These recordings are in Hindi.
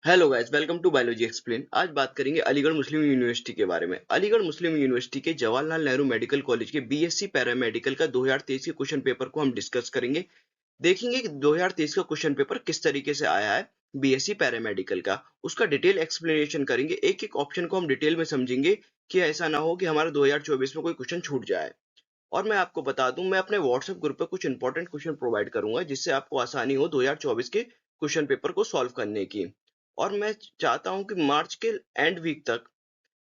Hello guys, welcome to biology explain. आज बात करेंगे अलीगढ़ मुस्लिम यूनिवर्सिटी के बारे में। अलीगढ़ मुस्लिम यूनिवर्सिटी के जवाहरलाल नेहरू मेडिकल कॉलेज के बीएससी पैरामेडिकल का 2023 के क्वेश्चन पेपर को हम डिस्कस करेंगे। देखेंगे कि 2023 का क्वेश्चन पेपर किस तरीके से आया है बीएससी पैरामेडिकल का, उसका डिटेल एक्सप्लेनेशन करेंगे। एक एक ऑप्शन को हम डिटेल में समझेंगे कि ऐसा ना हो कि हमारा 2024 में कोई क्वेश्चन छूट जाए। और मैं आपको बता दूं, मैं अपने व्हाट्सएप ग्रुप पर कुछ इंपॉर्टेंट क्वेश्चन प्रोवाइड करूंगा जिससे आपको आसानी हो 2024 के क्वेश्चन पेपर को सॉल्व करने की। और मैं चाहता हूं कि मार्च के एंड वीक तक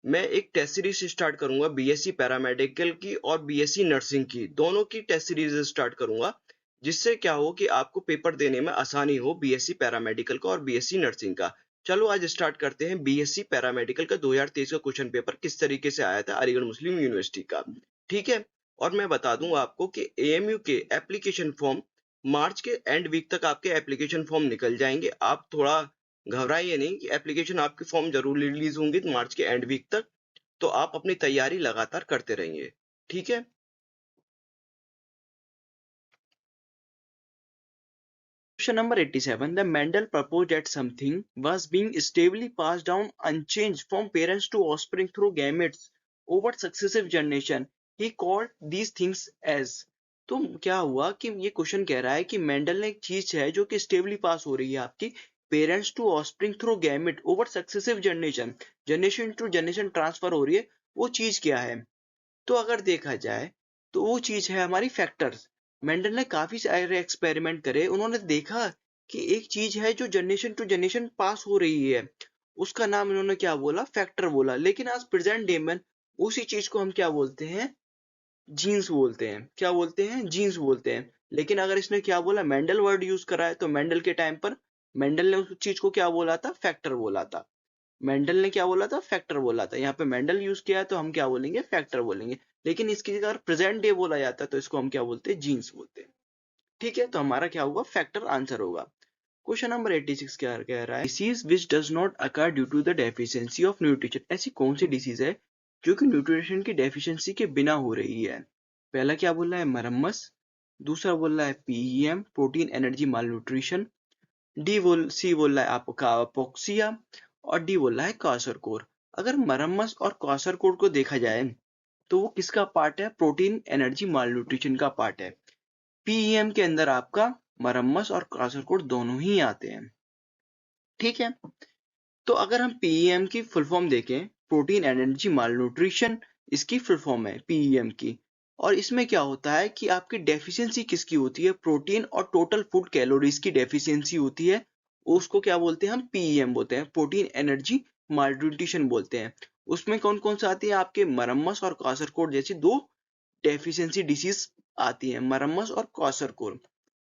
मैं एक टेस्ट सीरीज स्टार्ट करूंगा बीएससी पैरामेडिकल की और बीएससी नर्सिंग की, दोनों की टेस्ट सीरीज स्टार्ट करूंगा, जिससे क्या हो कि आपको पेपर देने में आसानी हो बीएससी पैरामेडिकल का और बीएससी नर्सिंग का। चलो आज स्टार्ट करते हैं बीएससी पैरामेडिकल का 2023 का क्वेश्चन पेपर किस तरीके से आया था अलीगढ़ मुस्लिम यूनिवर्सिटी का। ठीक है। और मैं बता दूं आपको कि एएमयू के एप्लीकेशन फॉर्म मार्च के एंड वीक तक आपके एप्लीकेशन फॉर्म निकल जाएंगे। आप थोड़ा घबराइए नहीं कि एप्लीकेशन आपके फॉर्म जरूर रिलीज होंगे मार्च के एंड वीक तक, तो आप अपनी तैयारी लगातार करते रहिए। ठीक है। Question number 87. The Mendel proposed that something was being stably passed down unchanged from parents to offspring through gametes over successive generation. He called these things as. तो क्या हुआ कि ये क्वेश्चन कह रहा है कि मेंडल ने एक चीज है जो कि स्टेबली पास हो रही है आपकी parents to offspring through gamete over successive generation, generation to generation transfer हो रही है। वो चीज क्या है? तो अगर देखा जाए तो वो चीज है हमारी फैक्टर्स। मेंडल ने काफी सारे एक्सपेरिमेंट करे, उन्होंने देखा कि एक चीज है जो जनरेशन टू जनरेशन पास हो रही है, उसका नाम इन्होंने क्या बोला? फैक्टर बोला। लेकिन आज प्रेजेंट डे में उसी चीज को हम क्या बोलते हैं? जीन्स बोलते हैं। क्या बोलते हैं? जीन्स बोलते हैं। लेकिन अगर इसने क्या बोला? मेंडल वर्ड यूज करा है, तो मेंडल के टाइम पर मेंडल ने उस चीज को क्या बोला था? फैक्टर बोला था। मेंडल ने क्या बोला था? फैक्टर बोला था। यहाँ पे मेंडल यूज किया है तो हम क्या बोलेंगे? फैक्टर बोलेंगे। लेकिन इसकी अगर प्रेजेंट डे बोला जाता है तो इसको हम क्या बोलते हैं? जीन्स बोलते हैं। ठीक है, तो हमारा क्या होगा? फैक्टर आंसर होगा। क्वेश्चन नंबर 86 क्या कह रहा है? Disease which does not occur due to the deficiency of nutrition. ऐसी कौन सी डिसीज है जो कि न्यूट्रिशन की डेफिशिएंसी के बिना हो रही है? पहला क्या बोल रहा है? मरम्मस। दूसरा बोल रहा है पीईएम, प्रोटीन एनर्जी माल न्यूट्रिशन। सी बोल रहा है आपका अपोक्सिया। और डी बोल रहा है क्वासरकोर। अगर मरम्मस और क्वासरकोर को देखा जाए तो वो किसका पार्ट है? प्रोटीन एनर्जी माल न्यूट्रिशन का पार्ट है। पीईएम के अंदर आपका मरम्मस और क्वासरकोर दोनों ही आते हैं। ठीक है। तो अगर हम पीईएम की फुल फॉर्म देखें, प्रोटीन एनर्जी माल न्यूट्रिशन, इसकी फुल फॉर्म है पीईएम की। और इसमें क्या होता है कि आपकी डेफिशिएंसी किसकी होती है? प्रोटीन और टोटल फूड कैलोरीज की डेफिशिएंसी होती है। उसको क्या बोलते हैं? हम पीईएम बोलते हैं, प्रोटीन एनर्जी माल न्यूट्रिशन बोलते हैं। उसमें कौन कौन सा आती है? आपके मरम्मस और क्वासरकोर जैसी दो डेफिशिएंसी डिसीज आती है, मरम्मस और क्वासरकोर।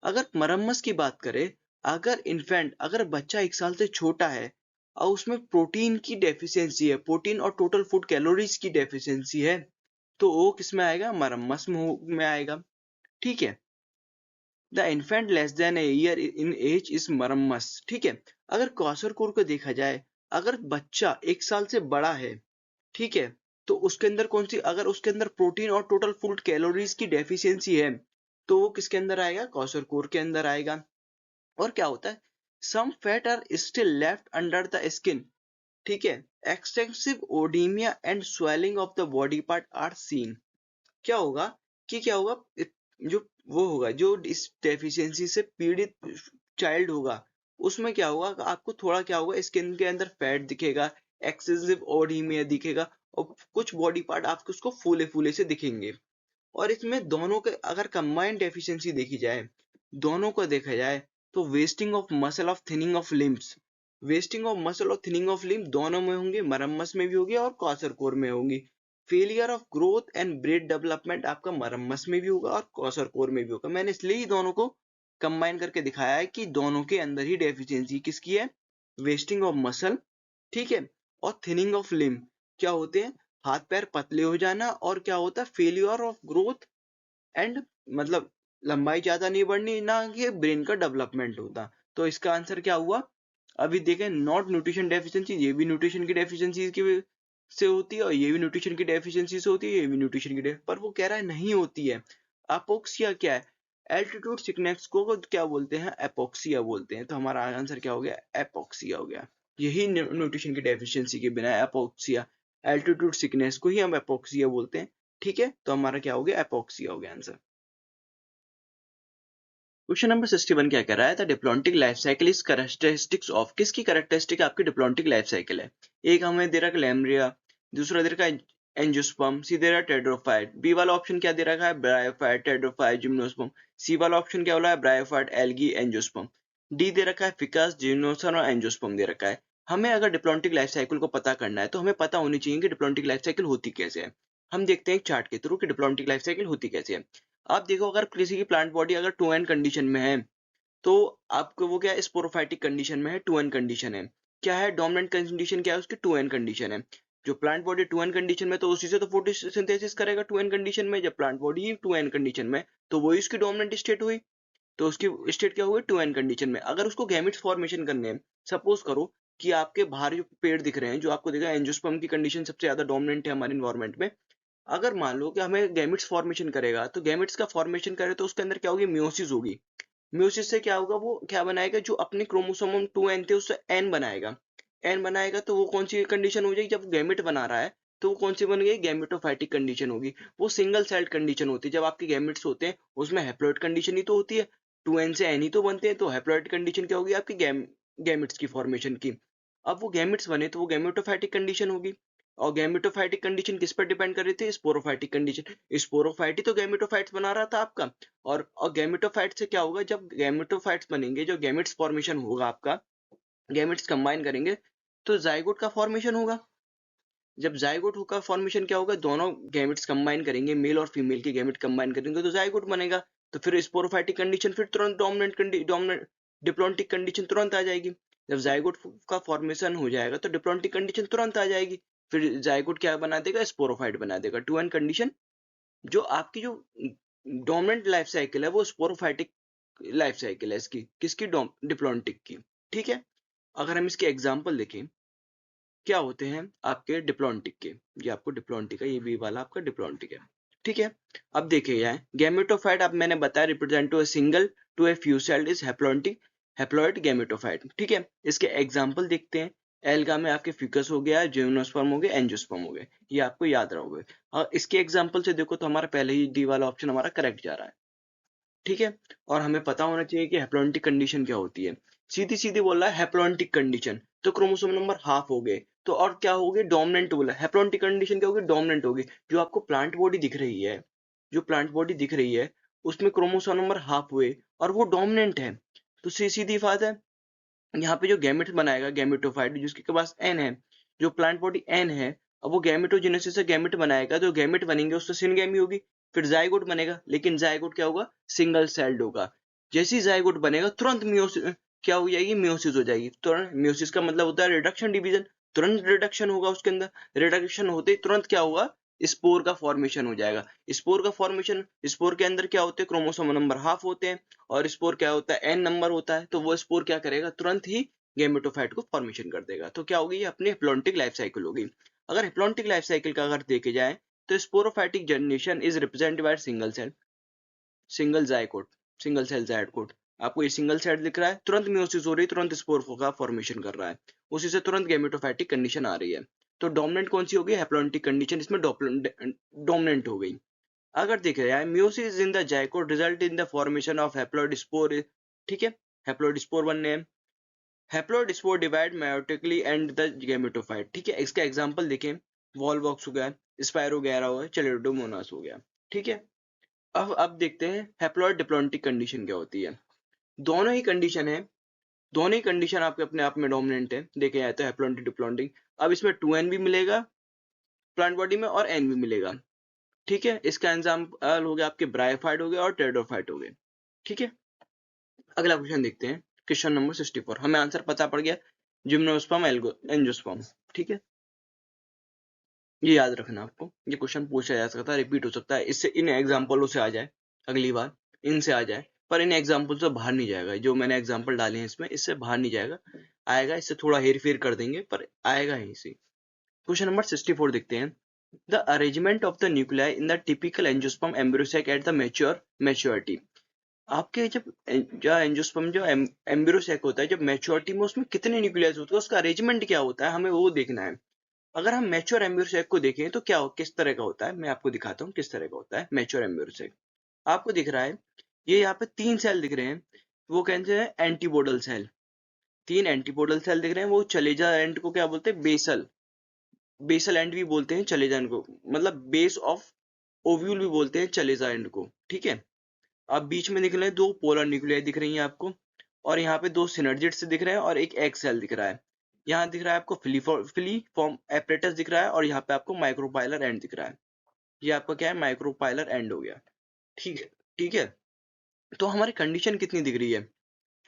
अगर मरम्मस की बात करें, अगर इन्फेंट, अगर बच्चा 1 साल से छोटा है और उसमें प्रोटीन की डेफिशिएंसी है, प्रोटीन और टोटल फूड कैलोरीज की डेफिशिएंसी है, तो वो किस में आएगा? मरम्मस में आएगा। ठीक है। The infant less than a year in age is marasmus. ठीक है। अगर क्वासरकोर को देखा जाए, अगर बच्चा 1 साल से बड़ा है, ठीक है, तो उसके अंदर कौन सी, अगर उसके अंदर प्रोटीन और टोटल फूड कैलोरीज की डेफिशिएंसी है, तो वो किसके अंदर आएगा? क्वासरकोर के अंदर आएगा। और क्या होता है? Some fat are still left under the skin. ठीक है। Extensive oedema and swelling of the body part are seen. क्या होगा कि क्या होगा? जो वो होगा, जो इस डेफिशिएंसी से पीड़ित चाइल्ड होगा, उसमें क्या होगा? आपको थोड़ा क्या होगा? स्किन के अंदर फैट दिखेगा, एक्सेसिव ओडीमिया दिखेगा, और कुछ बॉडी पार्ट आपको उसको फूले फूले से दिखेंगे। और इसमें दोनों के अगर कंबाइंड डेफिशिएंसी देखी जाए, दोनों को देखा जाए, तो wasting of muscle of thinning of limbs, wasting of muscle और थिनिंग ऑफ लिम्स दोनों में होंगे, मरम्मस में भी होगी और क्वासरकोर में होंगी। Failure of growth and bread development आपका मरम्मस में भी होगा और क्वासरकोर में भी होगा। मैंने इसलिए ही दोनों को कंबाइन करके दिखाया है कि दोनों के अंदर ही डेफिशिएंसी किसकी है? वेस्टिंग ऑफ मसल, ठीक है, और थिनिंग ऑफ लिम्ब। क्या होते हैं? हाथ पैर पतले हो जाना। और क्या होता है? फेलियर ऑफ ग्रोथ एंड, मतलब लंबाई ज्यादा नहीं बढ़नी, ना कि ब्रेन का डेवलपमेंट होता। तो इसका आंसर क्या हुआ? अभी देखें, नॉट न्यूट्रिशन डेफिशिएंसी, ये भी न्यूट्रिशन की डेफिशिएंसी की से होती है, और ये भी न्यूट्रिशन की डेफिशिएंसी से होती है, ये भी न्यूट्रिशन की पर वो कह रहा है नहीं होती है। अपोक्सिया क्या है? एल्टीट्यूड सिकनेस को क्या बोलते हैं? एपोक्सिया बोलते हैं। तो हमारा आंसर क्या हो गया? एपोक्सिया हो गया। यही न्यूट्रिशन की डेफिशिएंसी के बिना एपोक्सिया, एल्टीट्यूड सिकनेस को ही हम एपोक्सिया बोलते हैं। ठीक है, तो हमारा क्या हो गया, एपोक्सिया हो गया आंसर। क्वेश्चन नंबर 61 क्या कह रहा है, the diplontic life cycle is characteristics of, किसकी कैरेक्टरिस्टिक आपकी डिप्लॉन्टिक लाइफ साइकिल है। एक हमें दे रखा है लैम्ब्रिया, दूसरा दे रखा है एंजियोस्पर्म, सी दे रहा है टेट्रोफाइट, बी वाला ऑप्शन क्या दे रखा है, ब्रायोफाइट, टेट्रोफाइट, जिम्नोस्पर्म, सी वाला ऑप्शन क्या बोला है, ब्रायोफाइट, एल्गी, एंजियोस्पर्म, डी दे रखा है फिकस, जिम्नोस्पर्म और एंजियोस्पर्म दे रखा है। हमें अगर डिप्लॉन्टिक लाइफ साइकिल को पता करना है तो हमें पता होनी चाहिए कि डिप्लॉन्टिक लाइफ साइकिल होती कैसे है। हम देखते हैं एक चार्ट के थ्रू कि डिप्लॉन्टिक लाइफ साइकिल होती कैसे है। आप देखो, अगर किसी की प्लांट बॉडी अगर 2n कंडीशन में है तो आपको वो क्या है, स्पोरोफाइटिक कंडीशन में है, 2n कंडीशन है। क्या है डोमिनेंट कंडीशन, क्या है उसकी, 2n कंडीशन है। जो प्लांट बॉडी 2n कंडीशन में तो उसी से तो फोटोसिंथेसिस करेगा 2n कंडीशन में। जब प्लांट बॉडी 2n कंडीशन में तो वही उसकी डोमिनेंट स्टेट हुई, तो उसकी स्टेट क्या हुई, 2n कंडीशन में। अगर उसको गैमेट्स फॉर्मेशन करने हैं, सपोज करो कि आपके बाहर जो पेड़ दिख रहे हैं, जो आपको दिखा एंजियोस्पर्म की कंडीशन सबसे ज्यादा डोमिनेंट है हमारे इन्वायरमेंट में। अगर मान लो कि हमें गैमेट्स फॉर्मेशन करेगा, तो गैमेट्स का फॉर्मेशन करे तो उसके अंदर क्या होगी, मियोसिस होगी। म्यूसिस से क्या होगा, वो क्या बनाएगा, जो अपने क्रोमोसोम 2n थे उससे n बनाएगा। n बनाएगा तो वो कौन सी कंडीशन हो जाएगी, जब गैमेट बना रहा है तो वो कौन सी बन गई, गैमेटोफाइटिक कंडीशन होगी। वो सिंगल सेल्ड कंडीशन होती है। जब आपके गैमेट्स होते हैं उसमें हैप्लॉइड कंडीशन ही तो होती है, 2n से n ही तो बनते हैं, तो हैप्लॉइड कंडीशन क्या होगी आपकी, गैमेट्स की फॉर्मेशन की। अब वो गैमेट्स बने तो वो गैमेटोफाइटिक कंडीशन होगी। और गैमेटोफाइटिक कंडीशन किस पर डिपेंड कर रही थी, स्पोरोफाइटिक कंडीशन। स्पोरोफाइट ही तो गैमेटोफाइट्स बना रहा था आपका। और गैमेटोफाइट से क्या होगा, जब गैमेटोफाइट्स बनेंगे, जो गैमेट्स फॉर्मेशन होगा आपका, गैमेट्स कंबाइन करेंगे तो जाइगोट का फॉर्मेशन होगा। जब जाइगोट का फॉर्मेशन क्या होगा, दोनों गैमेट्स कंबाइन करेंगे, मेल और फीमेल के गैमेट कंबाइन करेंगे तो जाइगोट बनेगा। तो फिर स्पोरोफाइटिक कंडीशन, फिर तुरंत डोमिनेंट डिप्लॉन्टिक कंडीशन तुरंत आ जाएगी। जब जाइगोट का फॉर्मेशन हो जाएगा तो डिप्लॉन्टिक कंडीशन तुरंत आ जाएगी। फिर जाइगोट क्या बना देगा, स्पोरोफाइट बना देगा, 2n कंडीशन। जो आपकी जो डोमिनेंट लाइफ साइकिल है वो स्पोरोफाइटिक लाइफ साइकिल है इसकी, किसकी, डिप्लॉन्टिक की। ठीक है, अगर हम इसके एग्जांपल देखें, क्या होते हैं आपके डिप्लॉन्टिक के, ये आपको डिप्लॉन्टिक है, ये बी वाला आपका डिप्लॉन्टिक है। ठीक है, अब देखिए जाए गैमेटोफाइट, अब मैंने बताया represent to a single to a few celled is haplontic, haploid gametophyte. ठीक है, इसके एग्जांपल देखते हैं। एल्गा में आपके फिकस हो गया, जिम्नोस्पर्म हो गया, एंजियोस्पर्म हो गए, ये आपको याद रहोगे। और इसके एग्जांपल से देखो तो हमारा पहले ही डी वाला ऑप्शन हमारा करेक्ट जा रहा है। ठीक है, और हमें पता होना चाहिए कि हैप्लॉन्टिक कंडीशन क्या होती है। सीधी सीधी बोल रहा है हैप्लॉन्टिक कंडीशन, तो क्रोमोसोम नंबर हाफ हो गए, तो और क्या हो गए, डोमिनेंट बोला। हैप्लॉन्टिक कंडीशन क्या होगी, डोमिनेंट होगी। जो आपको प्लांट बॉडी दिख रही है, जो प्लांट बॉडी दिख रही है उसमें क्रोमोसोम नंबर हाफ हुए और वो डोमिनेंट है, तो सीधी बात है, यहाँ पे जो गैमेट बनाएगा गैमेटोफाइट, जिसके पास एन है, जो प्लांट बॉडी एन है, अब वो गैमेटोजेनेसिस से गैमेट बनाएगा, तो गैमेट बनेंगे उससे सिनगैमी होगी। फिर जाइगोट बनेगा, लेकिन जाइगोट क्या होगा, सिंगल सेल्ड होगा। जैसे ही जाइगोट बनेगा तुरंत मियोसिस क्या हो जाएगी, मियोसिस हो जाएगी। तुरंत मियोसिस का मतलब होता है रिडक्शन डिवीजन, तुरंत रिडक्शन होगा उसके अंदर। रिडक्शन होते ही तुरंत क्या होगा, स्पोर का फॉर्मेशन हो जाएगा। स्पोर का फॉर्मेशन, स्पोर के अंदर क्या होते हैं, क्रोमोसोम नंबर हाफ होते हैं, और स्पोर क्या होता है, एन नंबर होता है। तो वो स्पोर क्या करेगा, तुरंत ही गैमेटोफाइट को फॉर्मेशन कर देगा। तो क्या होगी, ये अपनी हैप्लॉन्टिक लाइफ साइकिल होगी। अगर हैप्लॉन्टिक लाइफ साइकिल का अगर देखे जाए तो sporophytic generation is represented by single cell, single zygote, single cell zygote. आपको ये सिंगल सेल दिख रहा है, तुरंत मियोसिस हो रही है, तुरंत स्पोर का फॉर्मेशन कर रहा है, उसी से तुरंत गैमेटोफाइटिक कंडीशन आ रही है। तो डोमिनेंट कौन सी होगी, हैप्लॉन्टिक कंडीशन इसमें डोमिनेंट हो गई। अगर देखा जाए meiosis in the zygote result in the formation of haploid spore. ठीक है, हैप्लॉइड स्पोर बनने हैं। Haploid spore divide meiotically and the gametophyte. ठीक है, इसका एग्जांपल देखें, वॉलवॉक्स हो गया, स्पायरोगैरा हो गया, चलिडोमोनास हो गया। ठीक है, अब देखते हैं हैप्लॉइड डिप्लॉन्टिक कंडीशन क्या होती है। दोनों ही कंडीशन है, दोनों ही कंडीशन आपके अपने आप में डोमिनेंट है, देखे जाए तो हैप्लॉन्टिक डिप्लॉन्टिक। अब इसमें 2n भी मिलेगा प्लांट बॉडी में और n भी मिलेगा। ठीक है, इसका एग्जाम्पल हो गया आपके ब्रायोफाइट हो गए और टेरिडोफाइट हो गए। ठीक है, अगला क्वेश्चन देखते हैं, क्वेश्चन नंबर 64। हमें आंसर पता पड़ गया, जिम्नोस्पर्म एंजियोस्पर्म। ठीक है, ये याद रखना आपको, ये क्वेश्चन पूछा जा सकता है, रिपीट हो सकता है, इससे इन एग्जाम्पलों से आ जाए अगली बार, इनसे आ जाए, पर इन एग्जाम्पल से बाहर नहीं जाएगा। जो मैंने एग्जाम्पल डाले हैं इसमें, इससे बाहर नहीं जाएगा, आएगा, इससे थोड़ा हेर फेर कर देंगे पर आएगा ही इसी। क्वेश्चन नंबर 64 देखते हैं, the arrangement of the nuclei in the typical angiosperm embryo sac at the maturity। आपके जब जो एंजियोस्पर्म जो एम्ब्रियो सैक होता है, जब मैच्योरिटी में उसमें कितने न्यूक्लियस होते हैं, उसका अरेंजमेंट क्या होता है, हमें वो देखना है। अगर हम मैच्योर एम्ब्रियो सैक को देखें तो किस तरह का होता है, मैं आपको दिखाता हूँ किस तरह का होता है मैच्योर एम्ब्रियो सैक। आपको दिख रहा है, ये यहाँ पे 3 सेल दिख रहे हैं, वो कहते हैं एंटीपोडल सेल। 3 एंटीपोडल सेल दिख रहे हैं, वो चलेजा एंड को क्या बोलते हैं, बेसल बेसल एंड भी बोलते हैं चलेजा एंड को, मतलब बेस ऑफ ओव्यूल भी बोलते हैं चलेजा एंड को, ठीक है। अब बीच में दिख रहे हैं 2 पोलर न्यूक्लियाई दिख रही हैं आपको, और यहाँ पे 2 सिनर्जिड्स दिख रहे हैं और एक एग सेल दिख रहा है। यहाँ दिख रहा है आपको फिलीफॉर्म एपरेटस दिख रहा है, और यहाँ पे आपको माइक्रोपाइलर एंड दिख रहा है। ये आपका क्या है, माइक्रोपाइलर एंड हो गया, ठीक है। ठीक है, तो हमारी कंडीशन कितनी दिख रही है,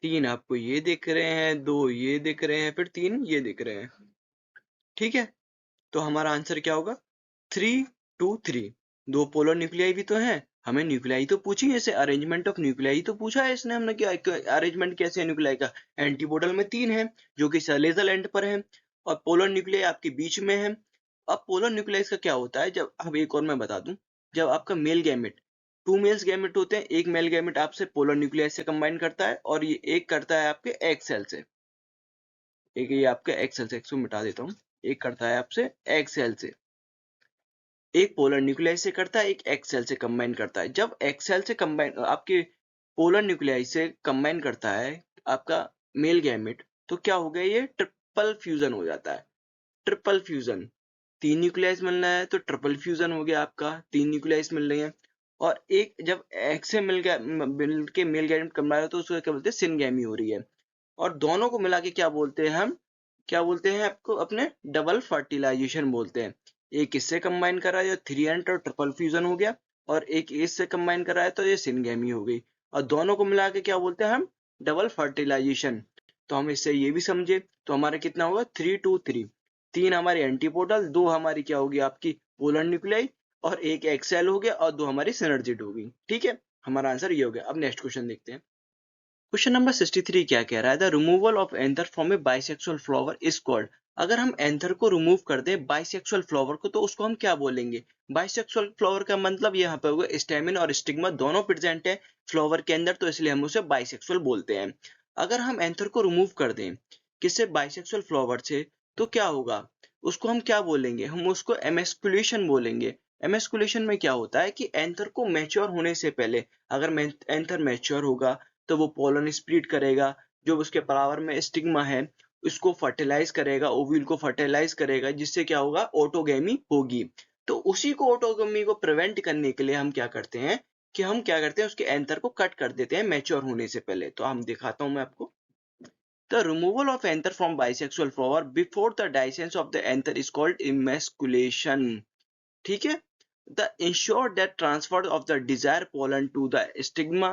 3 आपको ये दिख रहे हैं, 2 ये दिख रहे हैं, फिर 3 ये दिख रहे हैं, ठीक है। तो हमारा आंसर क्या होगा, 3 2 3। 2 पोलर न्यूक्लियाई भी तो हैं, हमें न्यूक्लियाई तो पूछी है, इसे अरेंजमेंट ऑफ न्यूक्लियाई तो पूछा है इसने, हमने क्या अरेंजमेंट कैसे है न्यूक्लियाई का। एंटीपोडल में 3 है जो कि सेलेजल एंड पर है, और पोलर न्यूक्लियाई आपके बीच में है। अब पोलर न्यूक्लियाई का क्या होता है, जब अब एक और मैं बता दूं, जब आपका मेल गैमेट, 2 मेल्स गैमेट होते हैं, एक मेल गैमेट आपसे पोलर न्यूक्लियाई से कंबाइन करता है, और ये एक करता है आपके एग सेल से, एक ये आपके एग सेल से, इसको मिटा देता हूँ, एक करता है आपसे एग सेल से, एक पोलर न्यूक्लियाई से करता है, एक एक्सेल से कंबाइन करता है। जब एक्सेल से कंबाइन आपके पोलर न्यूक्लियाई से कंबाइन करता है आपका मेल गैमेट, तो क्या हो गया, ये ट्रिपल फ्यूजन हो जाता है। ट्रिपल फ्यूजन, 3 न्यूक्लियाइस मिल रहा है तो ट्रिपल फ्यूजन हो गया आपका, 3 न्यूक्लियाइस मिल रही है। और एक जब एक्स से मिल के मेल गैमेट कंबाइन हो तो उसको क्या बोलते हैं, सिनगैमी हो रही है। और दोनों को मिला के क्या बोलते हैं हम, क्या बोलते हैं आपको, अपने डबल फर्टिलाइजेशन बोलते हैं। एक इससे कंबाइन करा है, 3 एंड और ट्रिपल फ्यूजन हो गया, और एक इससे कंबाइन करा है तो ये सिनगैमी हो गई, और दोनों को मिला के क्या बोलते हैं हम, डबल फर्टिलाइजेशन। तो हम इससे ये भी समझे, तो हमारा कितना होगा, 3 2 3। 3 हमारी एंटीपोडल, 2 हमारी क्या होगी आपकी पोलर न्यूक्लियाई, और एक एक्सेल हो गया, और 2 हमारी सिनर्जिड होगी, ठीक है। हमारा आंसर ये हो गया। अब नेक्स्ट क्वेश्चन देखते हैं। क्वेश्चन नंबर 63 क्या कह रहा है, the removal of anther from A bisexual flower is called. अगर हम एंथर को रिमूव कर दें बाइसेक्सुअल फ्लावर को, तो उसको हम क्या बोलेंगे। बाइसेक्सुअल फ्लावर का मतलब यहाँ पे होगा स्टेमिन और स्टिग्मा दोनों प्रेजेंट है फ्लावर के अंदर, तो इसलिए हम उसे बाइसेक्सुअल बोलते हैं। अगर हम एंथर को रिमूव कर दें किससे, बाइसेक्सुअल फ्लावर से, तो क्या होगा, उसको हम क्या बोलेंगे, हम उसको एमेस्कुलेशन बोलेंगे। एमेस्कुलेशन में क्या होता है कि एंथर को मैच्योर होने से पहले, अगर एंथर मैच्योर होगा तो वो पोलन स्प्लिट करेगा, जो उसके फ्लावर में स्टिग्मा है उसको फर्टिलाइज करेगा, ओव्यूल को फर्टिलाइज करेगा, जिससे क्या होगा, ऑटोगेमी होगी। तो उसी को ऑटोगेमी को प्रिवेंट करने के लिए हम क्या करते हैं, कि हम क्या करते हैं, उसके एंथर को कट कर देते हैं मैच्योर होने से पहले। तो हम दिखाता हूं मैं आपको। The removal of anther from bisexual flower before the dehiscence of the anther is called emasculation. ठीक है, the ensure that transfer of the desired pollen to the stigma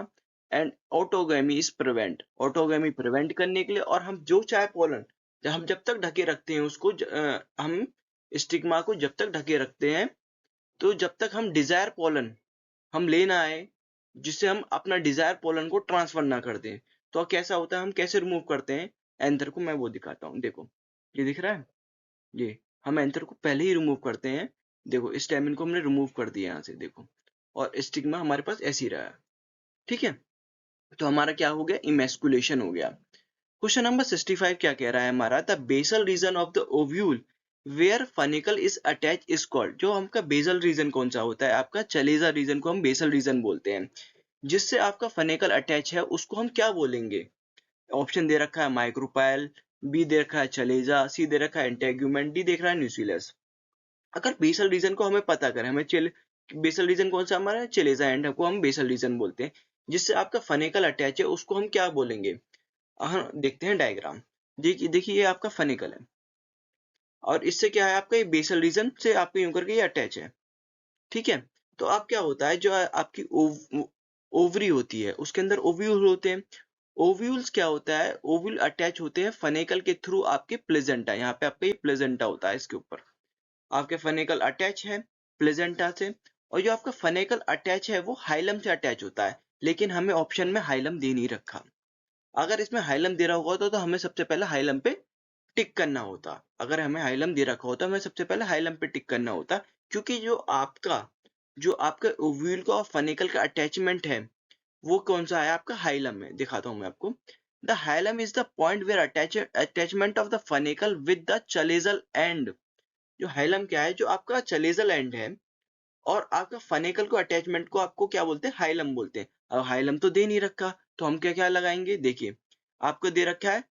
and autogamy is prevent. autogamy prevent करने के लिए, और हम जो चाहे pollen हम जब तक ढके रखते हैं उसको हम स्टिग्मा को जब तक ढके रखते हैं, तो जब तक हम डिजायर पोलन हम लेना है, जिससे हम अपना डिजायर पोलन को ट्रांसफर ना कर दें। तो कैसा होता है, हम कैसे रिमूव करते हैं एंथर को, मैं वो दिखाता हूँ। देखो ये दिख रहा है, ये हम एंथर को पहले ही रिमूव करते हैं। देखो स्टेमिन को हमने रिमूव कर दिया यहाँ से, देखो, और स्टिग्मा हमारे पास ऐसे ही रहा, ठीक है। तो हमारा क्या हो गया, इमेस्कुलेशन हो गया। क्वेश्चन नंबर 65 क्या कह रहा है हमारा, the basal region of the ovule where funicle is attach is called. जो हमका बेसल रीजन कौन सा होता है, आपका चलेजा रीजन को हम बेसल रीजन बोलते हैं। जिससे आपका फनेकल अटैच है उसको हम क्या बोलेंगे। ऑप्शन दे रखा है माइक्रोपाइल, बी दे रखा है चलेजा, सी दे रखा है इंटेग्यूमेंट, डी देख रहा है न्यूक्लियस। अगर बेसल रीजन को हमें पता करें, हमें बेसल रीजन कौन सा हमारा है, चलेजा एंड को हम बेसल रीजन बोलते हैं। जिससे आपका फनेकल अटैच है उसको हम क्या बोलेंगे। हाँ देखते हैं डायग्राम। देखिए देखिए ये आपका फनिकल है, और इससे क्या है, आपका ये बेसल रीजन से आपके यूं करके ये अटैच है, ठीक है। तो आप क्या होता है, जो आपकी ओवरी होती है उसके अंदर ओव्यूल होते हैं। ओव्यूल्स क्या होता है, ओव्यूल अटैच होते हैं फनेकल के थ्रू आपके प्लेजेंटा, यहाँ पे आपका ये प्लेजेंटा होता है, इसके ऊपर आपके फनेकल अटैच है प्लेजेंटा से। और जो आपका फनेकल अटैच है वो हाइलम से अटैच होता है, लेकिन हमें ऑप्शन में हाइलम दे नहीं रखा। अगर इसमें हाइलम दे रहा होगा तो हमें सबसे पहले हाइलम पे टिक करना होता। अगर हमें हाइलम दे रखा होता, हमें सबसे पहले हाइलम पे टिक करना होता, क्योंकि जो आपका ओव्यूल का और फनिकल का अटैचमेंट है वो कौन सा है आपका हाइलम है, दिखाता हूँ मैं आपको। The hilum is the point where attachment of the funicle with the chalazal end. जो हाइलम क्या है, जो आपका चलेजल एंड है और आपका फनेकल को अटैचमेंट को आपको क्या बोलते हैं, हाइलम बोलते हैं। अब हाइलम तो दे नहीं रखा, तो हम क्या क्या लगाएंगे, देखिए आपको दे रखा है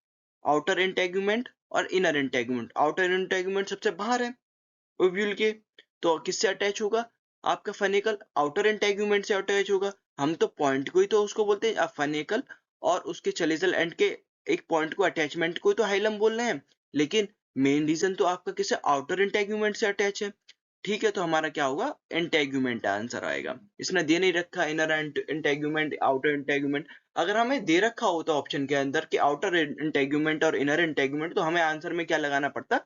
आउटर इंटेगुमेंट और इनर इंटेगुमेंट। आउटर इंटेगुमेंट सबसे बाहर है ओव्यूल के, तो किससे अटैच होगा, आपका फनेकल आउटर इंटेगुमेंट से अटैच होगा। हम तो पॉइंट को ही तो उसको बोलते हैं, आप फनेकल और उसके चलेजल एंड के एक पॉइंट को अटैचमेंट को ही तो हाइलम बोल रहे हैं, लेकिन मेन रीजन तो आपका किसे आउटर इंटेगुमेंट से अटैच है। ठीक है, तो हमारा क्या होगा, इंटेगुमेंट आंसर आएगा। इसने दे नहीं रखा इनर इंटेगुमेंट आउटर इंटेगुमेंट। अगर हमें दे रखा होता ऑप्शन के अंदर कि आउटर इंटेगुमेंट और इनर इंटेगुमेंट, तो हमें आंसर में क्या लगाना पड़ता,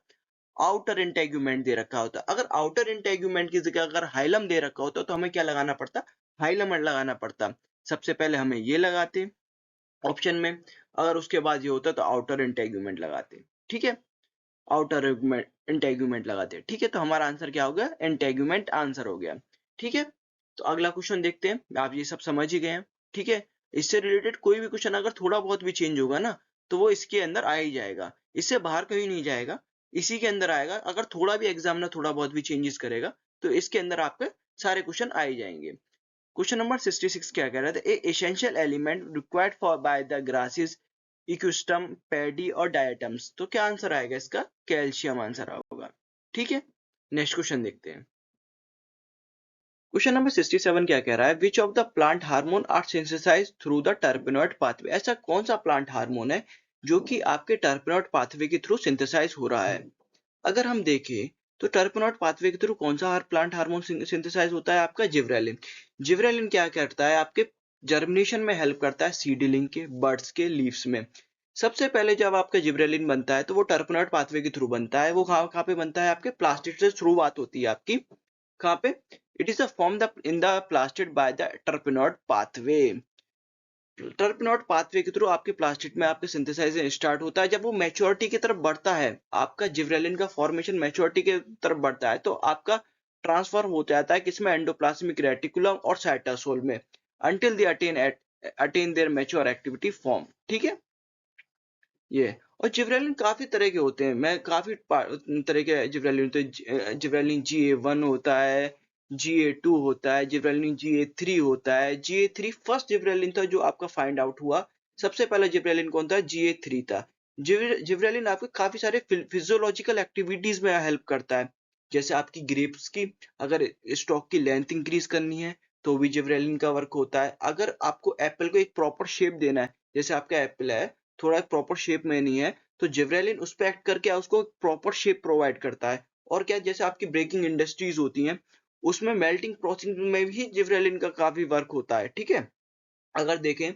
आउटर इंटेगुमेंट दे रखा होता। अगर आउटर इंटेगुमेंट की जगह अगर हाइलम दे रखा होता तो हमें क्या लगाना पड़ता, हाइलम लगाना पड़ता। सबसे पहले हमें ये लगाते ऑप्शन में, अगर उसके बाद ये होता तो आउटर इंटेगुमेंट लगाते। ठीक है, आउटर इंटेगुमेंट लगाते। ठीक है, तो हमारा आंसर क्या हो गया, इंटेगुमेंट आंसर हो गया। ठीक है, तो अगला क्वेश्चन देखते हैं। आप ये सब समझ ही गए हैं। ठीक है, इससे रिलेटेड कोई भी क्वेश्चन अगर थोड़ा बहुत भी चेंज होगा ना, तो वो इसके अंदर आ ही जाएगा, इससे बाहर कहीं नहीं जाएगा, इसी के अंदर आएगा। अगर थोड़ा भी एग्जाम ना थोड़ा बहुत भी चेंजेस करेगा, तो इसके अंदर आपके सारे क्वेश्चन आ ही जाएंगे। क्वेश्चन नंबर 66 क्या कह रहा था, a essential element required for by the grasses equisetum paddy और डायटम्स। तो क्या आंसर आएगा इसका, कैल्शियम आंसर होगा। ठीक है, नेक्स्ट क्वेश्चन देखते हैं। क्वेश्चन नंबर 67 क्या कह रहा है, which of the plant hormone are synthesized through the terpenoid pathway. ऐसा कौन सा प्लांट हार्मोन है जो कि आपके टर्पेनॉइड पाथवे के थ्रू सिंथेसाइज हो रहा है। अगर हम देखें तो टर्पेनॉइड पाथवे के थ्रू कौन सा प्लांट हार्मोन सिंथेसाइज होता है, आपका जिब्रेलिन। जिब्रेलिन क्या करता है, आपके जर्मिनेशन में हेल्प करता है सीडलिंग के, बर्ड्स के लीव्स में। सबसे पहले जब आपका जिब्रेलिन बनता है तो वो टर्पेनॉइड पाथवे के थ्रू बनता है। वो कहाँ पे बनता है, आपके प्लास्टिड से शुरुआत होती है आपकी, कहाँ पे, it is the form the in the plastid by the terpenoid pathway. टर्पेनॉइड pathway के थ्रू आपके प्लास्टिड में आपके सिंथेसाइजेशन स्टार्ट होता है। जब वो मैच्योरिटी की तरफ बढ़ता है, आपका जिब्रेलिन का फॉर्मेशन मैच्योरिटी की तरफ बढ़ता है, तो आपका ट्रांसफर हो जाता है किसमें, एंडोप्लाज्मिक रेटिकुलम और साइटोसोल में, until they attain their mature activity form। ठीक है, ये और जिब्रेलिन काफी तरह के होते हैं, मैं काफी तरह के जिब्रेलिन होते हैं। जिब्रेलिन GA1 होता है, GA2 होता है, जिब्रेलिन GA3 होता है। GA3 फर्स्ट जिब्रेलिन था जो आपका फाइंड आउट हुआ। सबसे पहला जिब्रेलिन कौन था, GA3 था। जिब्रेलिन आपके काफी सारे फिजियोलॉजिकल एक्टिविटीज में हेल्प करता है, जैसे आपकी ग्रेप्स की अगर स्टॉक की लेंथ इंक्रीज करनी है तो भी जिब्रेलिन का वर्क होता है। अगर आपको एप्पल को एक प्रॉपर शेप देना है, जैसे आपका एप्पल है थोड़ा प्रॉपर शेप में नहीं है, तो जिब्रेलिन उस पर एक्ट करके उसको प्रॉपर शेप प्रोवाइड करता है। और क्या, जैसे आपकी ब्रेकिंग इंडस्ट्रीज होती हैं, उसमें मेल्टिंग प्रोसेस में भी जिब्रेलिन का काफी वर्क होता है। ठीक है, अगर देखें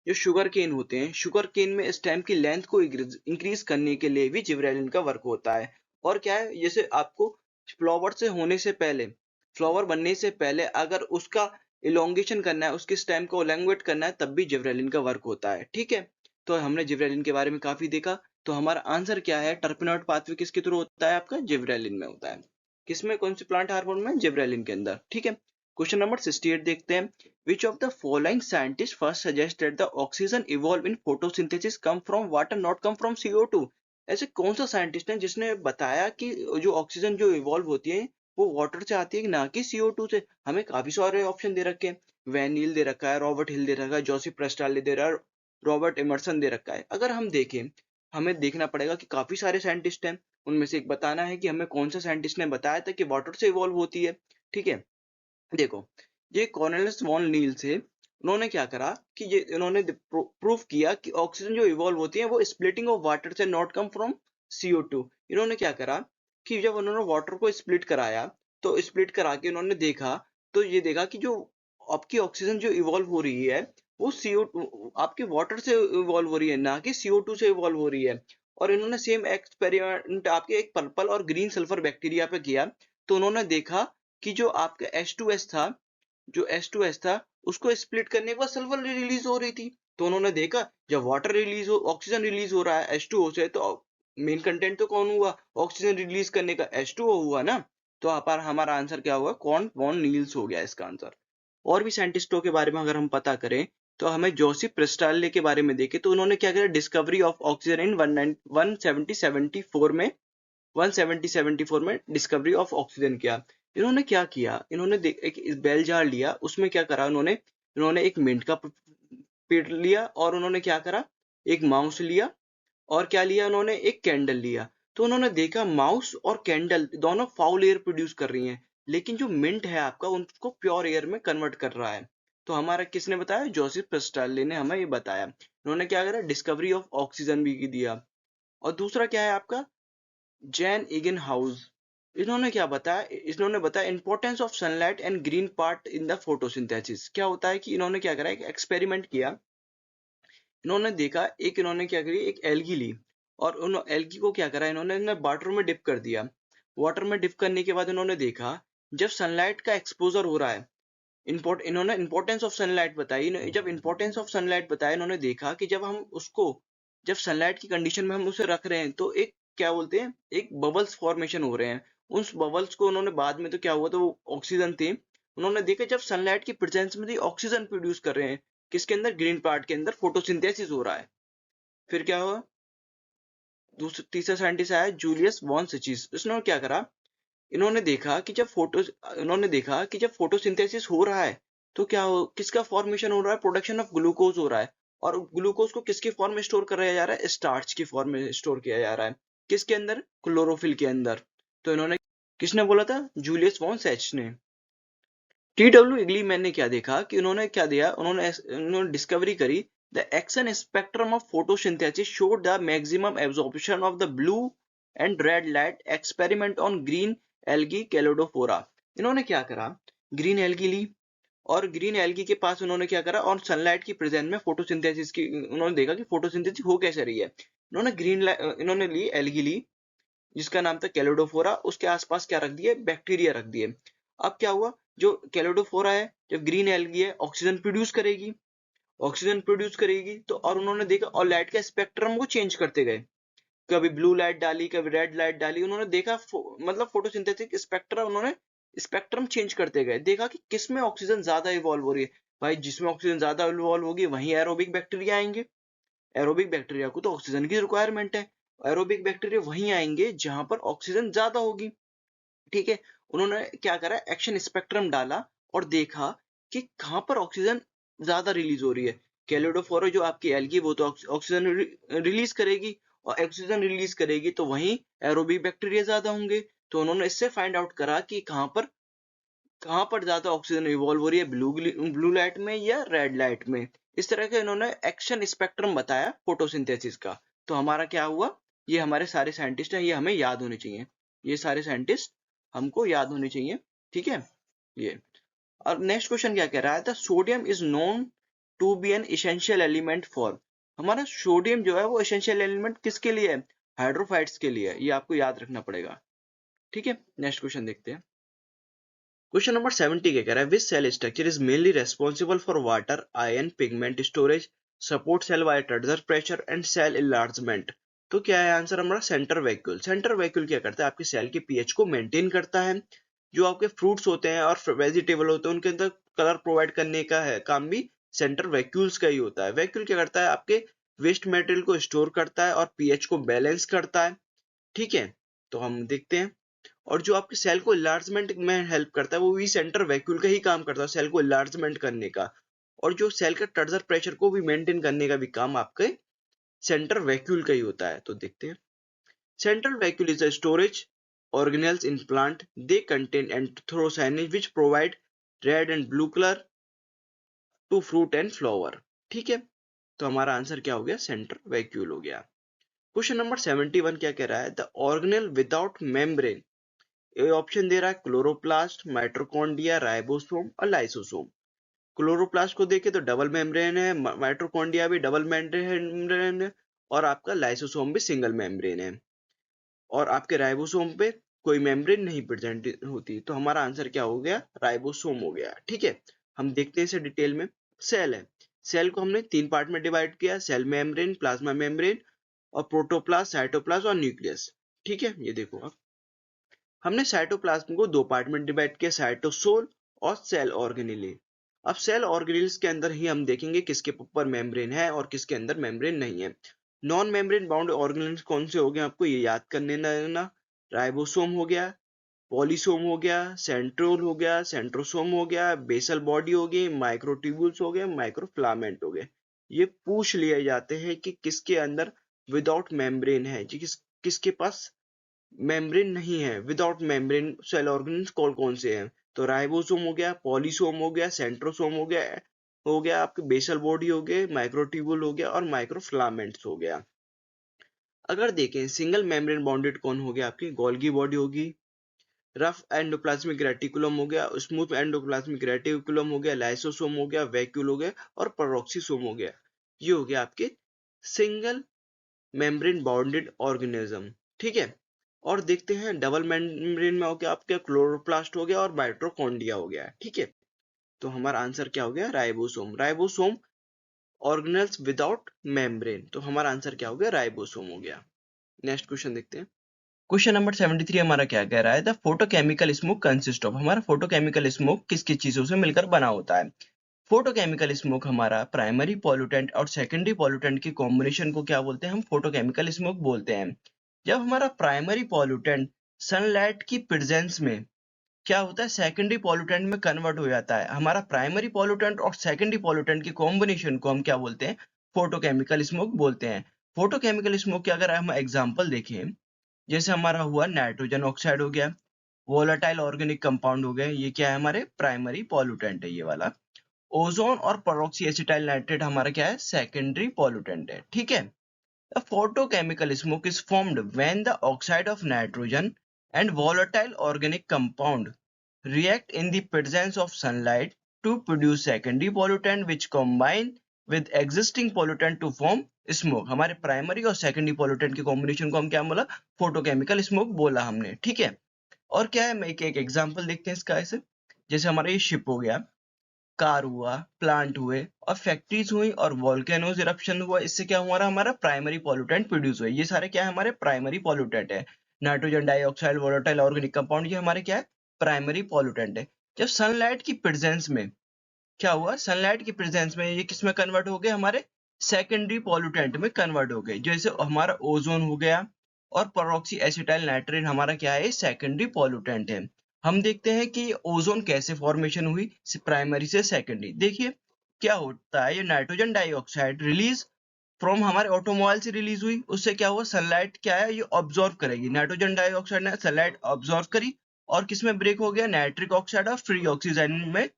जो शुगर केन होते हैं, शुगर केन में स्टेम की लेंथ को इंक्रीज करने के लिए भी जिब्रेलिन का वर्क होता है। और क्या है, जैसे आपको फ्लावर से होने से पहले, फ्लावर बनने से पहले अगर उसका इलोंगेशन करना है, उसके स्टेम को एलोंगेट करना है, तब भी जिब्रेलिन का वर्क होता है। ठीक है, तो हमने जिब्रेलिन के बारे में काफी देखा। तो हमारा आंसर क्या है, टर्पेनॉइड पाथवे किसके थ्रू होता है, आपका जिब्रेलिन में होता है। किसमें, कौन सी प्लांट हार्मोन में, जिब्रेलिन के अंदर। ठीक है, क्वेश्चन नंबर 68 देखते हैं। Which of the following scientists first suggested the oxygen evolve in photosynthesis come from water not come from CO2। ऐसे कौन सा साइंटिस्ट है जिसने बताया कि जो ऑक्सीजन जो इवॉल्व होती है वो वाटर से आती है ना कि CO2 से। हमें काफी सारे ऑप्शन दे रखे हैं, वैन नील दे रखा है, रॉबर्ट हिल दे रखा है, जोसेफ प्रेस्टाले दे रहा है, रॉबर्ट इमर्सन दे रखा है। अगर हम देखें, हमें देखना पड़ेगा कि काफी सारे साइंटिस्ट हैं, उनमें से एक बताना है कि हमें कौन सा साइंटिस्ट ने बताया था कि वाटर से इवॉल्व होती है। ठीक है, देखो ये कॉर्नेलियस वॉन नील थे, उन्होंने क्या करा कि ये इन्होंने प्रूव किया कि ऑक्सीजन जो इवॉल्व होती है वो स्प्लिटिंग ऑफ वाटर से नॉट कम फ्रॉम CO2। इन्होंने क्या करा कि जब उन्होंने वाटर को स्प्लिट कराया, तो स्प्लिट करा के उन्होंने देखा, तो ये देखा कि जो आपकी ऑक्सीजन जो इवॉल्व हो रही है वो CO2 आपके वाटर से इवॉल्व हो रही है, ना कि CO2 से इवॉल्व हो रही है। और इन्होंने सेम एक्सपेरिमेंट आपके एक पर्पल और ग्रीन सल्फर बैक्टीरिया पे किया, तो उन्होंने देखा कि जो आपका H2S था, जो H2S था उसको स्प्लिट करने के बाद सल्फर रिलीज हो रही थी। तो उन्होंने देखा जब वाटर रिलीज हो, ऑक्सीजन रिलीज हो रहा है H2O से, तो मेन कंटेंट तो कौन हुआ, ऑक्सीजन रिलीज करने का H2O हुआ ना। तो हमारा आंसर क्या हुआ, कौन वॉन नील्स हो गया इसका आंसर। और भी साइंटिस्टों के बारे में अगर हम पता करें, तो हमें जोसेफ प्रिस्टाले के बारे में देखें तो उन्होंने क्या किया, डिस्कवरी ऑफ ऑक्सीजन इन 174 में 174 में डिस्कवरी ऑफ ऑक्सीजन किया। इन्होंने क्या किया, इन्होंने एक बेल जार लिया, उसमें क्या करा इन्होंने एक मिंट का पेड़ लिया और उन्होंने क्या करा, एक माउस लिया और क्या लिया, उन्होंने एक कैंडल लिया। तो उन्होंने देखा माउस और कैंडल दोनों फाउल एयर प्रोड्यूस कर रही हैं, लेकिन जो मिंट है आपका उनको प्योर एयर में कन्वर्ट कर रहा है। तो हमारा किसने बताया, जोसेफ प्रेस्टाले ने हमें ये बताया। उन्होंने क्या करा, डिस्कवरी ऑफ ऑक्सीजन भी दिया। और दूसरा क्या है आपका, जैन इगन हाउस, इन्होंने क्या बताया, इन्होंने बताया importance of sunlight and green part in the photosynthesis. क्या होता है कि इन्होंने क्या करा, एक एक्सपेरिमेंट किया। इन्होंने देखा, इन्होंने क्या करी, एक एल्गी ली और उन एल्गी को क्या करा, इन्होंने वाटर में डिप कर दिया। वाटर में डिप करने के बाद इन्होंने देखा जब सनलाइट का एक्सपोजर हो रहा है, इन्होंने इंपॉर्टेंस ऑफ सनलाइट बताई। जब इंपॉर्टेंस ऑफ सनलाइट बताया, इन्होंने देखा कि जब हम उसको, जब सनलाइट की कंडीशन में हम उसे रख रहे हैं तो एक क्या बोलते हैं, एक बबल्स फॉर्मेशन हो रहे हैं। उस बबल्स को उन्होंने बाद में तो क्या हुआ, तो वो ऑक्सीजन थे। उन्होंने देखा जब सनलाइट की प्रेजेंस में ऑक्सीजन प्रोड्यूस कर रहे हैं, किसके अंदर, ग्रीन पार्ट के अंदर फोटोसिंथेसिस हो रहा है। फिर क्या हुआ, दूसरा तीसरा साइंटिस्ट आया जूलियस वॉन सिचिस। उसने क्या करा, इन्होंने देखा कि जब फोटोसिंथेसिस हो रहा है तो क्या हो, किसका फॉर्मेशन हो रहा है, प्रोडक्शन ऑफ ग्लूकोज हो रहा है। और ग्लूकोज को किसके फॉर्म में स्टोर कराया जा रहा है, स्टार्च की फॉर्म में स्टोर किया जा रहा है। किसके अंदर, क्लोरोफिल के अंदर। तो इन्होंने, किसने बोला था, जूलियस वॉन सेच ने। टी.डब्ल्यू. इग्लीमैन ने क्या देखा कि उन्होंने क्या दिया, उन्होंने डिस्कवरी करी, the action spectrum of photosynthesis showed the maximum absorption of the blue and red light, experiment on green algae Cladophora. इन्होंने क्या करा, ग्रीन एल्गी ली और ग्रीन एल्गी के पास उन्होंने क्या करा, और सनलाइट की प्रेजेंस में फोटोसिंथेसिस की उन्होंने देखा कि फोटोसिंथेसिस हो कैसे रही है। इन्होंने ली एल्गी ली जिसका नाम था कैलोडोफोरा, उसके आसपास क्या रख दिए, बैक्टीरिया रख दिए। अब क्या हुआ, जो कैलोडोफोरा है, जब ग्रीन एल्गी है, ऑक्सीजन प्रोड्यूस करेगी तो, और उन्होंने देखा और लाइट का स्पेक्ट्रम को चेंज करते गए, कभी ब्लू लाइट डाली, कभी रेड लाइट डाली। उन्होंने देखा मतलब फोटोसिंथेटिक स्पेक्ट्रम, उन्होंने स्पेक्ट्रम चेंज करते गए, देखा कि किसमें ऑक्सीजन ज्यादा इवॉल्व हो रही है। भाई जिसमें ऑक्सीजन ज्यादा इवॉल्व होगी वहीं एरोबिक बैक्टीरिया आएंगे। एरोबिक बैक्टीरिया को तो ऑक्सीजन की रिक्वायरमेंट है, एरोबिक बैक्टीरिया वहीं आएंगे जहां पर ऑक्सीजन ज्यादा होगी। ठीक है, उन्होंने क्या करा, एक्शन स्पेक्ट्रम डाला और देखा कि कहां पर ऑक्सीजन ज्यादा रिलीज हो रही है। कैलिडोफोरा जो आपकी एल्गी वो तो ऑक्सीजन रिलीज करेगी, और ऑक्सीजन रिलीज करेगी तो वहीं एरोबिक बैक्टीरिया ज्यादा होंगे। तो उन्होंने इससे फाइंड आउट करा कि कहां पर ज्यादा ऑक्सीजन इवॉल्व हो रही है, ब्लू लाइट में या रेड लाइट में। इस तरह के इन्होंने एक्शन स्पेक्ट्रम बताया फोटोसिंथेसिस का। तो हमारा क्या हुआ, ये हमारे सारे साइंटिस्ट हैं, ये हमें याद होने चाहिए, ये सारे साइंटिस्ट हमको याद होने चाहिए। ठीक है, ये। और नेक्स्ट क्वेश्चन क्या कह रहा है, the sodium is known to be an essential element for. हमारा सोडियम जो है वो इसेंशियल एलिमेंट किसके लिए है, हाइड्रोफाइट्स के लिए है। ये आपको याद रखना पड़ेगा। ठीक है, नेक्स्ट क्वेश्चन देखते हैं। क्वेश्चन नंबर 70 क्या कह रहा है, which cell structure is mainly responsible for water ion pigment storage, support cell by turgor pressure and cell enlargement. तो क्या है आंसर हमारा, सेंटर वैक्यूल। सेंटर वैक्यूल क्या करता है, आपके सेल के पीएच को मेंटेन करता है। जो आपके फ्रूट्स होते हैं और वेजिटेबल होते हैं उनके अंदर कलर प्रोवाइड करने का है काम भी सेंटर वैक्यूल्स का ही होता है। वैक्यूल क्या करता है, आपके वेस्ट मटेरियल को स्टोर करता है और पीएच को बैलेंस करता है। ठीक है, तो हम देखते हैं। और जो आपके सेल को इलार्जमेंट में हेल्प करता है वो भी सेंटर वैक्यूल का ही काम करता है, सेल को इलार्जमेंट करने का। और जो सेल का टर्जर प्रेशर को भी मेंटेन करने का भी काम आपके सेंटर वैक्यूल का ही होता है। तो देखते हैं। Central vacuole is a storage organelles in plant. They contain anthocyanins which provide red and blue color to fruit and flower. ठीक है, तो हमारा आंसर क्या हो गया, सेंट्रल वैक्यूल हो गया। क्वेश्चन नंबर 71 क्या कह रहा है, द ऑर्गेनेल विदाउट मेम्ब्रेन। ये ऑप्शन दे रहा है क्लोरोप्लास्ट, माइटोकॉन्ड्रिया, राइबोसोम और लाइसोसोम। क्लोरोप्लास्ट को देखे तो डबल मेम्ब्रेन है, माइटोकॉन्ड्रिया भी डबल मेम्ब्रेन है, और आपका लाइसोसोम भी सिंगल मेम्ब्रेन है, और आपके राइबोसोम पे कोई मेम्ब्रेन नहीं प्रेजेंट होती। तो हमारा आंसर क्या हो गया, राइबोसोम हो गया। ठीक है, हम देखते हैं इसे डिटेल में। सेल है, सेल को हमने 3 पार्ट में डिवाइड किया, सेल मेम्ब्रेन, प्लाज्मा मेम्ब्रेन और प्रोटोप्लास्ट, साइटोप्लाज्म और न्यूक्लियस। ठीक है, ये देखो अब हमने साइटोप्लाज्म को 2 पार्ट में डिवाइड किया, साइटोसोल और सेल ऑर्गेनेले। अब सेल ऑर्गेनेल्स के अंदर ही हम देखेंगे किसके ऊपर मेम्ब्रेन है और किसके अंदर मेम्ब्रेन नहीं है। नॉन मेम्ब्रेन बाउंड ऑर्गेनेल्स कौन से हो गए आपको ये याद करने देना। राइबोसोम हो गया, पॉलीसोम हो गया, सेंट्रोल हो गया, सेंट्रोसोम हो गया, बेसल बॉडी हो गई, माइक्रोट्यूब्यूल्स हो गए, माइक्रोफिलामेंट हो गए। ये पूछ लिए जाते हैं कि किसके अंदर विदाउट मेम्ब्रेन है जी, किसके पास मेम्ब्रेन नहीं है। विदाउट मेम्ब्रेन सेल ऑर्गेन्स कौन कौन से हैं, तो राइबोसोम हो गया, पॉलीसोम हो गया, सेंट्रोसोम हो गया आपके बेसल बॉडी हो गए, माइक्रोट्यूबुल हो गया और माइक्रोफिलामेंट्स हो गया। अगर देखें सिंगल मेम्ब्रेन बाउंडेड कौन हो गया, आपकी गोल्गी बॉडी होगी, रफ एंडोप्लाज्मिक रेटिकुलम हो गया, स्मूथ एंडोप्लाज्मिक रेटिकुलम हो गया, लाइसोसोम हो गया, वैक्यूल हो गया और पेरोक्सीसोम हो गया। ये हो गया आपके सिंगल मेम्ब्रेन बाउंडेड ऑर्गेनिज्म। ठीक है, और देखते हैं डबल मेम्ब्रेन में हो गया आपका क्लोरोप्लास्ट हो गया और माइटोकॉन्ड्रिया हो गया। ठीक है, तो हमारा आंसर क्या हो गया, ribosome. Ribosome organelles without membrane, तो हमारा आंसर क्या हो गया, राइबोसोम हो गया। नेक्स्ट क्वेश्चन देखते हैं। क्वेश्चन नंबर 73 हमारा क्या कह रहा है, the photochemical smoke consist of. हमारा फोटोकेमिकल स्मोक किस किस चीजों से मिलकर बना होता है। फोटोकेमिकल स्मोक हमारा प्राइमरी पॉल्यूटेंट और सेकेंडरी पॉल्यूटेंट की कॉम्बिनेशन को क्या बोलते हैं, हम फोटोकेमिकल स्मोक बोलते हैं। जब हमारा प्राइमरी पॉल्यूटेंट सनलाइट की प्रेजेंस में क्या होता है, सेकेंडरी पॉल्यूटेंट में कन्वर्ट हो जाता है। हमारा प्राइमरी पॉल्यूटेंट और सेकेंडरी पॉल्यूटेंट की कॉम्बिनेशन को हम क्या बोलते हैं, फोटोकेमिकल स्मोक बोलते हैं। फोटोकेमिकल स्मोक के अगर हम एग्जाम्पल देखें, जैसे हमारा हुआ नाइट्रोजन ऑक्साइड हो गया, वोलेटाइल ऑर्गेनिक कंपाउंड हो गए, ये क्या है, हमारे प्राइमरी पॉल्यूटेंट है ये वाला। ओजोन और पेरोक्सी एसिटाइल नाइट्रेट हमारा क्या है, सेकेंडरी पॉल्यूटेंट है। ठीक है, a photochemical smoke is formed when the oxide of nitrogen and volatile organic compound react in the presence of sunlight to produce secondary pollutant which combine with existing pollutant to form smoke। हमारे प्राइमरी और सेकेंडरी पॉल्यूटेंट के कॉम्बिनेशन को हम क्या बोला, फोटोकेमिकल स्मोक बोला हमने। ठीक है, और क्या है, मैं एक एग्जांपल देखते हैं इसका। ऐसे जैसे हमारा ये शिप हो गया, कार हुआ, प्लांट हुए और फैक्ट्रीज हुई और वोल्केनोज इरप्शन हुआ, इससे क्या हुआ, हमारा प्राइमरी पॉल्यूटेंट प्रोड्यूस हुए। ये सारे क्या है, हमारे प्राइमरी पॉल्यूटेंट है। Nitrogen dioxide, volatile organic compound, ये हमारे क्या है, प्राइमरी पॉल्यूटेंट है। जब सनलाइट की प्रेजेंस में क्या हुआ, सनलाइट की प्रेजेंस में ये किस में कन्वर्ट हो गए, हमारे सेकेंडरी पॉल्यूटेंट में कन्वर्ट हो गए। जैसे हमारा ओजोन हो गया और पेरोक्सी एसिटाइल नाइट्रेट हमारा क्या है, सेकेंडरी पॉल्यूटेंट है। हम देखते हैं कि ओजोन कैसे फॉर्मेशन हुई, प्राइमरी से सेकेंडरी। देखिए क्या होता है, ये नाइट्रोजन डाइऑक्साइड रिलीज फ्रॉम हमारे ऑटोमोबाइल से रिलीज हुई, उससे क्या हुआ, सनलाइट क्या है, ये ऑब्जॉर्व करेगी। नाइट्रोजन डाइऑक्साइड ने सनलाइट ऑब्जॉर्व करी और किसमें ब्रेक हो गया, नाइट्रिक ऑक्साइड और फ्री ऑक्सीजन में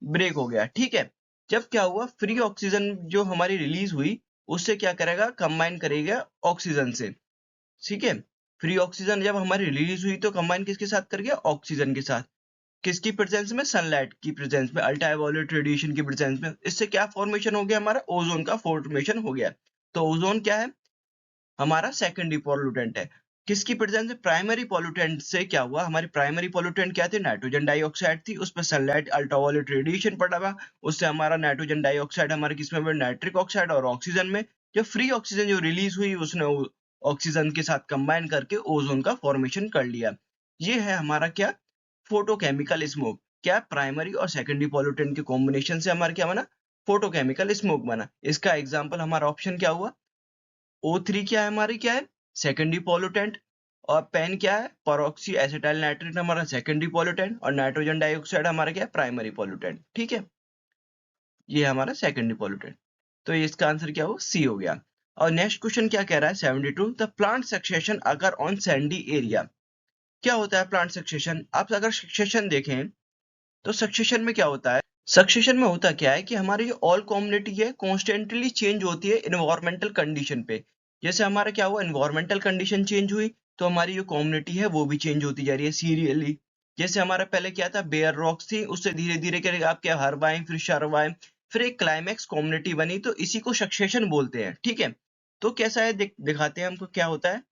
ब्रेक हो गया। ठीक है, जब क्या हुआ, फ्री ऑक्सीजन जो हमारी रिलीज हुई उससे क्या करेगा, कंबाइन करेगा ऑक्सीजन से। ठीक है, फ्री ऑक्सीजन जब हमारी रिलीज हुई तो कंबाइन किसके साथ कर गया, ऑक्सीजन के साथ। किसकी प्रेजेंस में, सनलाइट की प्रेजेंस में, अल्ट्रावायलेट रेडिएशन की प्रेजेंस में। इससे क्या फॉर्मेशन हो गया, हमारा ओजोन का फॉर्मेशन हो गया। तो ओजोन क्या है, हमारा सेकेंडरी पॉल्यूटेंट है। किसकी प्रेजेंस में, प्राइमरी पॉल्यूटेंट से क्या हुआ, हमारी प्राइमरी पॉल्यूटेंट क्या थे, नाइट्रोजन डाइऑक्साइड थी, उस पर सनलाइट अल्ट्रावायलेट रेडिएशन पड़ा हुआ, उससे हमारा नाइट्रोजन डाइऑक्साइड हमारे किसमें में, नाइट्रिक ऑक्साइड और ऑक्सीजन में। जब फ्री ऑक्सीजन जो रिलीज हुई उसने ऑक्सीजन के साथ कंबाइन करके ओजोन का फॉर्मेशन कर लिया। ये है हमारा क्या, फोटोकेमिकल स्मोक। क्या, प्राइमरी और सेकेंडरी पॉल्यूटेंट के कॉम्बिनेशन से हमारा क्या बना, फोटोकेमिकल स्मोक बना। इसका एग्जाम्पल हमारा ऑप्शन क्या हुआ, O3 क्या है, हमारी क्या है, सेकेंडरी पॉल्यूटेंट, और पेन क्या है, पेरोक्सी एसिटाइल नाइट्रेट हमारा सेकेंडरी पॉल्यूटेंट, और नाइट्रोजन डाइऑक्साइड हमारा क्या है, प्राइमरी पॉल्यूटेंट। ठीक है, ये हमारा सेकेंडरी पॉल्यूटेंट। तो इसका आंसर क्या हो, सी हो गया। और नेक्स्ट क्वेश्चन क्या कह रहा है, 72, द प्लांट सक्सेशन अगर ऑन सैंडी एरिया। क्या होता है प्लांट सक्सेशन, आप अगर सक्सेशन देखें तो सक्सेशन में क्या होता है, सक्सेशन में होता क्या है कि हमारी जो ऑल कम्युनिटी है कॉन्स्टेंटली चेंज होती है इन्वायरमेंटल कंडीशन पे। जैसे हमारा क्या हुआ, इन्वायरमेंटल कंडीशन चेंज हुई तो हमारी जो कम्युनिटी है वो भी चेंज होती जा रही है सीरियली। जैसे हमारा पहले क्या था, बेयर रॉक्स थी, उससे धीरे धीरे करके आप क्या, हर्बाएं, फिर शर्वाएं, फिर एक क्लाइमैक्स कम्युनिटी बनी, तो इसी को सक्सेशन बोलते हैं। ठीक है, तो कैसा है, दिखाते हैं हमको क्या होता है।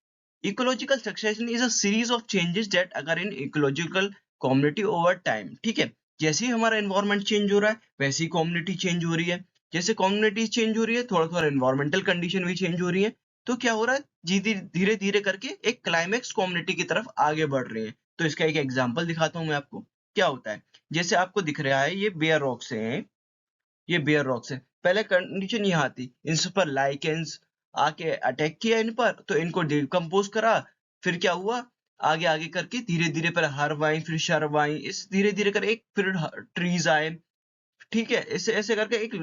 Ecological succession is a series of changes that अगर इन इकोलॉजिकल कम्युनिटी ओवर टाइम। ठीक है, जैसे ही हमारा एनवायरनमेंट चेंज हो रहा है वैसे ही कम्युनिटी चेंज हो रही है। जैसे कम्युनिटी चेंज हो रही है, थोड़ा थोड़ा एनवायरमेंटल कंडीशन भी चेंज हो रही है, तो क्या हो रहा है, धीरे धीरे करके एक क्लाइमेक्स कम्युनिटी की तरफ आगे बढ़ रही है। तो इसका एक एग्जांपल दिखाता हूं मैं आपको, क्या होता है। जैसे आपको दिख रहा है ये बेयर रॉक्स हैं, ये बेयर रॉक्स है। पहले कंडीशन यहाँ थी, इन सब पर लाइकेंस आके अटैक किया इन पर, तो इनको डिकम्पोज करा। फिर क्या हुआ, आगे आगे करके धीरे धीरे पर हरवाई, फिर शरवाई, इस धीरे धीरे कर एक फिर ट्रीज आए। ठीक है, ऐसे ऐसे करके एक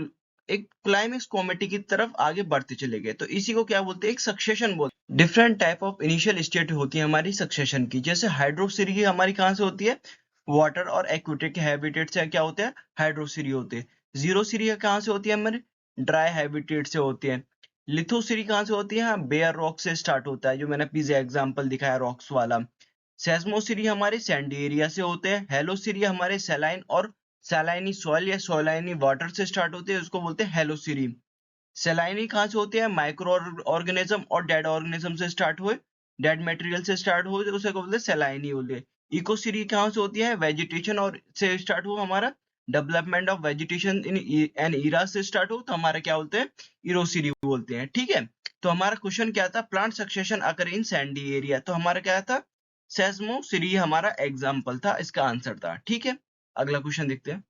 एक क्लाइमेक्स कॉमेडी की तरफ आगे बढ़ते चले गए। तो इसी को क्या बोलते हैं, एक सक्सेशन बोलते हैं। Different type of initial state होती है हमारी सक्सेशन की। जैसे हाइड्रोक्सीरी हमारी कहाँ से होती है, वाटर और एक्वेटिक हैबिटेट से क्या होते हैं, हाइड्रोक्सीरी होते हैं। जीरो सीरी कहाँ से होती है हमारे, ड्राई हैबिटेट से होती है। लिथोसीरी कहाँ से होती है, बेयर रॉक से स्टार्ट होता है, जो मैंने पिज्जा एग्जाम्पल दिखाया रॉक्स वाला। सेस्मोसीरी हमारे सैंडी एरिया से होते हैं। हेलोसीरी हमारे सैलाइन और सैलाइनी सॉइल या सॉलाइनी वाटर से स्टार्ट होते हैं, उसको बोलते हैं हेलोसीरी। सैलाइनी कहाँ से होते हैं, माइक्रो ऑर्गेनिज्म और डेड ऑर्गेनिज्म से स्टार्ट हुए, डेड मटेरियल से स्टार्ट हुए, उसे बोलते हैं सैलाइनी बोलते हैं। इकोसीरी कहाँ से होती है, वेजिटेशन और से स्टार्ट हुआ हमारा, development of vegetation in an इरा से स्टार्ट हो, तो हमारा क्या बोलते हैं, इरोसीरी बोलते हैं। ठीक है, तो हमारा क्वेश्चन क्या था, प्लांट सक्सेशन अकर इन सैंडी एरिया, तो हमारा क्या था, सेस्मोसीरी हमारा एग्जाम्पल था, इसका आंसर था। ठीक है, अगला क्वेश्चन देखते हैं।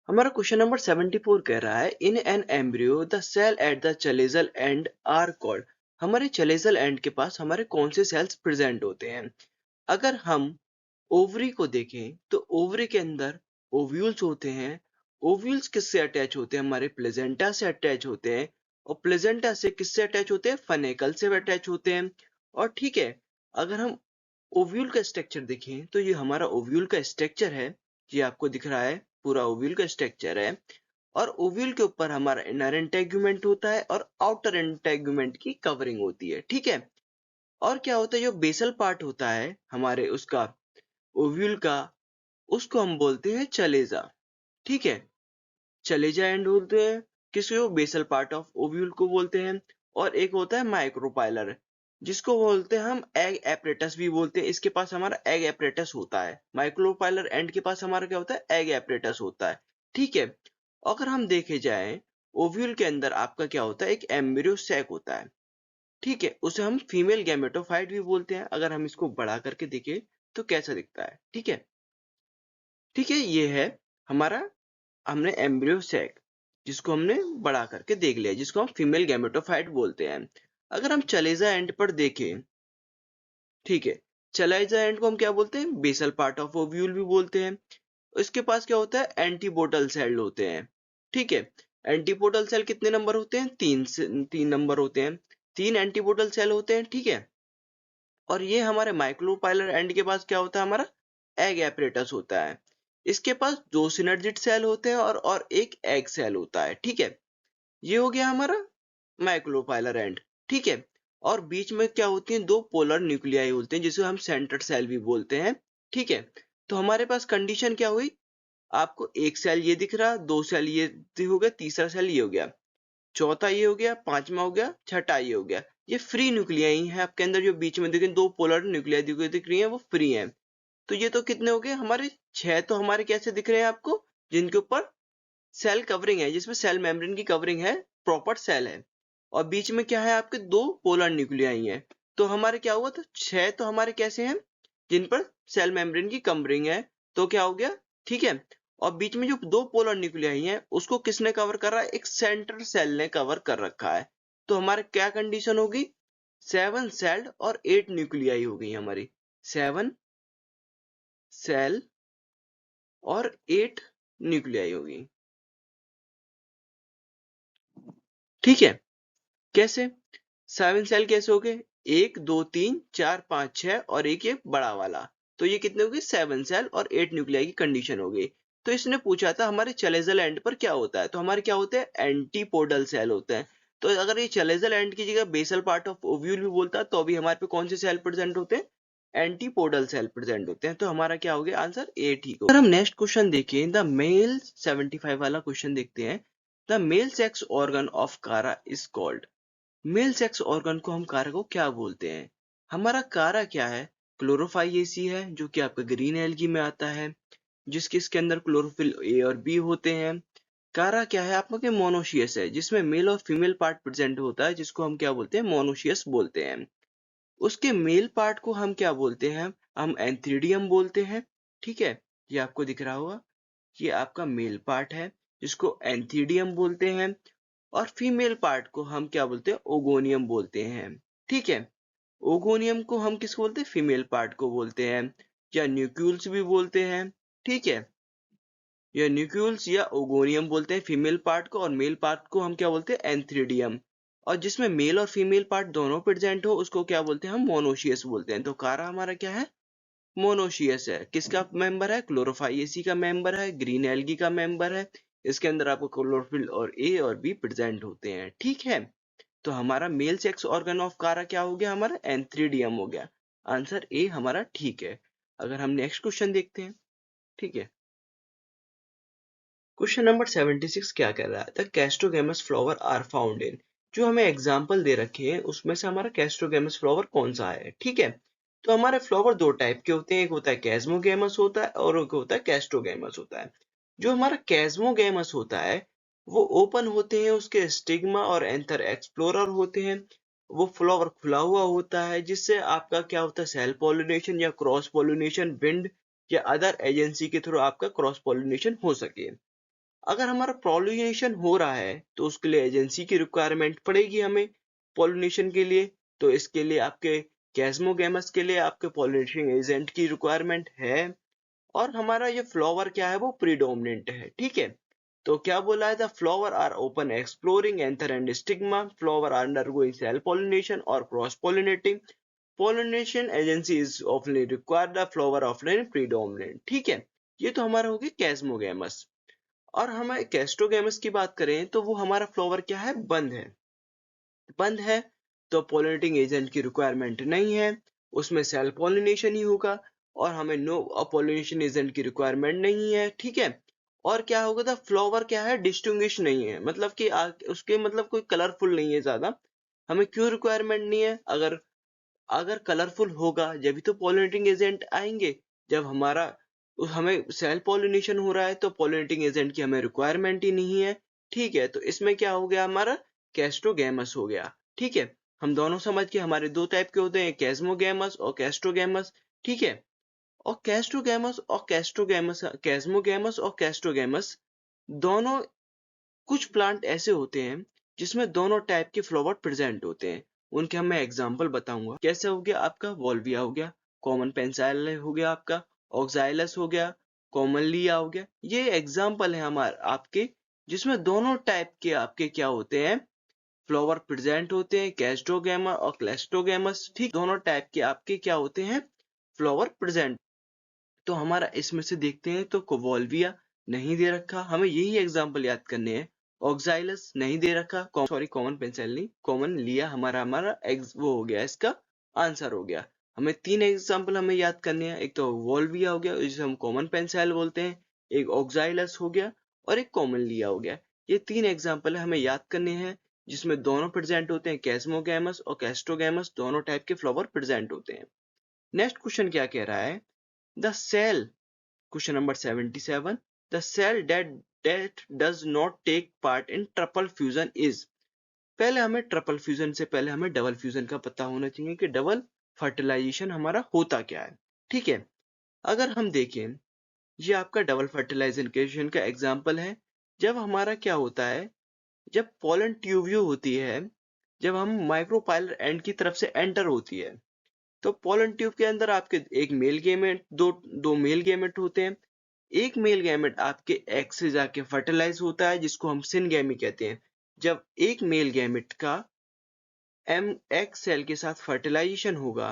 हमारा क्वेश्चन नंबर 74 कह रहा है, in an embryo the cell at the chalazal end are called. हमारे चलेजल एंड के पास हमारे कौन से सेल्स प्रेजेंट होते हैं। अगर हम ओवरी को देखें तो ओवरी के अंदर ओव्यूल्स होते हैं। ओव्यूल्स किससे अटैच होते हैं, हमारे प्लेजेंटा से अटैच होते हैं। और प्लेजेंटा से किससे अटैच होते हैं, फनेकल से अटैच होते हैं। और ठीक है, अगर हम ओव्यूल का स्ट्रक्चर देखें तो ये हमारा ओव्यूल का स्ट्रक्चर है, ये आपको दिख रहा है, पूरा ओव्यूल का स्ट्रक्चर है। और ओव्यूल के ऊपर हमारा इनर इंटेगुमेंट होता है और आउटर इंटेगुमेंट की कवरिंग होती है। ठीक है, और क्या होता है, जो बेसल पार्ट होता है हमारे उसका ओव्यूल का, उसको हम बोलते हैं चलेजा। ठीक है, चलेजा एंड बोलते हैं किसको, बेसल पार्ट ऑफ ओव्यूल को बोलते हैं। और एक होता है माइक्रोपाइलर, जिसको बोलते हैं हम एग एपरेटस भी बोलते हैं। इसके पास हमारा एग एपरेटस होता है। माइक्रोपाइलर एंड के पास हमारा क्या होता है, एग एपरेटस होता है। ठीक है, अगर हम देखे जाए ओव्यूल के अंदर आपका क्या होता है, एक एम्ब्रियो सैक होता है। ठीक है, उसे हम फीमेल गैमेटोफाइट भी बोलते हैं। अगर हम इसको बढ़ा करके देखें तो कैसा दिखता है। ठीक है, ठीक है, ये है हमारा, हमने एम्ब्रियो सैक, जिसको हमने बड़ा करके देख लिया, जिसको हम फीमेल गैमेटोफाइट बोलते हैं। अगर हम चलेजा एंड पर देखें, ठीक है, चलेजा एंड को हम क्या बोलते हैं, बेसल पार्ट ऑफ ओव्यूल भी बोलते हैं। इसके पास क्या होता है, एंटीपोडल सेल होते हैं। ठीक है, एंटीपोडल सेल कितने नंबर होते हैं, तीन नंबर होते हैं। तीन एंटीपोडल सेल होते हैं। ठीक है, और ये हमारे माइक्रोपाइलर एंड के पास क्या होता है, हमारा एग एपरेटस होता है। इसके पास दो सिनर्जिड सेल होते हैं और एक एग सेल होता है। ठीक है, ये हो गया हमारा माइक्रोपाइलर एंड। ठीक है, और बीच में क्या होती हैं, दो पोलर न्यूक्लियाई होते हैं, जिसे हम सेंट्रल सेल भी बोलते हैं। ठीक है, तो हमारे पास कंडीशन क्या हुई, आपको एक सेल ये दिख रहा, दो सेल ये हो गया, तीसरा सेल ये हो गया, चौथा ये हो गया, पांचवा हो गया, छठा ये हो गया। ये फ्री न्यूक्लियाई है आपके अंदर, जो बीच में देखें दो पोलर न्यूक्लियाई दिख रही है, वो फ्री है। तो ये तो कितने हो गए हमारे, छह। तो हमारे कैसे दिख रहे हैं आपको, जिनके ऊपर सेल कवरिंग है, जिसमें सेल मेम्ब्रेन की कवरिंग है, प्रॉपर सेल है। और बीच में क्या है, आपके दो पोलर न्यूक्लियाई हैं। तो हमारे क्या हुआ, तो छह तो हमारे कैसे हैं, जिन पर सेल मेम्ब्रेन की कवरिंग है। तो क्या हो गया, ठीक है। और बीच में जो दो पोलर न्यूक्लियाई हैं, उसको किसने कवर कर रहा है, एक सेंट्रल सेल ने कवर कर रखा है। तो हमारे क्या कंडीशन होगी, 7 सेल्ड और 8 न्यूक्लियाई हो गई हमारी, 7 सेल और 8 न्यूक्लियाई होगी। ठीक है, कैसे, 7 सेल कैसे हो गए, 1 2 3 4 5 6 और एक ये बड़ा वाला। तो ये कितने हो गए, 7 सेल और 8 न्यूक्लियाई की कंडीशन हो गई। तो इसने पूछा था हमारे चलेजल एंड पर क्या होता है, तो हमारे क्या होते हैं, एंटीपोडल सेल होते हैं। तो अगर ये चलेजल एंड की जगह बेसल पार्ट ऑफ ओव्यूल भी बोलता तो अभी हमारे पे कौन से सेल प्रेजेंट होते हैं, एंटीपोडल सेल प्रेजेंट होते हैं। तो हमारा क्या हो गया, आंसर ए ठीक हो। अगर हम नेक्स्ट क्वेश्चन देखें, द मेल 75 वाला क्वेश्चन देखते हैं। The male sex organ of Chara is called. Male sex organ को हम कारा को क्या बोलते हैं, हमारा कारा क्या है, क्लोरोफाइएसी है, जो कि आपका ग्रीन एल्गी में आता है, जिसके इसके अंदर क्लोरोफिल ए और बी होते हैं। कारा क्या है, आपका मोनोशियस है, जिसमें मेल और फीमेल पार्ट प्रेजेंट होता है, जिसको हम क्या बोलते हैं, मोनोशियस बोलते हैं। उसके मेल पार्ट को हम क्या बोलते हैं, हम एंथ्रीडियम बोलते हैं। ठीक है, ये आपको दिख रहा होगा, ये आपका मेल पार्ट है जिसको एंथीडियम बोलते हैं, और फीमेल पार्ट को हम क्या बोलते हैं, ओगोनियम बोलते हैं। ठीक है, ओगोनियम को हम किसको बोलते हैं, फीमेल पार्ट को बोलते हैं, या न्यूक्यूल्स भी बोलते हैं। ठीक है, या न्यूक्यूल्स या ओगोनियम बोलते हैं फीमेल पार्ट को, और मेल पार्ट को हम क्या बोलते हैं, एंथ्रीडियम। और जिसमें मेल और फीमेल पार्ट दोनों प्रेजेंट हो उसको क्या बोलते हैं, हम मोनोशियस बोलते हैं। तो कारा हमारा क्या है, मोनोशियस है। किसका मेंबर है, क्लोरोफाइएसी का मेंबर है, ग्रीन एल्गी का मेंबर है। इसके अंदर आपको क्लोरोफिल और ए और बी प्रेजेंट होते हैं। ठीक है, तो हमारा मेल सेक्स ऑर्गन ऑफ कारा क्या हो गया, हमारा एंथ्रीडियम हो गया। आंसर ए हमारा ठीक है। अगर हम नेक्स्ट क्वेश्चन देखते हैं। ठीक है, क्वेश्चन नंबर 76 क्या कर रहा है, the cleistogamous flower are found in. जो हमें एग्जांपल दे रखे हैं उसमें से हमारा कैस्ट्रोगेमस फ्लावर कौन सा है। ठीक है, तो हमारे फ्लावर दो टाइप के होते हैं, एक होता है कैस्मोगेमस होता है और एक होता है कैस्ट्रोगेमस होता है। जो हमारा कैस्मोगेमस होता है वो ओपन होते हैं, उसके स्टिग्मा और एंथर एक्सप्लोरर होते हैं। वो फ्लावर खुला हुआ होता है जिससे आपका क्या होता है, सेल पॉलिनेशन या क्रॉस पॉलिनेशन, विंड या अदर एजेंसी के थ्रू आपका क्रॉस पॉलिनेशन हो सके। अगर हमारा पॉलिनेशन हो रहा है तो उसके लिए एजेंसी की रिक्वायरमेंट पड़ेगी हमें पॉलिनेशन के लिए। तो इसके लिए आपके कैस्मोगेमस के लिए आपके पॉलिनेशन एजेंट की रिक्वायरमेंट है। और हमारा ये फ्लावर क्या है, वो प्रीडोमिनेंट है। ठीक है, तो क्या बोला है, the flower are open exploring anther and stigma, flower are undergoing self pollination और cross pollinating, pollination agency is oftenly required, the flower oftenly predominant. ठीक है, ये तो हमारा हो गया कैस्मोगेमस। और हमें कैस्ट्रोगेमस की बात करें तो वो हमारा फ्लावर क्या है, बंद है। बंद है तो पोलिनेटिंग एजेंट की रिक्वायरमेंट नहीं है, उसमें सेल पोलिनेशन ही होगा, और हमें नो पोलिनेशन एजेंट की रिक्वायरमेंट नहीं है। ठीक है, और क्या होगा, द फ्लावर क्या है, डिस्टिंग्विश नहीं है, मतलब कि उसके मतलब कोई कलरफुल नहीं है ज्यादा। हमें क्यों रिक्वायरमेंट नहीं है, अगर अगर कलरफुल होगा जब भी तो पॉलिनेटिंग एजेंट आएंगे। जब हमारा हमें सेल पॉलिनेशन हो रहा है तो पॉलिनेटिंग एजेंट की हमें रिक्वायरमेंट ही नहीं है। ठीक है, तो इसमें क्या हो गया, हमारा कैस्ट्रोगेमस हो गया। ठीक है, हम दोनों समझ के, हमारे दो टाइप के होते हैं, कैस्मोगेमस और कैस्ट्रोगेमस। ठीक है, और कैस्ट्रोगेमस और कैस्ट्रोगेमस, कैस्मोगेमस और कैस्ट्रोगेमस दोनों, कुछ प्लांट ऐसे होते हैं जिसमें दोनों टाइप के फ्लावर प्रेजेंट होते हैं। उनके हम मैं एग्जांपल बताऊंगा। कैसे हो गया आपका वॉल्विया हो गया, कॉमन पेंसाइल हो गया आपका, ऑक्साइलस हो गया, कॉमन लिया हो गया। ये एग्जांपल है हमारे आपके जिसमें दोनों टाइप के आपके क्या होते हैं, फ्लावर प्रेजेंट होते हैं, कैस्ट्रोगेमा और क्लेस्ट्रोगेमस। ठीक, दोनों टाइप के आपके क्या होते हैं, फ्लावर प्रेजेंट। तो हमारा इसमें से देखते हैं तो कोवोल्विया नहीं दे रखा, हमें यही एग्जांपल याद करने हैं। ऑक्साइलस नहीं दे रखा, सॉरी कॉमन पेंसिल नहीं, कॉमन लिया हमारा हमारा वो हो गया, इसका आंसर हो गया। हमें तीन एग्जांपल हमें याद करने हैं, एक तो वोल्विया हो गया जिसे हम कॉमन पेंसिल बोलते हैं, एक ऑक्साइलस हो गया और एक कॉमन लिया हो गया। ये तीन एग्जाम्पल हमें याद करने हैं जिसमें दोनों प्रेजेंट होते हैं, कैस्मोगैमस और कैस्ट्रोगैमस दोनों टाइप के फ्लावर प्रेजेंट होते हैं। नेक्स्ट क्वेश्चन क्या कह रहा है, the cell, question number 77, the cell that does not take part in triple fusion is। पहले हमें ट्रिपल फ्यूजन से पहले हमें डबल फ्यूजन का पता होना चाहिए कि डबल फर्टिलाइजेशन हमारा होता क्या है। ठीक है, अगर हम देखें, ये आपका डबल फर्टिलाइजेशन का एग्जांपल है। जब हमारा क्या होता है, जब पोलन ट्यूब्यू होती है, जब हम माइक्रोपाइलर एंड की तरफ से एंटर होती है, तो पोलन ट्यूब के अंदर आपके एक मेल गैमेट, दो मेल गैमेट होते हैं। एक मेल गैमेट आपके एग से जाके फर्टिलाइज होता है जिसको हम सिनगैमी कहते हैं। जब एक मेल गैमेट का एग सेल के साथ फर्टिलाइजेशन होगा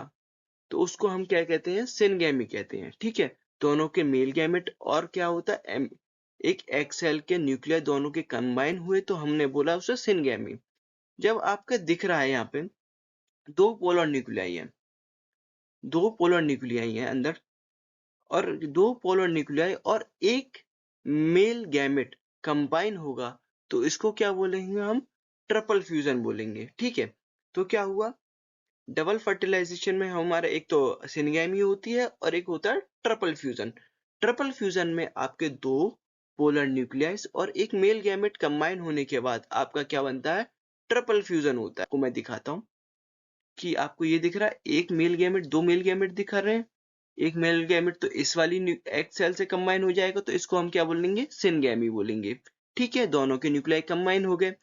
तो उसको हम क्या कहते हैं, सिनगैमी कहते हैं। ठीक है, दोनों के मेल गैमेट और क्या होता है, एक एग सेल के न्यूक्लियर दोनों के कंबाइन हुए तो हमने बोला उसे सिनगैमी। जब आपका दिख रहा है यहाँ पे दो पोलर न्यूक्लियाई है, दो पोलर न्यूक्लियाई है अंदर, और दो पोलर न्यूक्लियाई और एक मेल गैमेट कंबाइन होगा तो इसको क्या बोलेंगे हम, ट्रिपल फ्यूजन बोलेंगे। ठीक है, तो क्या हुआ, डबल फर्टिलाइजेशन में हमारे एक तो सिनगैमी होती है और एक होता है ट्रिपल फ्यूजन। ट्रिपल फ्यूजन में आपके दो पोलर न्यूक्लियस और एक मेल गैमेट कंबाइन होने के बाद आपका क्या बनता है, ट्रिपल फ्यूजन होता है। आपको मैं दिखाता हूँ कि आपको ये दिख रहा है, एक मेल गैमेट, दो मेल गैमेट दिखा रहे हैं, एक मेल गैमेट तो इस वाली एग सेल से कंबाइन हो जाएगा, तो इसको हम क्या बोलेंगे, सिनगैमी बोलेंगे। ठीक है, दोनों के न्यूक्लियाई कंबाइन हो गए,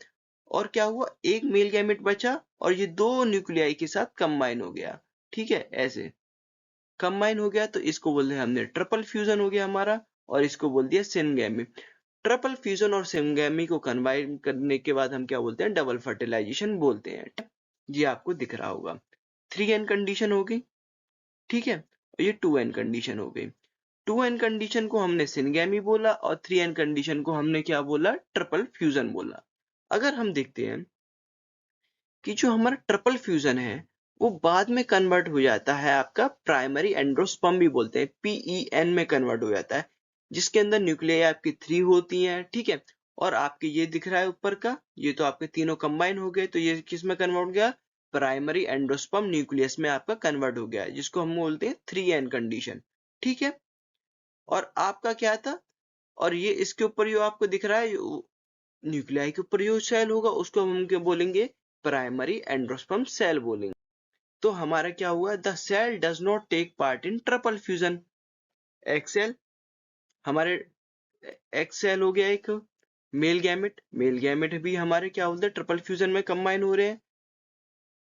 और क्या हुआ, एक मेल गैमेट बचा और ये दो न्यूक्लियाई के साथ कंबाइन हो गया। ठीक है, ऐसे कंबाइन हो गया, तो इसको बोल दिया हमने ट्रिपल फ्यूजन हो गया हमारा, और इसको बोल दिया सिनगैमी। ट्रिपल फ्यूजन और सिनगैमी को कंबाइन करने के बाद हम क्या बोलते हैं, डबल फर्टिलाइजेशन बोलते हैं। ये आपको दिख रहा होगा। 3n कंडीशन हो गई। ठीक है, और ये 2n कंडीशन हो गई। 2n कंडीशन को हमने सिनगैमी बोला और 3n कंडीशन को हमने क्या बोला, ट्रिपल फ्यूजन बोला। अगर हम देखते हैं कि जो हमारा ट्रिपल फ्यूजन है वो बाद में कन्वर्ट हो जाता है आपका प्राइमरी एंड्रोस्पर्म भी बोलते हैं, PEN में कन्वर्ट हो जाता है, जिसके अंदर न्यूक्लियाई आपकी 3 होती हैं। ठीक है, और आपके ये दिख रहा है ऊपर का, ये तो आपके तीनों कंबाइन हो गए, तो ये किस में कन्वर्ट हो गया, प्राइमरी एंड्रोस्पर्म न्यूक्लियस में आपका कन्वर्ट हो गया है, जिसको हम बोलते हैं 3n कंडीशन। ठीक है, और आपका क्या था, और ये इसके ऊपर जो आपको दिख रहा है न्यूक्लियाई के ऊपर जो सेल होगा उसको हम क्या बोलेंगे, प्राइमरी एंड्रोस्पर्म सेल बोलेंगे। तो हमारा क्या हुआ, the cell does not take part in triple fusion. Egg cell हमारे एक्सेल हो गया एक मेल गैमेट भी हमारे क्या बोलते हैं, ट्रिपल फ्यूजन में कंबाइन हो रहे हैं,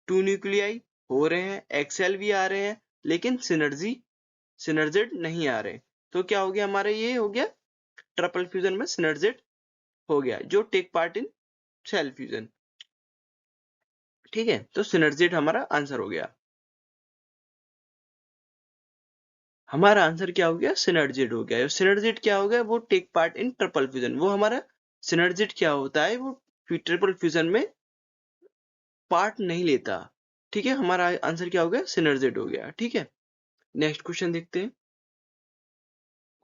2 न्यूक्लियाई हो रहे हैं, एक्सेल भी आ रहे हैं, लेकिन सिनर्जिड नहीं आ रहे। तो क्या हो गया हमारा, ये हो गया ट्रिपल फ्यूजन में सिनर्जिड हो गया, जो take part in cell fusion. ठीक है, तो सिनर्जिड हमारा आंसर हो गया। हमारा आंसर क्या हो गया, सिनर्जिड हो गया। सिनर्जिड क्या हो गया, वो take part in triple fusion. वो हमारा सिनर्जिड क्या होता है, वो ट्रिपल फ्यूजन में पार्ट नहीं लेता। ठीक है, हमारा आंसर क्या हो गया, सिनर्जिड हो गया। ठीक है, नेक्स्ट क्वेश्चन देखते हैं।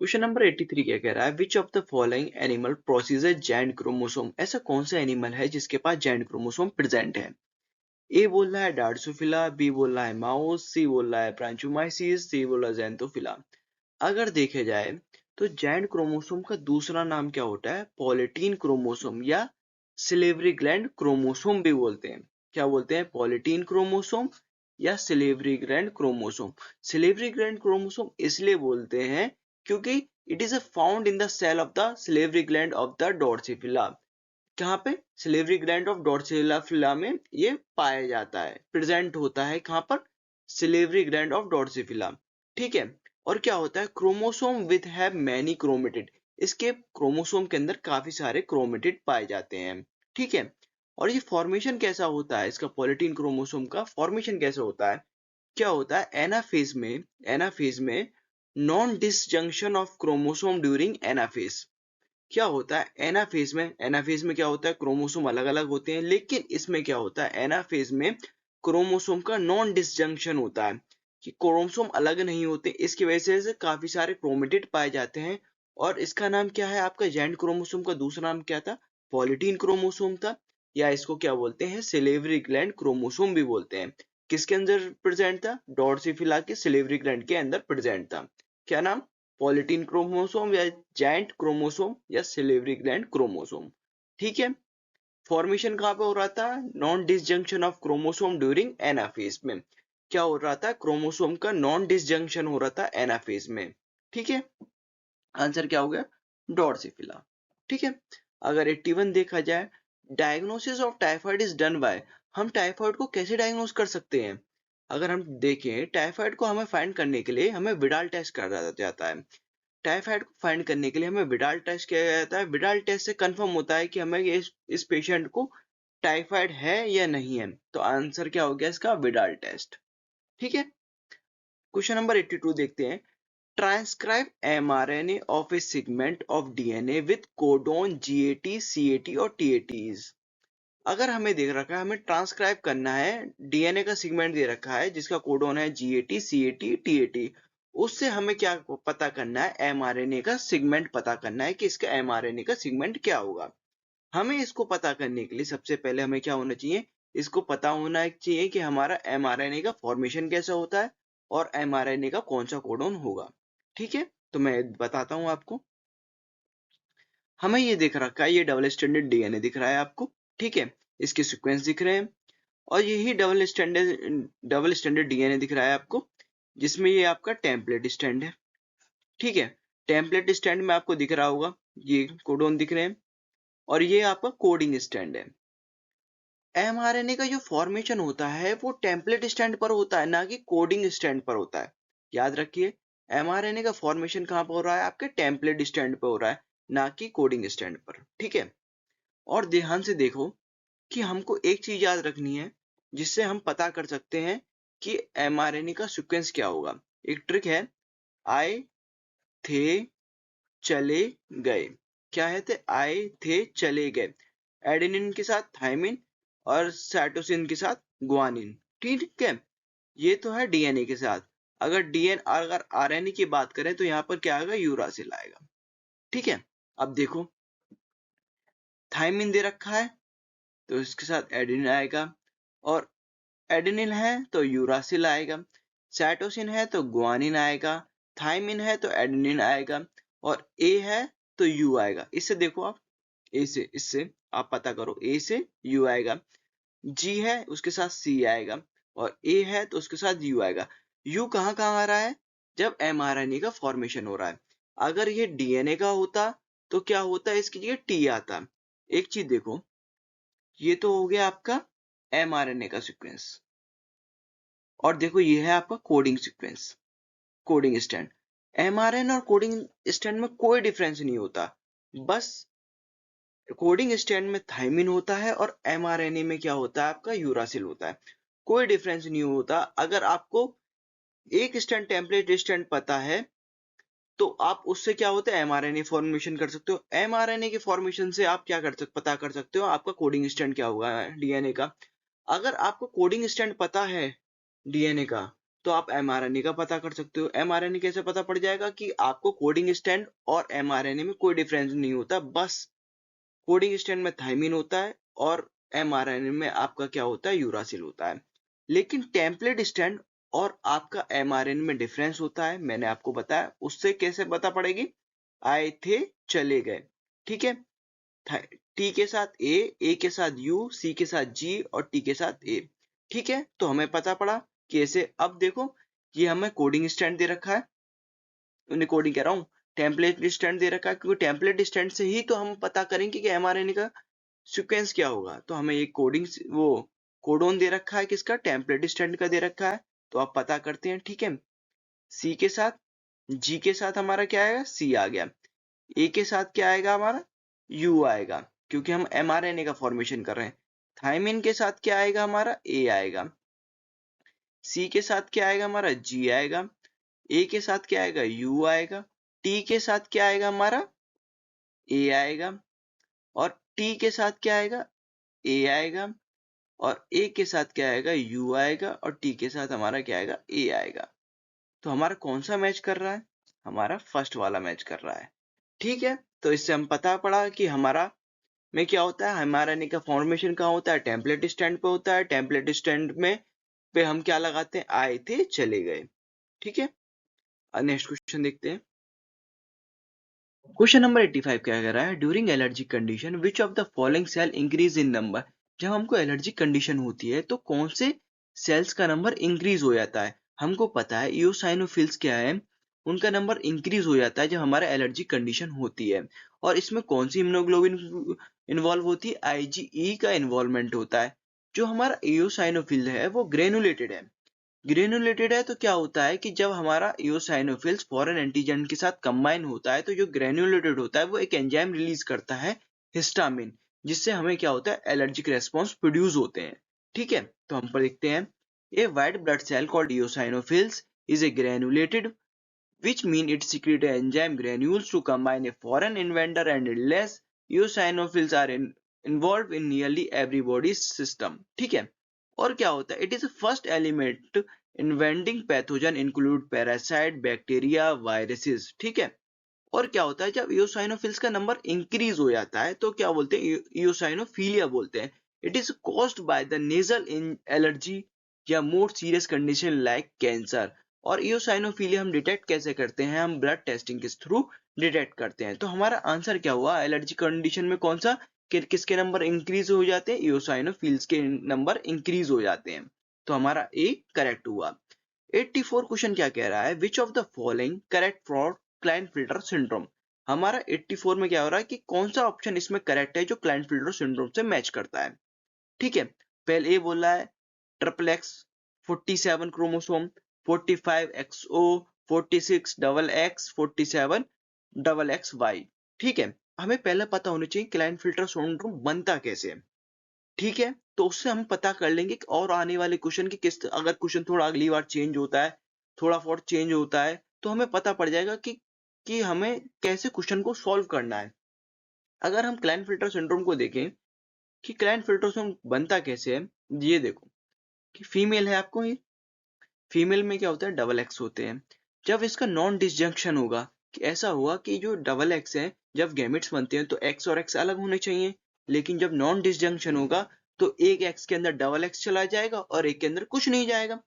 क्वेश्चन नंबर 83 क्या कह रहा है, which of the following animal procedure joint chromosome. ऐसा कौन सा एनिमल है जिसके पास जॉइंट क्रोमोसोम प्रेजेंट है। ए बोल रहा है डार्सोफिला, बी बोल रहा है माउस, सी बोल रहा है ब्रांचोमाइसिस, डी बोल रहा है ज़ैंथोफिला। अगर देखे जाए तो जॉइंट क्रोमोसोम का दूसरा नाम क्या होता है, पॉलिटीन क्रोमोसोम या सिलेवरी ग्लैंड क्रोमोसोम भी बोलते हैं। क्या बोलते हैं, पॉलिटीन क्रोमोसोम या salivary gland chromosome. Salivary gland chromosome इसलिए बोलते हैं क्योंकि it is found in the cell of the salivary gland of the Drosophila. कहाँ पे, सिलेवरी ग्लैंड ऑफ डॉर्सिफिला में ये पाया जाता है, प्रेजेंट होता है कहाँ पर, सिलेवरी ग्लैंड ऑफ डॉर्सिफिला। ठीक है, और क्या होता है, chromosome with have many chromatid. इसके क्रोमोसोम के अंदर काफी सारे क्रोमेटिड पाए जाते हैं। ठीक है, और ये फॉर्मेशन कैसा होता है, इसका पॉलिटीन क्रोमोसोम का फॉर्मेशन कैसा होता है, क्या होता है, एनाफेज में non disjunction of chromosome during anaphase. क्या होता है एनाफेज में क्या होता है, क्रोमोसोम अलग अलग होते हैं, लेकिन इसमें क्या होता है, एनाफेज में क्रोमोसोम का नॉन डिसजंक्शन होता है, कि क्रोमोसोम अलग नहीं होते, इसकी वजह से काफी सारे क्रोमेटिड पाए जाते हैं। और इसका नाम क्या है, आपका जॉइंट क्रोमोसोम का दूसरा नाम क्या था, पॉलिटीन क्रोमोसोम था, या इसको क्या बोलते हैं, सिलेवरी ग्लैंड क्रोमोसोम भी बोलते हैं। किसके अंदर प्रेजेंट था, डॉर्सिफिला के सिलेवरी ग्लैंड के अंदर प्रेजेंट था। क्या नाम, पॉलिटीन क्रोमोसोम या जॉइंट क्रोमोसोम या सिलेवरी ग्लैंड क्रोमोसोम। ठीक है, फॉर्मेशन कहाँ पे हो रहा था, non disjunction of chromosome during anaphase में। क्या हो रहा था, क्रोमोसोम का नॉन डिसजंक्शन हो रहा था एनाफेज में। ठीक है, आंसर क्या हो गया, डॉर्सिफिला। ठीक है, अगर 81 देखा जाए, diagnosis of typhoid is done by. हम टाइफाइड को कैसे डायग्नोस कर सकते हैं। अगर हम देखें, टाइफाइड को हमें फाइंड करने के लिए हमें विडाल टेस्ट करा जाता है। टाइफाइड को फाइंड करने के लिए हमें विडाल टेस्ट किया जाता है। विडाल टेस्ट से कंफर्म होता है कि हमें इस पेशेंट को टाइफाइड है या नहीं है। तो आंसर क्या हो गया इसका, विडाल टेस्ट। ठीक है, क्वेश्चन नंबर 82 देखते हैं। Transcribe mRNA of a segment of DNA with codon GAT, CAT और TATs। अगर हमें देख रखा है, हमें ट्रांसक्राइब करना है, डीएनए का सेगमेंट दे रखा है जिसका कोडोन है GAT, CAT, TAT। उससे हमें क्या पता करना है, एमआरएनए का सेगमेंट पता करना है कि इसका एमआरएनए का सेगमेंट क्या होगा। हमें इसको पता करने के लिए सबसे पहले हमें क्या होना चाहिए, इसको पता होना चाहिए कि हमारा एमआरएनए का फॉर्मेशन कैसा होता है और एमआरएनए का कौन सा कोडोन होगा। ठीक है, तो मैं बताता हूं आपको। हमें ये दिख रखा है, ये डबल स्टैंडर्ड डीएनए दिख रहा है आपको। ठीक है, इसके सीक्वेंस दिख रहे हैं, और यही डबल स्टैंडर्ड डीएनए दिख रहा है आपको, जिसमें ये आपका टेम्पलेट स्टैंड है। ठीक है, टेम्पलेट स्टैंड में आपको दिख रहा होगा, ये कोडोन दिख रहे हैं, और ये आपका कोडिंग स्टैंड है। mRNA का जो फॉर्मेशन होता है वो टेम्पलेट स्टैंड पर होता है, ना कि कोडिंग स्टैंड पर होता है। याद रखिए, mRNA का फॉर्मेशन कहाँ पर हो रहा है, आपके टेम्पलेट स्टैंड पर हो रहा है, ना कि कोडिंग स्टैंड पर। ठीक है, और ध्यान से देखो कि हमको एक चीज याद रखनी है, जिससे हम पता कर सकते हैं कि mRNA का सीक्वेंस क्या होगा। एक ट्रिक है, आए थे चले गए। क्या है, थे आए थे चले गए। एडेनिन के साथ थाइमिन और साइटोसिन के साथ ग्वानिन। ठीक है, ये तो है डीएनए के साथ। अगर आरएनए की बात करें तो यहाँ पर क्या आएगा, यूरासिल आएगा। ठीक है, अब देखो, थाइमिन दे रखा है तो इसके साथ एडेनिन आएगा, और एडेनिन है तो यूरासिल आएगा, साइटोसिन है तो ग्वानिन आएगा, थाइमिन है तो एडेनिन आएगा, और ए है तो यू आएगा। इससे देखो आप, इससे आप पता करो, ए से यू आएगा, जी है उसके साथ सी आएगा, और ए है तो उसके साथ यू आएगा। यू कहाँ कहाँ आ रहा है, जब एमआरएनए का फॉर्मेशन हो रहा है। अगर ये डीएनए का होता तो क्या होता है, इसकी जगह टी आता। एक चीज देखो, ये तो हो गया आपका एमआरएनए का सीक्वेंस, और देखो ये है आपका coding sequence, coding stand. MRNA और कोडिंग स्टैंड में कोई डिफरेंस नहीं होता, बस कोडिंग स्टैंड में थाइमिन होता है और एमआरएनए में क्या होता है, आपका यूरासिल होता है। कोई डिफरेंस नहीं होता। अगर आपको एक स्टैंड टेम्पलेट स्टैंड पता है तो आप उससे क्या होता है, एमआरएनए फॉर्मेशन कर सकते हो। एमआरएनए के फॉर्मेशन से आप क्या पता कर सकते हो, आपका कोडिंग स्टैंड क्या होगा डीएनए का। अगर आपको कोडिंग स्टैंड पता है डीएनए का, तो आप एमआरएनए का पता कर सकते हो। एमआरएनए कैसे पता पड़ जाएगा कि आपको कोडिंग स्टैंड और एमआरएनए में कोई डिफरेंस नहीं होता, बस कोडिंग स्टैंड में थाइमिन होता है और एमआरएनए में आपका क्या होता है, यूरासिल होता है। लेकिन टेम्पलेट स्टैंड और आपका एमआरएनए में डिफरेंस होता है, मैंने आपको बताया। उससे कैसे पता पड़ेगी, आए थे चले गए। ठीक है, टी के साथ ए के साथ यू, सी के साथ जी और टी के साथ ए। ठीक है, तो हमें पता पड़ा कि ऐसे। अब देखो, ये हमें कोडिंग स्टैंड दे रखा है, कोडिंग कह रहा हूँ, टेम्पलेट स्टैंड दे रखा है, क्योंकि टेम्पलेट स्टैंड से ही तो हम पता करेंगे कि एमआरएनए का सीक्वेंस क्या होगा। तो हमें एक वो कोडोन दे रखा है, किसका, टेम्पलेट स्टैंड का दे रखा है, तो आप पता करते हैं। ठीक है, सी के साथ जी के साथ हमारा क्या आएगा, सी आ गया। ए के साथ क्या आएगा हमारा, यू आएगा, क्योंकि हम एमआरएनए का फॉर्मेशन कर रहे हैं। थाइमिन के साथ क्या आएगा हमारा, ए आएगा। सी के साथ क्या आएगा हमारा, जी आएगा। ए के साथ क्या आएगा, यू आएगा। टी के साथ क्या आएगा हमारा, ए आएगा। और टी के साथ क्या आएगा, ए आएगा। और ए के साथ क्या आएगा, यू आएगा। और टी के साथ हमारा क्या आएगा, ए आएगा। तो हमारा कौन सा मैच कर रहा है, हमारा फर्स्ट वाला मैच कर रहा है। ठीक है, तो इससे हम पता पड़ा कि हमारा में क्या होता है, हमारा का फॉर्मेशन कहाँ होता है, टेम्पलेट स्टैंड पे होता है। टेम्पलेट स्टैंड में पे हम क्या लगाते हैं, आए थे चले गए। ठीक है, नेक्स्ट क्वेश्चन देखते हैं। क्वेश्चन नंबर 85 क्या कह रहा है, during allergy condition which of the following cell increase in number. जब हमको एलर्जी कंडीशन होती है तो कौन से सेल्स का नंबर इंक्रीज हो जाता है। हमको पता है इओसाइनोफिल्स क्या है, उनका नंबर इंक्रीज हो जाता है जब हमारा एलर्जी कंडीशन होती है। और इसमें कौन सी इम्यूनोग्लोबिन इन्वॉल्व होती है, आईजीई का इन्वॉल्वमेंट होता है। जो हमारा इओसाइनोफिल है वो ग्रेनुलेटेड है। ग्रेनुलेटेड है तो क्या होता है कि जब हमारा इओसाइनोफिल्स फॉरेन एंटीजन के साथ कंबाइन होता है तो जो ग्रेनुलेटेड होता है वो एक एंजाइम रिलीज करता है, हिस्टामिन, जिससे हमें क्या होता है, एलर्जिक रेस्पॉन्स प्रोड्यूस होते हैं। ठीक है, तो हम पर देखते हैं, a white blood cell called eosinophils is a granulated which mean it secrete enzyme granules to combine a foreign invader and less eosinophils are involved in nearly everybody's system। ठीक है, और क्या होता है, it is the first element inventing pathogen include parasite bacteria viruses। ठीक है, और क्या होता है, जब इओसाइनोफिल्स का नंबर इंक्रीज हो जाता है तो क्या बोलते हैं, इओसाइनोफिलिया बोलते हैं। It is caused by the nasal allergy या more serious condition like cancer. और इओसाइनोफिलिया हम डिटेक्ट कैसे करते हैं, हम ब्लड टेस्टिंग के थ्रू डिटेक्ट करते हैं। तो हमारा आंसर क्या हुआ, एलर्जी कंडीशन में कौन सा, किसके नंबर इंक्रीज हो जाते हैं, इओसाइनोफिल्स के नंबर इंक्रीज हो जाते हैं। तो हमारा ए करेक्ट हुआ। 84 क्वेश्चन क्या कह रहा है, which of the following correct for Klinefelter syndrome. हमारा 84 में क्या हो रहा है कि कौन सा ऑप्शन इसमें करेक्ट है जो क्लाइनफिल्टर सिंड्रोम से मैच करता है। ठीक है, पहले ए बोला है triple X, 47 chromosome, 45 XO, 46 double X, 47 double X Y. ठीक है, हमें पहले पता होना चाहिए क्लाइनफिल्टर सिंड्रोम बनता कैसे है। ठीक है, तो उससे हम पता कर लेंगे कि और आने वाले क्वेश्चन की किस, अगर क्वेश्चन थोड़ा अगली बार चेंज होता है, थोड़ा बहुत चेंज होता है, तो हमें पता पड़ जाएगा कि हमें कैसे क्वेश्चन को सॉल्व करना है। अगर हम क्लाइनफिल्टर सिंड्रोम को देखें कि क्लाइनफिल्टर सिंड्रोम बनता कैसे है, ये देखो कि फीमेल है आपको, ये फीमेल में क्या होता है, डबल एक्स होते हैं। जब इसका नॉन डिसजंक्शन होगा, कि ऐसा हुआ कि जो डबल एक्स है, जब गैमेट्स बनते हैं तो एक्स और एक्स अलग होने चाहिए, लेकिन जब नॉन डिसजंक्शन होगा तो एक एक्स के अंदर डबल एक्स चला जाएगा और एक के अंदर कुछ नहीं जाएगा।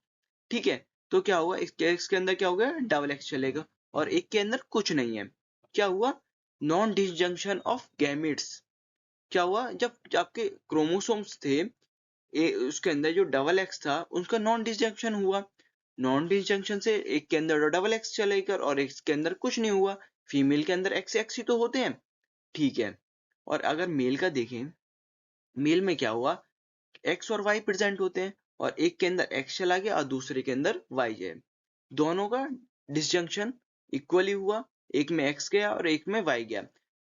ठीक है, तो क्या हुआ, एक एक्स के अंदर क्या होगा, डबल एक्स चलेगा और एक के अंदर कुछ नहीं है। क्या हुआ, नॉन डिसजंक्शन ऑफ गैमेट्स। क्या हुआ, जब आपके क्रोमोसोम्स थे, उसके अंदर जो डबल एक्स था उसका नॉन डिसजंक्शन हुआ। नॉन डिसजंक्शन से एक के अंदर डबल एक्स चलेगा और एक के अंदर कुछ नहीं हुआ। फीमेल के अंदर एक्स एक्स ही तो होते हैं। ठीक है, और अगर मेल का देखें, मेल में क्या हुआ, एक्स और वाई प्रेजेंट होते हैं और एक के अंदर एक्स चला गया और दूसरे के अंदर वाई है। दोनों का डिसजंक्शन इक्वली हुआ, एक में एक्स गया और एक में वाई गया।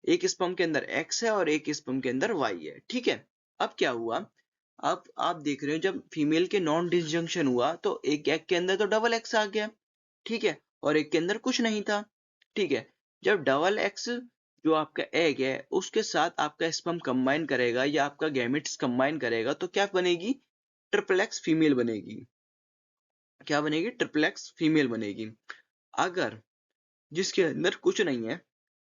एक स्पर्म के अंदर एक्स है और एक स्पर्म के अंदर वाई है। ठीक है, अब क्या हुआ, अब आप देख रहे हो जब फीमेल के नॉन डिसजंक्शन हुआ तो एक एग के अंदर तो डबल एक्स आ गया। ठीक है, और एक के अंदर कुछ नहीं था। ठीक है, जब डबल एक्स जो आपका एग है उसके साथ आपका स्पर्म कंबाइन करेगा या आपका गैमेट्स कंबाइन करेगा तो क्या बनेगी, ट्रिपल एक्स फीमेल बनेगी। क्या बनेगी, ट्रिपल एक्स फीमेल बनेगी। अगर जिसके अंदर कुछ नहीं है,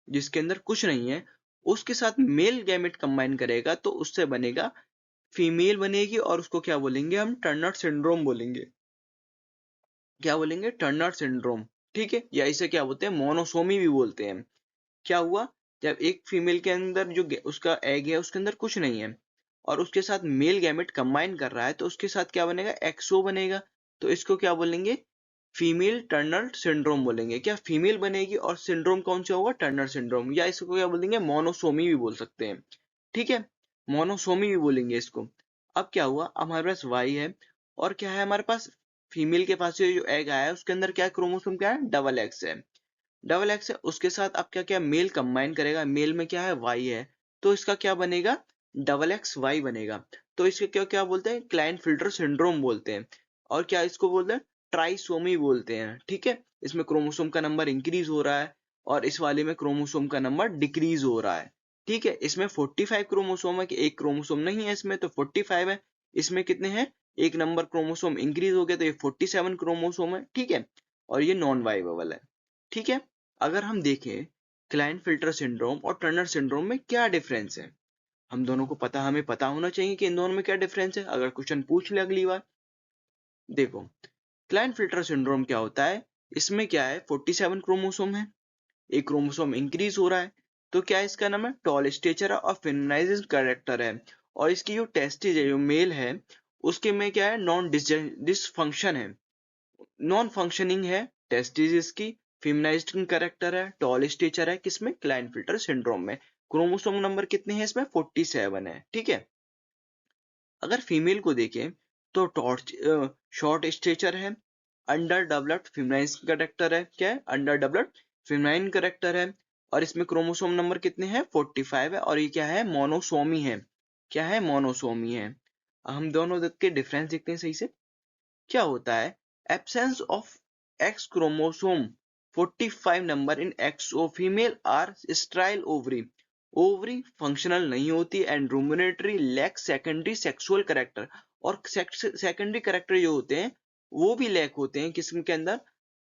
जिसके अंदर कुछ नहीं है उसके साथ मेल गैमेट कंबाइन करेगा तो उससे बनेगा फीमेल बनेगी और उसको क्या बोलेंगे हम, टर्नर सिंड्रोम बोलेंगे। क्या बोलेंगे, टर्नर सिंड्रोम। ठीक है, या इसे क्या बोलते हैं, मोनोसोमी भी बोलते हैं। क्या हुआ, जब एक फीमेल के अंदर जो उसका एग है उसके अंदर कुछ नहीं है और उसके साथ मेल गैमेट कंबाइन कर रहा है तो उसके साथ क्या बनेगा, एक्सो बनेगा। तो इसको क्या बोलेंगे, फीमेल टर्नर सिंड्रोम बोलेंगे। क्या फीमेल बनेगी और सिंड्रोम कौन सा होगा, टर्नर सिंड्रोम, या इसको क्या बोलेंगे, मोनोसोमी भी बोल सकते हैं। ठीक है, मोनोसोमी भी बोलेंगे इसको। अब क्या हुआ, हमारे पास वाई है और क्या है हमारे पास, फीमेल के पास जो एग आया है उसके अंदर क्या क्रोमोसोम, क्या है, डबल एक्स है। डबल एक्स है, उसके साथ अब क्या क्या मेल कंबाइन करेगा, मेल में क्या है, वाई है, तो इसका क्या बनेगा, डबल एक्स वाई बनेगा। तो इसके क्या क्या बोलते हैं, क्लाइनफिल्टर सिंड्रोम बोलते हैं। और क्या इसको बोलते हैं, ट्राइसोमी बोलते हैं। ठीक है, इसमें क्रोमोसोम का नंबर इंक्रीज हो रहा है और इस वाले में क्रोमोसोम का नंबर डिक्रीज हो रहा है। ठीक है, इसमें 45 क्रोमोसोम है कि एक क्रोमोसोम नहीं है इसमें, तो 45 है। इसमें कितने हैं, एक नंबर क्रोमोसोम इंक्रीज हो गया तो ये 47 क्रोमोसोम है। ठीक है, और ये नॉन वाइवेबल है। ठीक है, अगर हम देखें क्लाइनफिल्टर सिंड्रोम और टर्नर सिंड्रोम में क्या डिफरेंस है, हम दोनों को पता, हमें पता होना चाहिए कि इन दोनों में क्या डिफरेंस है, अगर क्वेश्चन पूछ ले अगली बार। देखो, क्लाइनफिल्टर सिंड्रोम क्या होता है, इसमें क्या है, 47 क्रोमोसोम है, एक क्रोमोसोम इंक्रीज हो रहा है। तो क्या है, इसका नाम है टॉल स्टेचर और फेमिनाइज्ड कैरेक्टर है। और इसकी जो टेस्टिस है, जो मेल है, उसके में क्या है, नॉन डिसफंक्शन है, नॉन फंक्शनिंग है टेस्टिस इसकी, फेमिनाइज्ड कैरेक्टर है, टॉल स्टेचर है, किसमें, क्लाइनफिल्टर सिंड्रोम में। क्रोमोसोम नंबर कितने हैं इसमें, 47 है। ठीक है, अगर फीमेल को देखें तो टॉर्च शॉर्ट स्टेचर है, अंडर डेवलप्ड फेमिनाइन कैरेक्टर है, क्या है, अंडर डेवलप्ड फेमिनाइन कैरेक्टर है। और इसमें क्रोमोसोम नंबर कितने हैं, 45 है और ये क्या है, मोनोसोमी है। क्या है, मोनोसोमी है। हम दोनों के डिफरेंस देखते हैं सही से। क्या होता है, absence of X chromosome 45 number in XO female are sterile ovary, ovary functional नहीं होती and rudimentary lack secondary sexual character. और सेकेंडरी कैरेक्टर जो होते हैं वो भी लैक होते हैं किसके अंदर,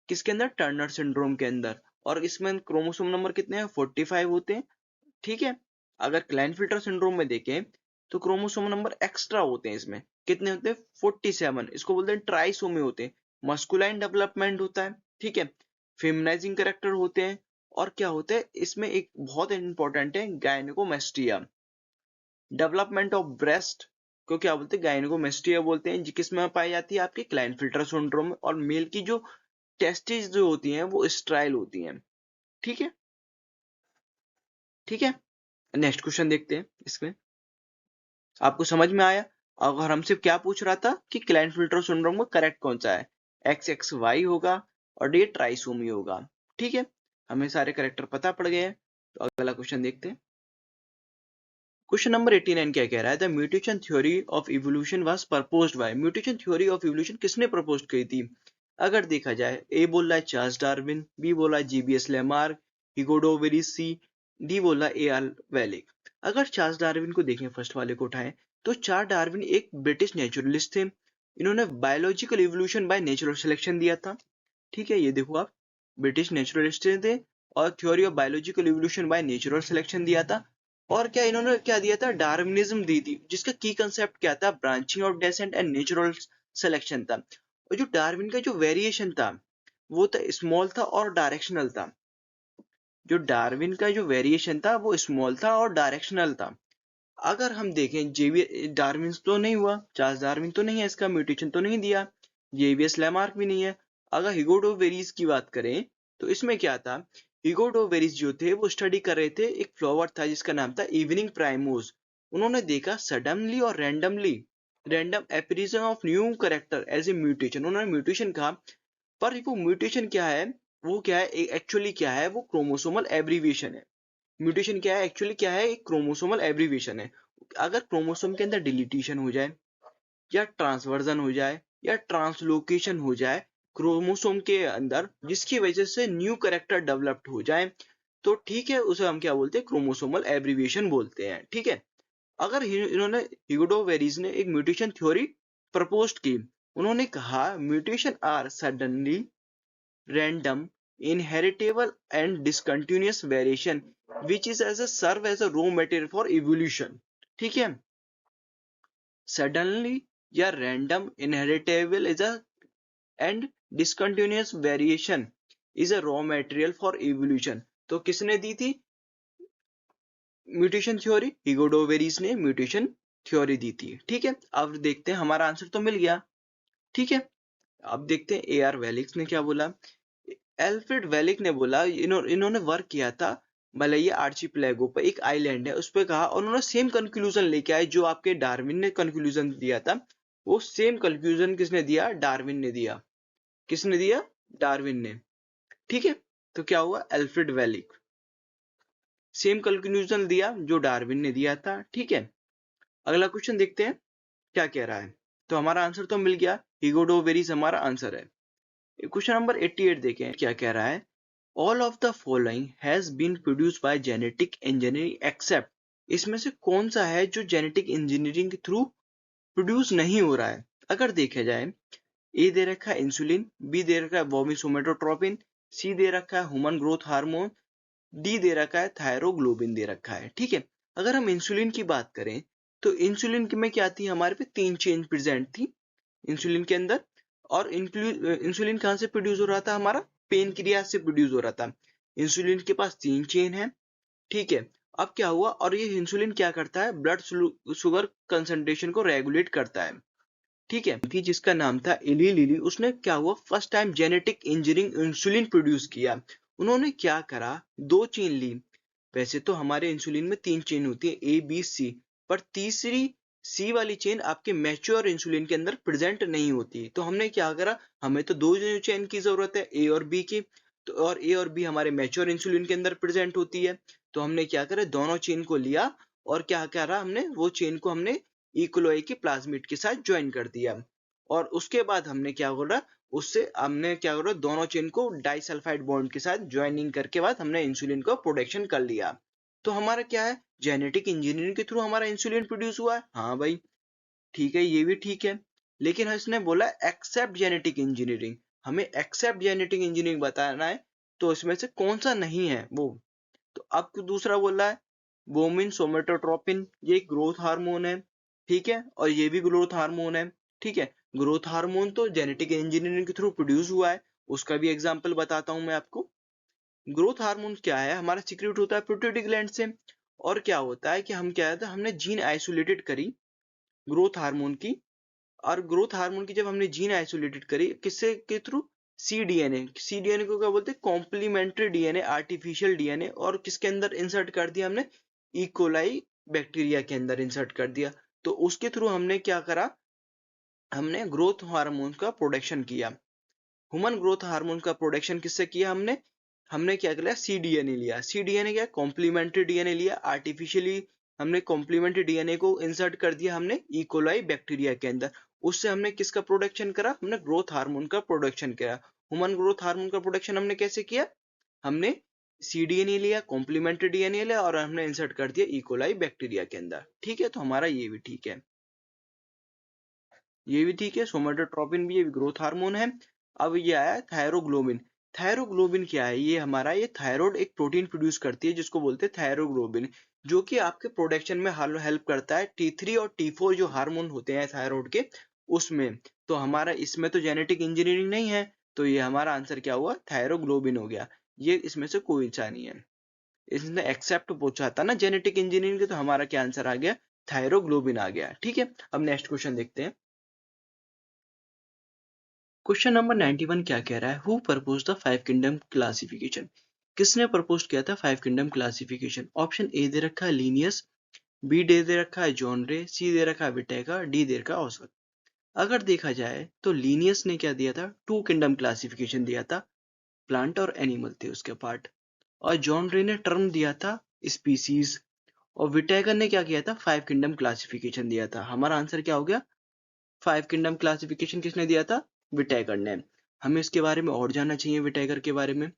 किसके अंदर, टर्नर सिंड्रोम के अंदर। और इसमें क्रोमोसोम नंबर कितने हैं, 45 होते हैं। ठीक है, अगर क्लाइनफिल्टर सिंड्रोम में देखें तो क्रोमोसोम नंबर एक्स्ट्रा होते हैं, इसमें कितने होते हैं, 47। इसको बोलते हैं ट्राइसोमी होते हैं, मस्कुलाइन डेवलपमेंट होता है। ठीक है, फेमिनाइजिंग कैरेक्टर होते हैं। और क्या होता है इसमें, एक बहुत इंपॉर्टेंट है, गायनेकोमेस्टिया, डेवलपमेंट ऑफ ब्रेस्ट, को क्या बोलते हैं, गायनेकोमेस्टिया बोलते हैं, किसमें पाई जाती है आपकी क्लाइनफिल्टर सिंड्रोम में। और मेल की जो टेस्टिस जो होती हैं वो स्ट्राइल होती हैं। ठीक है, ठीक है। नेक्स्ट क्वेश्चन देखते हैं इसमें। आपको समझ में आया? अगर हमसे क्या पूछ रहा था कि क्लाइनफिल्टर सिंड्रोम का करेक्ट कौन सा है, XXY होगा और डी ट्राइसोमी होगा। ठीक है, हमें सारे करेक्टर पता पड़ गए हैं। तो अगला क्वेश्चन देखते हैं। क्वेश्चन नंबर 89 क्या कह रहा है? The mutation theory of evolution was proposed by. Mutation theory of evolution किसने प्रपोज की थी? अगर देखा जाए, ए बोल रहा है चार्ल्स डार्विन, बी बोल रहा है जीबीएस लेमार्क, हिगोडो वेरिसी, डी बोल रहा है ए.आर. वेलिक। अगर चार्ल्स डार्विन को देखें, फर्स्ट वाले को उठाएं, तो चार्ल्स डार्विन एक ब्रिटिश नेचुरलिस्ट थे। इन्होंने biological evolution by natural selection दिया था। ठीक है, ये देखो आप, ब्रिटिश नेचुरलिस्ट थे और theory of biological evolution by natural selection दिया था। और क्या इन्होंने क्या दिया था? डार्विनिज्म दी थी, जिसका की कंसेप्ट क्या था? Branching of descent and natural selection था। और जो डार्विन का जो वेरिएशन था वो था स्मॉल था और डायरेक्शनल था। जो डार्विन का जो वेरिएशन था वो स्मॉल था और डायरेक्शनल था। अगर हम देखें, जेवी डार्विन तो नहीं हुआ, चार्ल्स डार्विन तो नहीं है, इसका म्यूटेशन तो नहीं दिया, जेवीएस लैमार्क भी नहीं है। अगर हिगोडो वेरीज की बात करें तो इसमें क्या था? हिगोडो वेरीज जो थे वो स्टडी कर रहे थे, एक फ्लावर था जिसका नाम था इवनिंग प्राइमोस। उन्होंने देखा सडनली और randomly random apparition of new character as a mutation. उन्होंने म्यूटेशन कहा, पर वो म्यूटेशन क्या है, वो क्या है एक्चुअली, क्या है वो? क्रोमोसोमल एब्रीविएशन है। म्यूटेशन क्या है एक्चुअली, क्या है? एक क्रोमोसोमल एब्रीविएशन है। अगर क्रोमोसोम के अंदर डिलीटिशन हो जाए या ट्रांसवर्जन हो जाए या ट्रांसलोकेशन हो जाए क्रोमोसोम के अंदर, जिसकी वजह से न्यू कैरेक्टर डेवलप्ड हो जाए, तो ठीक है, उसे हम क्या बोलते हैं? क्रोमोसोमल एब्रीविएशन बोलते हैं। ठीक है, अगर इन्होंने हिगोडो वेरीज ने एक म्यूटेशन थ्योरी प्रपोज की। उन्होंने कहा mutation are suddenly random, inheritable and discontinuous variation which is as a serve as a raw material for evolution। ठीक है, suddenly या random, inheritable is a and discontinuous variation is a raw material for evolution। तो किसने दी थी म्यूटेशन थ्योरी? हिगोडो वेरीज ने म्यूटेशन थ्योरी दी थी। ठीक है, अब देखते हैं, हमारा आंसर तो मिल गया। ठीक है, अब देखते हैं ए आर वेलिक्स ने क्या बोला। एल्फ्रेड वेलिक ने बोला, इन्होंने वर्क किया था मलया आर्चिपेलागो पर, एक आइलैंड है उस पर, कहा, और उन्होंने सेम कंक्लूजन लेके आए जो आपके डार्विन ने कंक्लूजन दिया था। वो सेम कंक्लूजन किसने दिया? डार्विन ने दिया। किसने दिया? डार्विन ने। ठीक है, तो क्या हुआ? एल्फ्रेड वेलिक सेम कंक्लूजन दिया जो डार्विन ने दिया था। ठीक है, अगला क्वेश्चन देखते हैं क्या कह रहा है। तो हमारा आंसर तो मिल गया, हिगोडो वेरीज हमारा आंसर है। क्वेश्चन नंबर 88 देखें क्या कह रहा है। All of the following has been produced by genetic engineering except. इसमें से कौन सा है जो जेनेटिक इंजीनियरिंग के थ्रू प्रोड्यूस नहीं हो रहा है? अगर देखा जाए, ए दे रखा है इंसुलिन, बी दे रखा है वोमिसोमेटोट्रोपिन, सी दे रखा है ह्यूमन ग्रोथ हार्मोन, डी दे रखा है थायरोग्लोबिन दे रखा है। ठीक है, अगर हम इंसुलिन की बात करें तो इंसुलिन में क्या थी? हमारे पे 3 चेन प्रेजेंट थी इंसुलिन के अंदर। और इंसुलिन कहाँ से प्रोड्यूस हो रहा था? हमारा पेनक्रियास से प्रोड्यूस हो रहा था। इंसुलिन के पास 3 चेन है। ठीक है, अब क्या हुआ? और ये इंसुलिन क्या करता है? ब्लड शुगर कंसंट्रेशन को रेगुलेट करता है। ठीक है, थी जिसका नाम था इली लिली, उसने क्या हुआ? First time genetic engineering insulin produce किया। उन्होंने क्या करा? 2 चेन ली। वैसे तो हमारे इंसुलिन में 3 चेन होती है, ए बी सी, पर तीसरी सी वाली चेन आपके मैच्योर इंसुलिन के अंदर प्रेजेंट नहीं होती। तो हमने क्या करा? हमें तो 2 चेन की जरूरत है, ए और बी की। तो और ए और बी हमारे मैच्योर इंसुलिन के अंदर प्रेजेंट होती है। तो हमने क्या करा? दोनों चेन को लिया और क्या करा हमने? वो चेन को हमने इकोलोई के प्लाज्मिड के साथ ज्वाइन कर दिया। और उसके बाद हमने क्या करा? उससे हमने क्या करा? दोनों चेन को डाइसल्फाइड बॉन्ड के साथ ज्वाइनिंग करके बाद हमने इंसुलिन को प्रोडक्शन कर लिया। तो हमारा क्या है? जेनेटिक इंजीनियरिंग के थ्रू हमारा इंसुलिन प्रोड्यूस हुआ है। हाँ भाई, ठीक है, ये भी ठीक है। लेकिन इसने बोला एक्सेप्ट जेनेटिक इंजीनियरिंग। हमें एक्सेप्ट जेनेटिक इंजीनियरिंग बताना है, तो इसमें से कौन सा नहीं है वो। तो अब दूसरा बोल रहा है बोमिन सोमेटोट्रोपिन, ये ग्रोथ हार्मोन है। ठीक है, और ये भी ग्रोथ हार्मोन है। ठीक है, ग्रोथ हार्मोन तो जेनेटिक इंजीनियरिंग के थ्रू प्रोड्यूस हुआ है, उसका भी एग्जांपल बताता हूं मैं आपको। ग्रोथ हार्मोन क्या है? हमारा सिक्रेट होता है पिट्यूटरी ग्लैंड से। और क्या होता है कि हम क्या है, हमने जीन आइसोलेटेड करी ग्रोथ हार्मोन की। और ग्रोथ हार्मोन की जब हमने जीन आइसोलेटेड करी किससे के थ्रू, सीडीएनए। सीडीएनए को क्या बोलते हैं, कॉम्प्लीमेंट्री डीएनए, आर्टिफिशियल डीएनए। और किसके अंदर इंसर्ट कर दिया हमने, इकोलाई बैक्टीरिया के अंदर इंसर्ट कर दिया। तो उसके थ्रू हमने क्या करा, हमने ग्रोथ हार्मोन का प्रोडक्शन किया। ह्यूमन ग्रोथ हार्मोन का प्रोडक्शन किससे किया हमने, हमने क्या किया, सीडीएनए लिया। सीडीएनए क्या, कॉम्प्लीमेंट्री डीएनए लिया, आर्टिफिशियली हमने कॉम्प्लीमेंट्री डीएनए को इंसर्ट कर दिया हमने इकोलाई बैक्टीरिया के अंदर। उससे हमने किसका प्रोडक्शन करा, हमने ग्रोथ हार्मोन का प्रोडक्शन किया। ह्यूमन ग्रोथ हार्मोन का प्रोडक्शन हमने कैसे किया, हमने सीडीएनए लिया, कॉम्प्लीमेंट्री डीएनए लिया और हमने इंसर्ट कर दिया इकोलाई बैक्टीरिया के अंदर। ठीक है, तो हमारा ये भी ठीक है, ये भी ठीक है। सोमेटोट्रोपिन भी ये ग्रोथ हार्मोन है। अब ये आया थायरोग्लोबिन। थायरोग्लोबिन क्या है, ये हमारा ये थायराइड एक प्रोटीन प्रोड्यूस करती है जिसको बोलते हैं थायरोग्लोबिन, जो कि आपके प्रोडक्शन में हेल्प करता है T3 और T4 जो हार्मोन होते हैं थायराइड के उसमें। तो हमारा इसमें तो जेनेटिक इंजीनियरिंग नहीं है, तो ये हमारा आंसर क्या हुआ, थायरोग्लोबिन हो गया। ये इसमें से कोई सा नहीं है, इसने एक्सेप्ट पूछा था ना जेनेटिक इंजीनियरिंग के, तो हमारा क्या आंसर आ गया, थायरोग्लोबिन आ गया। ठीक है, अब नेक्स्ट क्वेश्चन देखते हैं। क्वेश्चन नंबर 91 क्या कह रहा है, who propose the five kingdom classification. किसने प्रपोज किया था five kingdom classification. Option A दे रखा है लीनियस, बी दे रखा है जॉन रे, सी दे रखा है विटेकर, डी दे रखा है औसत। अगर देखा जाए तो लीनियस ने क्या दिया था, टू किंगडम क्लासिफिकेशन दिया था, प्लांट और एनिमल थे उसके पार्ट। और जॉन रे ने टर्म दिया था स्पीसीज। और विटेकर ने क्या किया था, फाइव किंगडम क्लासिफिकेशन दिया था। हमारा आंसर क्या हो गया, फाइव किंगडम क्लासिफिकेशन किसने दिया था, विटेकर ने। हमें इसके बारे में और जानना चाहिए विटेकर के बारे में।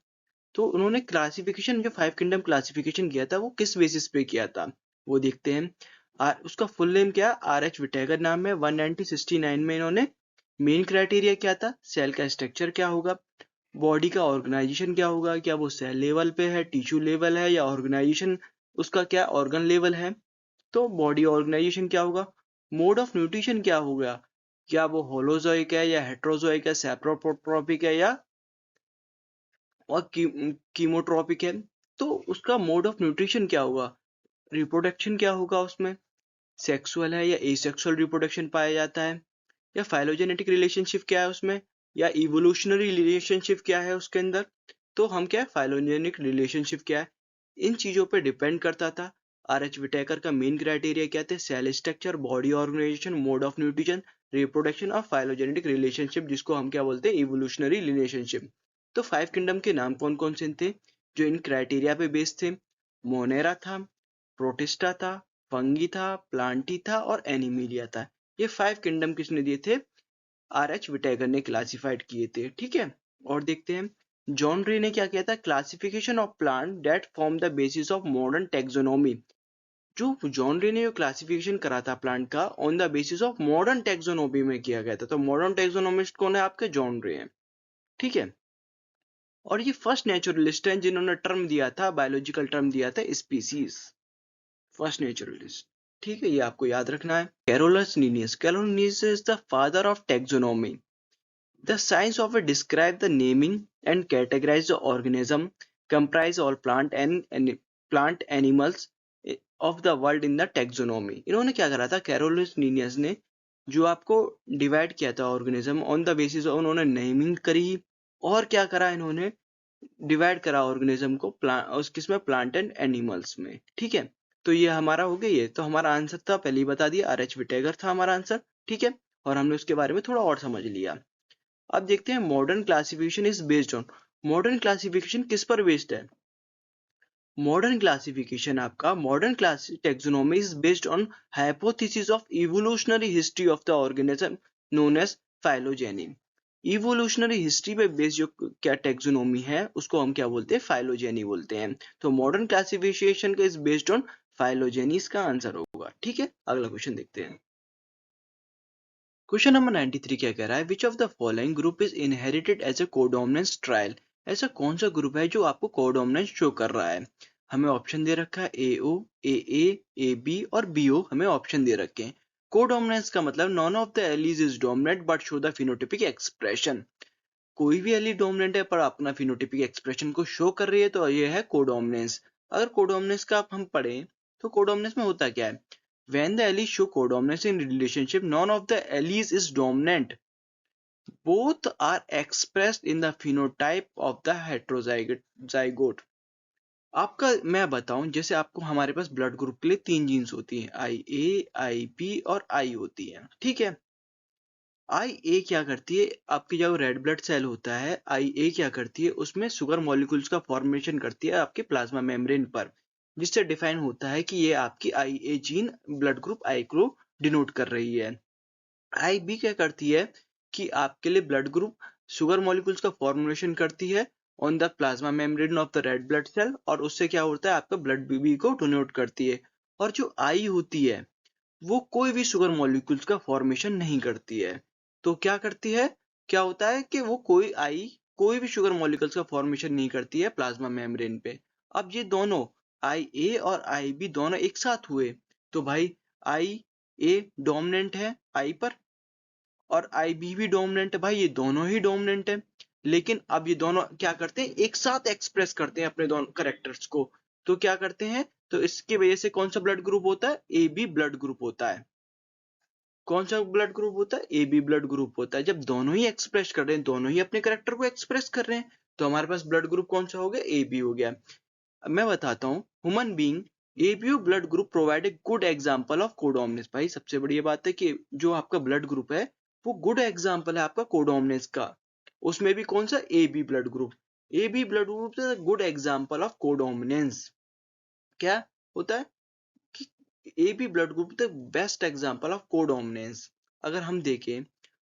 तो उन्होंने क्लासिफिकेशन जो फाइव किंगडम क्लासिफिकेशन किया था वो किस बेसिस पे किया था, वो देखते हैं। उसका फुल नेम क्या, R H विटेकर नाम है। 1969 में इन्होंने मेन क्राइटेरिया क्या था, सेल का स्ट्रक्चर क्या होगा, बॉडी का ऑर्गेनाइजेशन क्या होगा, क्या वो सेल लेवल पे है, टिश्यू लेवल है, या ऑर्गेनाइजेशन उसका क्या ऑर्गन लेवल है। तो बॉडी ऑर्गेनाइजेशन क्या होगा, मोड ऑफ न्यूट्रिशन क्या होगा, क्या वो होलोजोइक है या हेट्रोजोइक है, सेप्रोट्रोपिक है या और कीमोट्रोपिक है। तो उसका मोड ऑफ न्यूट्रिशन क्या होगा, रिप्रोडक्शन क्या होगा उसमें, सेक्सुअल है या एसेक्सुअल रिप्रोडक्शन पाया जाता है, या फाइलोजेनेटिक रिलेशनशिप क्या है उसमें, या इवोल्यूशनरी रिलेशनशिप क्या है उसके अंदर। तो हम क्या है, फाइलोजेनिक रिलेशनशिप क्या है, इन चीजों पे डिपेंड करता था। R H विटेकर का मेन क्राइटेरिया क्या थे, cell structure, body organisation, mode of nutrition, reproduction और फाइलोजेनेटिक रिलेशनशिप, जिसको हम क्या बोलते हैं, इवोल्यूशनरी रिलेशनशिप। तो फाइव किंगडम के नाम कौन कौन से थे जो इन क्राइटेरिया पे बेस्ड थे, मोनेरा था, प्रोटिस्टा था, फंगी था, प्लांटी था और एनिमिलिया था। ये फाइव किंगडम किसने दिए थे, R H विटेकर ने क्लासिफाइड किए थे। ठीक है, और देखते हैं जॉन रे ने क्या किया था, classification of plant that form the basis of modern taxonomy. जो जॉन रे ने जो क्लासिफिकेशन करा था प्लांट का on the basis of modern taxonomy में किया गया था। तो मॉडर्न टेक्सोनोमिस्ट कौन है आपके, जॉन रे हैं। ठीक है, और ये फर्स्ट नेचुरलिस्ट हैं जिन्होंने टर्म दिया था, बायोलॉजिकल टर्म दिया था स्पीसीज, फर्स्ट नेचुरलिस्ट। ठीक है, ये आपको याद रखना है। Carolus Linnaeus, Carolus is the father of taxonomy. The science of it describe the naming and categorize the organism comprise all plant animals of the world in the taxonomy। इन्होंने क्या करा था, कैरोलस लीनियस ने जो आपको डिवाइड किया था ऑर्गेनिज्म ऑन द बेसिस, उन्होंने नेमिंग करी और क्या करा, इन्होंने डिवाइड करा ऑर्गेनिज्म को उस किसमें, प्लांट एंड एनिमल्स में। ठीक है, तो ये हमारा हो गया। ये तो हमारा आंसर था, पहले ही बता दिया, R H विटेगर था हमारा आंसर। ठीक है, और हमने उसके बारे में थोड़ा और समझ लिया। अब देखते हैं modern classification is based on, modern classification किस पर बेस्ड है। मॉडर्न क्लासिफिकेशन आपका, modern class taxonomy is based on hypothesis of evolutionary history of the organism known as phylogeny. Evolutionary history पे बेस्ड जो क्या टेक्सोनोमी है उसको हम क्या बोलते हैं, फाइलोजेनी बोलते हैं। तो मॉडर्न क्लासिफिकेशन का इज बेस्ड ऑन फाइलोजेनी, इसका आंसर होगा। ठीक है, अगला क्वेश्चन देखते हैं। क्वेश्चन नंबर 93 क्या कह रहा है, which of the following group is inherited as a codominance trial. ऐसा कौन सा ग्रुप है जो आपको कोडोमिनेंस शो कर रहा है। हमें ऑप्शन दे रखा है AO, AA, AB और BO, हमें ऑप्शन दे रखे हैं। कोडोमिनेंस का मतलब none of the allies is dominant but show the phenotypic expression. कोई भी एली डोमिनेंट है पर अपना फिनोटिपिक एक्सप्रेशन को शो कर रही है, तो ये है कोडोमिनेंस। अगर कोडोमिनेंस का हम पढ़ें तो कोडोमिनेंस में होता क्या है, When the alleles show codominance in relationship, none of the alleles is dominant. Both are expressed in the phenotype of the heterozygote. आपका मैं बताऊं, जैसे आपको हमारे पास ब्लड ग्रुप के लिए 3 जीन्स होती हैं, IA, IB और I होती है, ठीक है। IA क्या करती है, आपकी जो रेड ब्लड सेल होता है, IA क्या करती है, उसमें शुगर मॉलिक्यूल्स का फॉर्मेशन करती है आपके प्लाज्मा मेम्ब्रेन पर, जिससे डिफाइन होता है कि ये आपकी IA gene blood group I को डिनोट कर रही है। IB क्या करती है कि आपके लिए ब्लड ग्रुप शुगर मॉलिक्यूल्स का फॉर्मुलेशन करती है on the plasma membrane of the red blood cell, और उससे क्या होता है, आपका ब्लड BB को डिनोट करती है। और जो I होती है वो कोई भी शुगर मॉलिक्यूल्स का फॉर्मेशन नहीं करती है। तो क्या करती है, क्या होता है कि वो कोई भी शुगर मॉलिक्यूल्स का फॉर्मेशन नहीं करती है प्लाज्मा मेम्ब्रेन पे। अब ये दोनों IA और IB दोनों एक साथ हुए, तो भाई IA डोमिनेंट है I पर और IB भी डोमिनेंट है, भाई ये दोनों ही डोमिनेंट है। लेकिन अब ये दोनों क्या करते हैं, एक साथ एक्सप्रेस करते हैं अपने दोनों करेक्टर्स को। तो क्या करते हैं, तो इसकी वजह से कौन सा ब्लड ग्रुप होता है, AB ब्लड ग्रुप होता है। कौन सा ब्लड ग्रुप होता है, AB ब्लड ग्रुप होता है। जब दोनों ही एक्सप्रेस कर रहे हैं, दोनों ही अपने करेक्टर को एक्सप्रेस कर रहे हैं, तो हमारे पास ब्लड ग्रुप कौन सा हो गया, AB हो गया। अब मैं बताता हूँ, human being ABO blood group provide a good example of codominance. भाई सबसे बड़ी बात है कि जो आपका ब्लड ग्रुप है वो गुड एग्जांपल है आपका कोडोमिनेंस का। उसमें भी कौन सा, AB blood group. AB blood group is good example of codominance. क्या होता है कि AB blood group the best example of codominance. अगर हम देखें,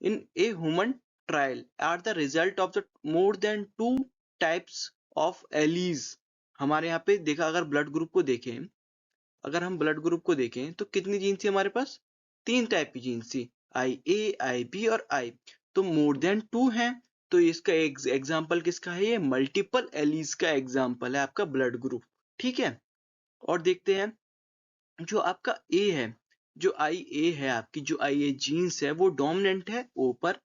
in a human trial are the result of the more than 2 types of alleles। हमारे यहाँ पे देखा, अगर ब्लड ग्रुप को देखें, अगर हम ब्लड ग्रुप को देखें तो कितनी जीन्स थी हमारे पास, 3 टाइप की जीन्स थी, IA, IB और I। तो मोर देन 2 है, तो इसका एग्जाम्पल किसका है, ये मल्टीपल एलीज का एग्जाम्पल है आपका ब्लड ग्रुप, ठीक है। और देखते हैं, जो आपका A है, जो IA है आपकी, जो IA जीन्स है वो डोमिनेंट है O पर,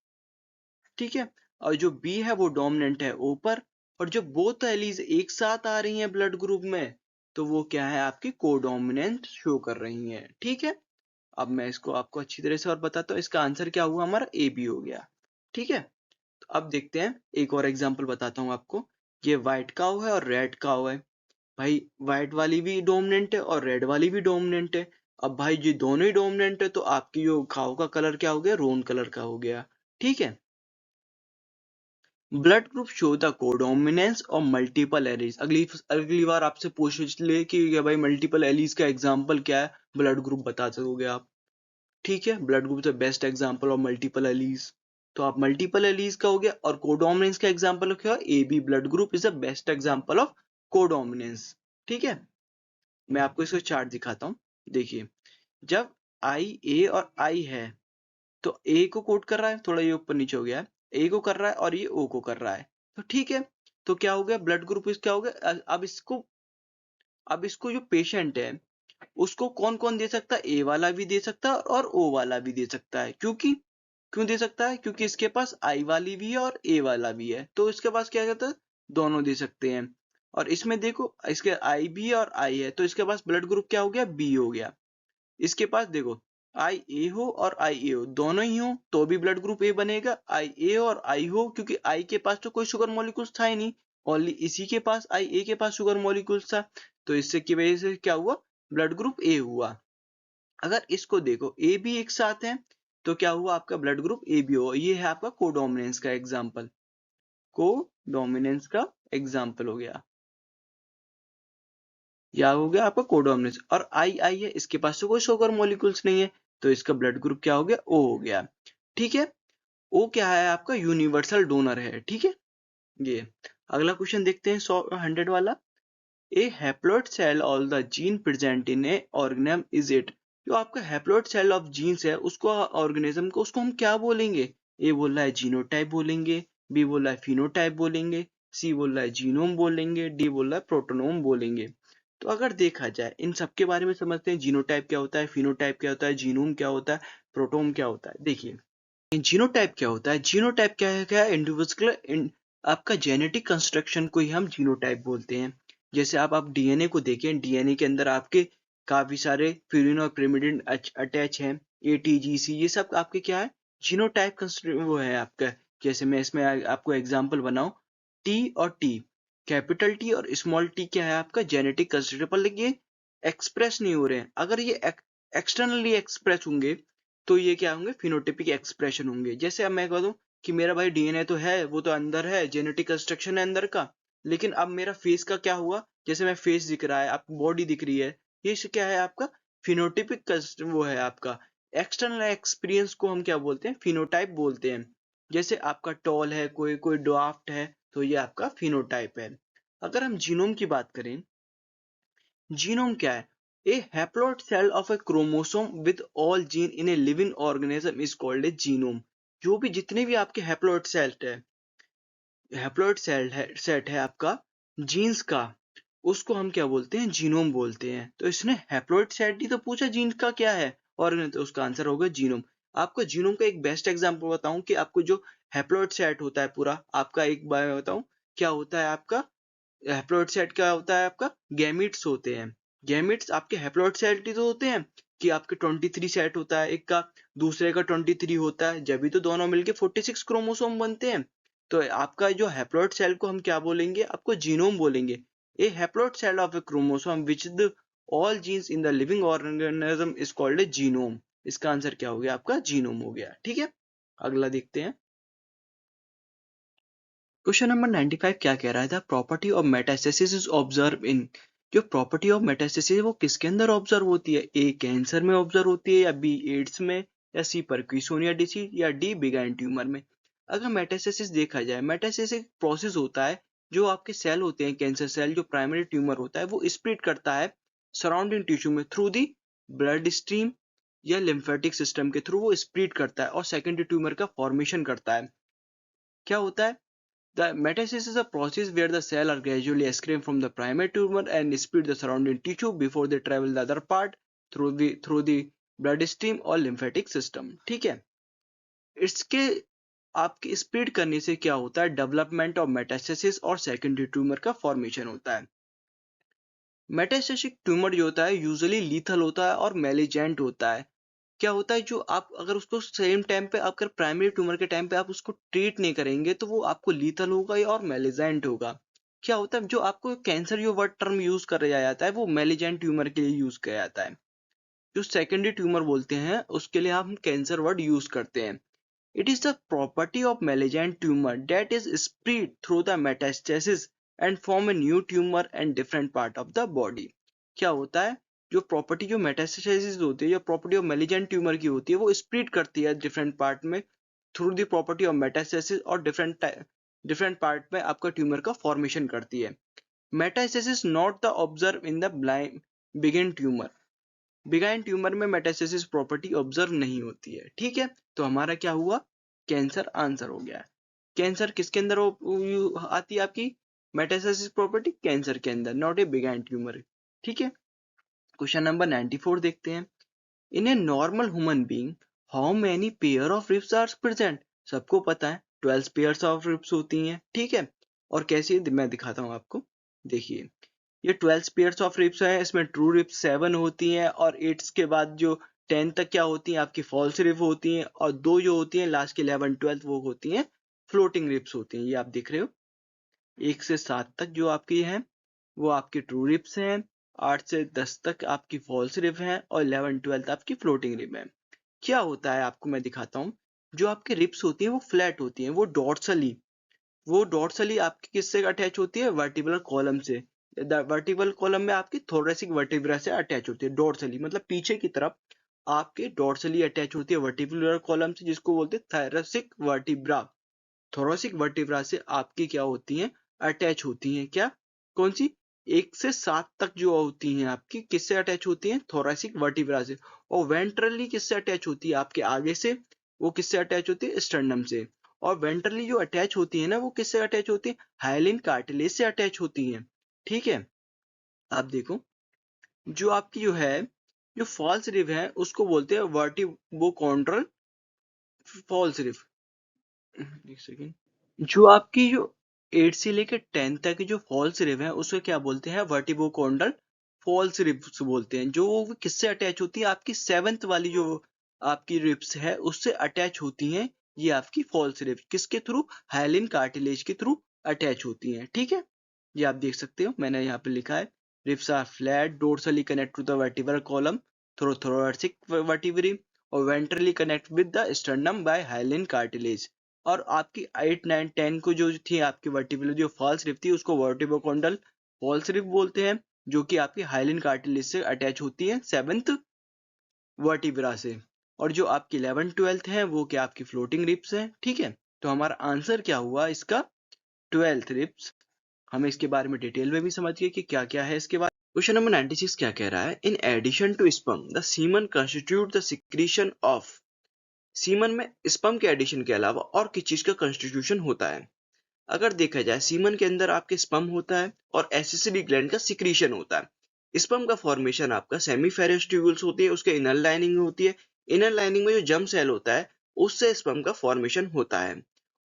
ठीक है। और जो B है वो डोमिनेंट है O पर। और जो बोथ एलीज एक साथ आ रही हैं ब्लड ग्रुप में, तो वो क्या है, आपकी कोडोमिनेंट शो कर रही हैं, ठीक है। अब मैं इसको आपको अच्छी तरह से और बताता हूँ, इसका आंसर क्या हुआ, हमारा AB हो गया, ठीक है। तो अब देखते हैं, एक और एग्जांपल बताता हूँ आपको। ये व्हाइट काऊ है और रेड काऊ है। भाई व्हाइट वाली भी डोमिनेंट है और रेड वाली भी डोमिनेंट है। अब भाई ये दोनों ही डोमिनेंट है, तो आपकी जो काऊ का कलर क्या हो गया, रोन कलर का हो गया, ठीक है। Blood group show the codominance और मल्टीपल एलीज। अगली बार आपसे पूछ ले कि भाई मल्टीपल एलीज का एग्जांपल क्या है, ब्लड ग्रुप बता सकोगे आप, ठीक है। Blood group is the best example of multiple allies, तो आप मल्टीपल एलीज का हो गया। और कोडोमिनेंस का एग्जांपल क्या है, AB blood group is the best example of codominance, ठीक है। मैं आपको इसका चार्ट दिखाता हूँ, देखिए। जब IA और I है, तो A को कोड कर रहा है, थोड़ा ये ऊपर नीचे हो गया है, A को कर रहा है और ये O को कर रहा है, तो ठीक है। तो क्या हो गया, ब्लड ग्रुप इस क्या हो गया, अब इसको जो पेशेंट है उसको कौन कौन दे सकता है, A वाला भी दे सकता है और O वाला भी दे सकता है। क्यों दे सकता है, क्योंकि इसके पास I वाली भी है और A वाला भी है, तो इसके पास क्या कहता है, दोनों दे सकते हैं। और इसमें देखो, इसके I भी है और I है, तो इसके पास ब्लड ग्रुप क्या हो गया, B हो गया। इसके पास देखो, IA हो और IA हो, दोनों ही हो तो भी ब्लड ग्रुप A बनेगा। IA और I हो, क्योंकि I के पास तो कोई शुगर मॉलिक्यूल्स था ही नहीं, ओनली इसी के पास, IA के पास शुगर मॉलिक्यूल्स था, तो इससे की वजह से क्या हुआ, ब्लड ग्रुप A हुआ। अगर इसको देखो, A भी एक साथ है, तो क्या हुआ, आपका ब्लड ग्रुप AB हुआ। ये है आपका कोडोमिनेंस का एग्जाम्पल, कोडोमिनेंस का एग्जाम्पल हो गया, या हो गया आपका कोडोमिनेंस। और I है, इसके पास तो कोई शुगर मॉलिक्यूल्स नहीं है, तो इसका ब्लड ग्रुप क्या हो गया, O हो गया, ठीक है। O क्या है, आपका यूनिवर्सल डोनर है, ठीक है। ये अगला क्वेश्चन देखते हैं, 100 वाला। A haploid cell all the gene present in a organism is it. जो आपका हैप्लॉइड सेल ऑफ जीन्स है, उसको ऑर्गेनिज्म को उसको हम क्या बोलेंगे, ए बोल रहा है जीनोटाइप बोलेंगे, बी बोल रहा है फिनोटाइप बोलेंगे, सी बोल रहा है जीनोम बोलेंगे, डी बोल रहा है प्रोटोनोम बोलेंगे। तो अगर देखा जाए, इन सब के बारे में समझते हैं, जीनोटाइप क्या होता है, फिनोटाइप क्या होता है, जीनोम क्या होता है, प्रोटोम क्या होता है। देखिए, जीनोटाइप क्या होता है, जीनोटाइप क्या है, इंडिविजुअल आपका जेनेटिक कंस्ट्रक्शन को ही हम जीनोटाइप बोलते हैं। जैसे आप DNA को देखें, DNA के अंदर आपके काफी सारे प्यूरिन और pyrimidine अटैच हैं, ATGC, ये सब आपके क्या है, जीनोटाइप वो है आपका। जैसे मैं इसमें आपको एग्जांपल बनाऊं, T और T, कैपिटल T और स्मॉल t क्या है आपका, जेनेटिक कंस्ट्रक्टर, पर ये एक्सप्रेस नहीं हो रहे हैं। अगर ये एक्सटर्नली एक्सप्रेस होंगे तो ये क्या होंगे, फिनोटिपिक एक्सप्रेशन होंगे। जैसे अब मैं कह दूं कि मेरा भाई डीएनए तो है, वो तो अंदर है, जेनेटिक कंस्ट्रक्शन है अंदर का, लेकिन अब मेरा फेस का क्या हुआ, जैसे मैं फेस दिख रहा है, आपको बॉडी दिख रही है, ये क्या है आपका, फिनोटिपिक वो है आपका। एक्सटर्नल एक्सपीरियंस को हम क्या बोलते हैं, फिनोटाइप बोलते हैं। जैसे आपका टॉल है, कोई कोई ड्वार्फ्ड है, तो ये आपका फिनोटाइप है। अगर हम जीनोम की बात करें, जीनोम क्या है, a haploid cell of a chromosome with all gene in a living organism is called a genome. जो भी जितने भी आपके हैप्लॉइड सेट है आपका जीन्स का, उसको हम क्या बोलते हैं, जीनोम बोलते हैं। तो इसने हैप्लॉइड सेट ही तो पूछा, जीन का क्या है ऑर्गेनिज्म, तो उसका आंसर होगा जीनोम। आपको जीनोम का एक बेस्ट एग्जांपल बताऊं कि आपको जो हैप्लॉइड सेट होता है पूरा आपका, एक बार बताऊं क्या होता है आपका हैप्लॉइड सेट, क्या होता है आपका, गैमीट्स होते हैं। गैमीट्स आपके हैप्लॉइड सेट ही तो होते हैं, कि आपके 23 सेट होता है एक का, दूसरे का 23 होता है, जब भी तो दोनों मिलके 46 क्रोमोसोम बनते हैं। तो आपका जो हैप्लॉइड सेल को हम क्या बोलेंगे, आपको जीनोम बोलेंगे। A haploid cell of a chromosome which the all genes in the living organism is called a genome. इसका आंसर क्या हो गया आपका, जीनोम हो गया। ठीक है, अगला देखते हैं। क्वेश्चन नंबर 95 क्या कह रहा है, the property of metastasis is observe in. जो प्रॉपर्टी ऑफ मेटास्टेसिस है वो किसके अंदर ऑब्जर्व होती है, ए कैंसर में ऑब्जर्व होती है, या बी एड्स में, या सी परक्यूसोनिया डिसीज, या डी बिगाइन ट्यूमर में। अगर मेटास्टेसिस देखा जाए, मेटास्टेसिस एक प्रोसेस होता है, जो आपके सेल होते हैं, कैंसर सेल जो प्राइमरी ट्यूमर होता है वो स्प्रेड करता है सराउंडिंग टिश्यू में थ्रू दी ब्लड स्ट्रीम या लिम्फेटिक सिस्टम के थ्रू वो स्प्रेड करता है और सेकेंडरी ट्यूमर का फॉर्मेशन करता है। क्या होता है, the metastasis is a process where the cells are gradually escaped from the primary tumor and split the surrounding tissue before they travel the other part through the bloodstream or lymphatic system। ठीक है, इसके आपके स्प्लिट करने से क्या होता है, डेवलपमेंट ऑफ मेटास्टेसिस और सेकेंडरी ट्यूमर का फॉर्मेशन होता है। मेटास्टेटिक ट्यूमर जो होता है यूजुअली लीथल होता है और मेलिजेंट होता है। क्या होता है, जो आप अगर उसको सेम टाइम पे आपका प्राइमरी ट्यूमर के टाइम पे आप उसको ट्रीट नहीं करेंगे तो वो आपको लीथल होगा और मेलिजेंट होगा। क्या होता है, जो आपको कैंसर जो वर्ड टर्म यूज कर जाता है वो मेलिजेंट ट्यूमर के लिए यूज किया जाता है। जो सेकेंडरी ट्यूमर बोलते हैं उसके लिए हम कैंसर वर्ड यूज करते हैं। It is the property of malignant tumour that is spread through the metastasis and form a new tumour and different part of the body. क्या होता है, जो प्रॉपर्टी जो मेटास्टेसिस होती है, जो प्रॉपर्टी ऑफ मेलिजेंट ट्यूमर की होती है, वो स्प्रेड करती है डिफरेंट पार्ट में through the property of metastasis, और डिफरेंट पार्ट में आपका ट्यूमर का फॉर्मेशन करती है। Metastasis not the observe in the blind benign tumour. Benign tumour में मेटास्टेसिस प्रॉपर्टी ऑब्जर्व नहीं होती है। ठीक है, तो हमारा क्या हुआ, कैंसर आंसर हो गया। कैंसर किसके अंदर आती है आपकी मेटास्टेसिस प्रॉपर्टी, कैंसर के अंदर, नॉट ए बिगाइन ट्यूमर। ठीक है, क्वेश्चन नंबर 94 देखते हैं। In a normal human being how many pair of ribs are present. सबको पता है 12 पेयर्स ऑफ रिब्स होती हैं। ठीक है, और कैसे, मैं दिखाता हूँ आपको। देखिए, ये 12 पेयर्स ऑफ रिब्स है, इसमें ट्रू रिब्स 7 होती हैं, और 8 के बाद जो 10 तक क्या होती हैं आपकी फॉल्स रिब होती हैं, और दो जो होती हैं लास्ट के 11 12 वो होती हैं फ्लोटिंग रिब्स होती हैं। ये आप देख रहे हो, 1 से 7 तक जो आपकी हैं वो आपकी ट्रू रिब्स हैं, 8 से 10 तक आपकी फॉल्स रिब हैं, और 11 12 आपकी फ्लोटिंग रिब है। क्या होता है आपको मैं दिखाता हूँ। जो आपकी रिब्स होती हैं वो फ्लैट होती हैं, वो डॉर्सली आपकी किससे अटैच होती है, वर्टिब्रल कॉलम से। वर्टिब्रल कॉलम में आपकी थोरेसिक वर्टिब्रा से अटैच होती है, डॉर्सली मतलब पीछे की तरफ आपके डॉर्सली अटैच होती है वर्टिब्रल कॉलम से, जिसको बोलते हैं थोरेसिक वर्टिब्रा। थोरेसिक वर्टिब्रा से आपकी क्या होती हैं, अटैच होती हैं। क्या, कौन सी, 1 से 7 तक जो होती हैं आपकी किससे अटैच होती हैं, थोरेसिक वर्टिब्रा से। और वेंट्रली किससे अटैच होती है, आपके आगे से, वो किससे अटैच होती है, स्टर्नम से। और वेंट्रली जो अटैच होती है ना, वो किससे अटैच होती है, हाइलिन कार्टिलेज से अटैच होती हैं। ठीक है, आप देखो, जो आपकी जो है, जो फॉल्स रिब है उसको बोलते हैं वर्टिब्रोकॉन्ड्रल फॉल्स रिब। एक सेकेंड, जो आपकी जो 8 से लेकर 10 तक की जो फॉल्स रिब है उसको क्या बोलते हैं, वर्टिब्रोकॉन्ड्रल फॉल्स रिब्स बोलते हैं, जो वो किससे अटैच होती है, आपकी 7th वाली जो आपकी रिब्स है उससे अटैच होती हैं। ये आपकी फॉल्स रिब्स किसके थ्रू, हाइलिन कार्टिलेज के थ्रू अटैच होती हैं। ठीक है, ये आप देख सकते हो, मैंने यहाँ पे लिखा है ribs are flat, dorsally connect to the vertebral column through thoracic vertebrae और ventrally connect with the sternum by hyaline cartilage. और आपकी 8, 9, 10 को जो थी आपकी वर्टिब्रल जो फॉल्स रिब थी उसको वर्टिब्रोकॉन्डल फॉल्स रिब बोलते हैं, जो कि आपकी हाइलिन कार्टिलेज से अटैच होती है 7th वर्टिब्रा से। और जो आपकी 11, 12 है वो क्या आपकी फ्लोटिंग रिब्स है। ठीक है, तो हमारा आंसर क्या हुआ इसका, 12th रिब्स। हमें इसके बारे में डिटेल में भी समझ गए कि क्या क्या है इसके बारे में। क्वेश्चन नंबर 96 क्या कह रहा है, in addition to sperm the semen constitute the secretion of. Semen में स्पर्म के एडिशन के अलावा और किस चीज का कंस्टिट्यूशन होता है। अगर देखा जाए सीमन के अंदर आपके स्पर्म होता है और एसेसरी ग्लैंड का सिक्रीशन होता है। स्पर्म का फॉर्मेशन आपका सेमीफेरस ट्यूब्यूल्स होती है, उसके इनर लाइनिंग होती है। इनर लाइनिंग में जो जर्म सेल होता है उससे स्पर्म का फॉर्मेशन होता है।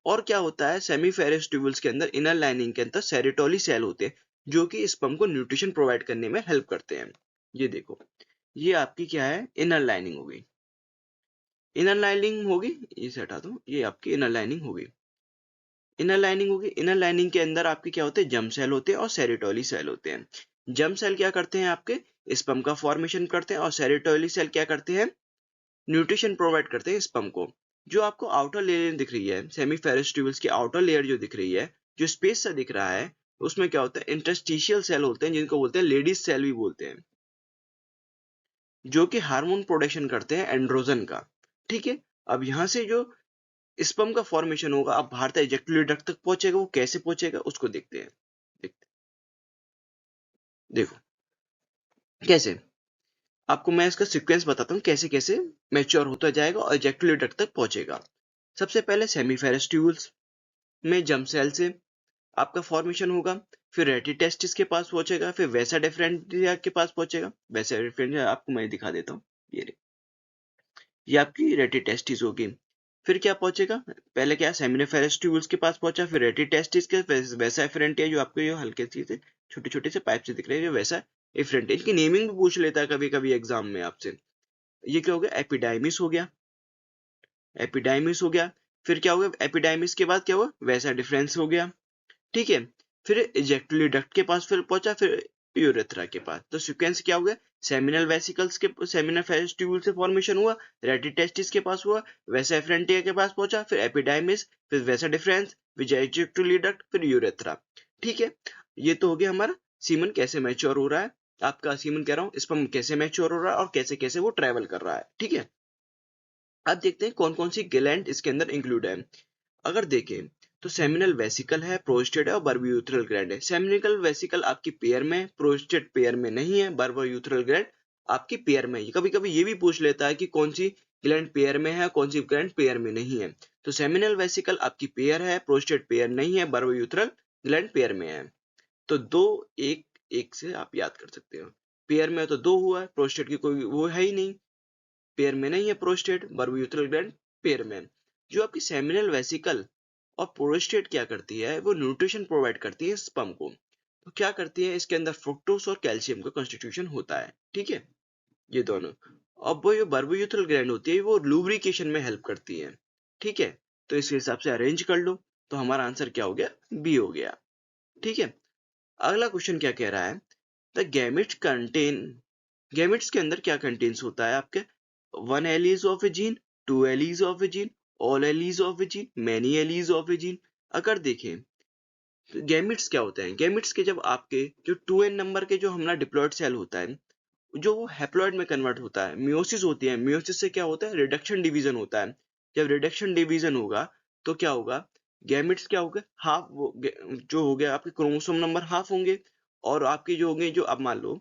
और क्या होता है, सेमीफेरस ट्यूब्यूल्स के अंदर इनर लाइनिंग के अंदर सेरेटोली सेल होते हैं, जो कि स्पर्म को न्यूट्रिशन प्रोवाइड करने में हेल्प करते हैं। ये देखो, ये आपकी क्या है, इनर लाइनिंग होगी। इनर लाइनिंग होगी, इसे हटा दो, ये आपकी इनर लाइनिंग होगी। इनर लाइनिंग होगी, इनर लाइनिंग के अंदर आपके क्या होते हैं, जर्म सेल होते हैं और सेरेटोली सेल होते हैं। जर्म सेल क्या करते हैं, आपके स्पर्म का फॉर्मेशन करते हैं, और सेरेटोली सेल क्या करते हैं, न्यूट्रिशन प्रोवाइड करते हैं स्पर्म को। जो आपको आउटर लेयर दिख रही है, सेमीफेरस ट्यूब्यूल्स की आउटर लेयर जो दिख रही है, जो स्पेस सा दिख रहा है, उसमें क्या होता है, इंटरस्टिशियल सेल होते हैं, जिनको बोलते हैं लेडीज सेल भी बोलते हैं, जो कि हार्मोन प्रोडक्शन करते हैं एंड्रोजन का। ठीक है, अब यहाँ से जो स्पर्म का फॉर्मेशन होगा, अब बाहर तक इजेक्युलेट डक्ट तक पहुंचेगा, वो कैसे पहुंचेगा उसको देखते हैं। देखो कैसे, आपको मैं इसका सीक्वेंस बताता हूँ कैसे कैसे मैच्योर होता जाएगा और इजेक्युलेटर तक पहुंचेगा। सबसे पहले सेमीफेरस ट्यूब्यूल्स में जर्म सेल से आपका फॉर्मेशन होगा, फिर रेटिटेस्टिस के पास पहुंचेगा, फिर वैसा डिफरेंटिया के पास पहुंचेगा। वैसा डिफरेंटिया आपको मैं दिखा देता हूँ, ये आपकी रेटिटेस्टिस होगी। फिर क्या पहुंचेगा, पहले क्या सेमिनिफेरस ट्यूब्यूल्स के पास पहुंचा, फिर रेटिटेस्टिस के वैसा एफरेंटिया जो आपको ये हल्के से छोटे छोटे से पाइप से दिख रहे हैं, जो वैसा एफरेंटिया, इनकी नेमिंग भी पूछ लेता है कभी कभी एग्जाम में आपसे। ये क्या हो गया, एपिडाइमिस हो गया, एपिडाइमिस हो गया। फिर क्या हो गया, एपिडाइमिस के बाद क्या हुआ, वैसा डिफरेंस हो गया। ठीक है, फिर इजेक्टुली डक्ट के पास फिर पहुंचा, फिर यूरेथ्रा के पास। तो सीक्वेंस क्या हो गया, सेमिनल वेसिकल्स के सेमिनल फेरस ट्यूब्यूल से फॉर्मेशन हुआ, रेटिटेस्टिस के पास हुआ, वैसा एफरेंटिया के पास पहुंचा, फिर एपिडाइमिस, फिर वैसा डिफरेंस, फिर इजेक्टुली डक्ट, फिर यूरेथ्रा। ठीक है, ये तो हो गया हमारा सीमन कैसे मैच्योर हो रहा है, आपका सीमन कह रहा हूँ स्पर्म कैसे मैच्योर हो रहा है और कैसे कैसे वो ट्रेवल कर रहा है। ठीक है, अब देखते हैं कौन कौन सी ग्लैंड इसके अंदर इंक्लूड है। अगर देखें तो सेमिनल वेसिकल है, प्रोस्टेट है और बर्बियूथरल ग्लैंड है। सेमिनल वेसिकल आपकी पेयर में, प्रोस्टेट पेयर में नहीं है, बर्बियूथरल ग्लैंड आपकी पेयर में है। कभी कभी ये भी पूछ लेता है कि कौन सी ग्लैंड पेयर में है, कौन सी ग्लैंड पेयर में नहीं है। तो सेमिनल वेसिकल आपकी पेयर है, प्रोस्टेट पेयर नहीं है, बर्बियूथरल ग्लैंड पेयर में है। तो दो, एक एक से आप याद कर सकते हो। पेयर में तो दो हुआ है, प्रोस्टेट की कोई वो है ही नहीं, पेयर में नहीं है प्रोस्टेट, बर्बियूथरल ग्लैंड पेयर में। जो आपकी सेमिनल वेसिकल और प्रोस्टेट क्या करती है, वो न्यूट्रिशन प्रोवाइड करती है स्पर्म को। तो क्या करती है, इसके अंदर फ्रुक्टोस और कैल्शियम का कॉन्स्टिट्यूशन होता है। ठीक है, ये दोनों। अब वो जो बर्बियूथरल ग्लैंड होती है वो लुब्रिकेशन में हेल्प करती है। ठीक है, तो इस हिसाब से अरेंज कर लो, तो हमारा आंसर क्या हो गया, बी हो गया। ठीक है, अगला क्वेश्चन क्या कह रहा है, द गैमेट्स कंटेन, गैमेट्स के अंदर क्या कंटेन्स होता है आपके, one alleles of a gene, two alleles of a gene, all alleles of a gene, many alleles of a gene. अगर देखें तो गैमेट्स क्या होते हैं, गैमेट्स के जब आपके जो 2n नंबर के जो हमारा डिप्लॉयड सेल होता है, जो वो हैप्लॉयड में कन्वर्ट होता है, मियोसिस होती है, मियोसिस से क्या होता है, रिडक्शन डिवीजन होता है। जब रिडक्शन डिवीजन होगा तो क्या होगा, गैमेट्स क्या होगा, हाफ जो हो गया आपके क्रोमोसोम नंबर हाफ होंगे, और आपके जो होंगे, जो अब मान लो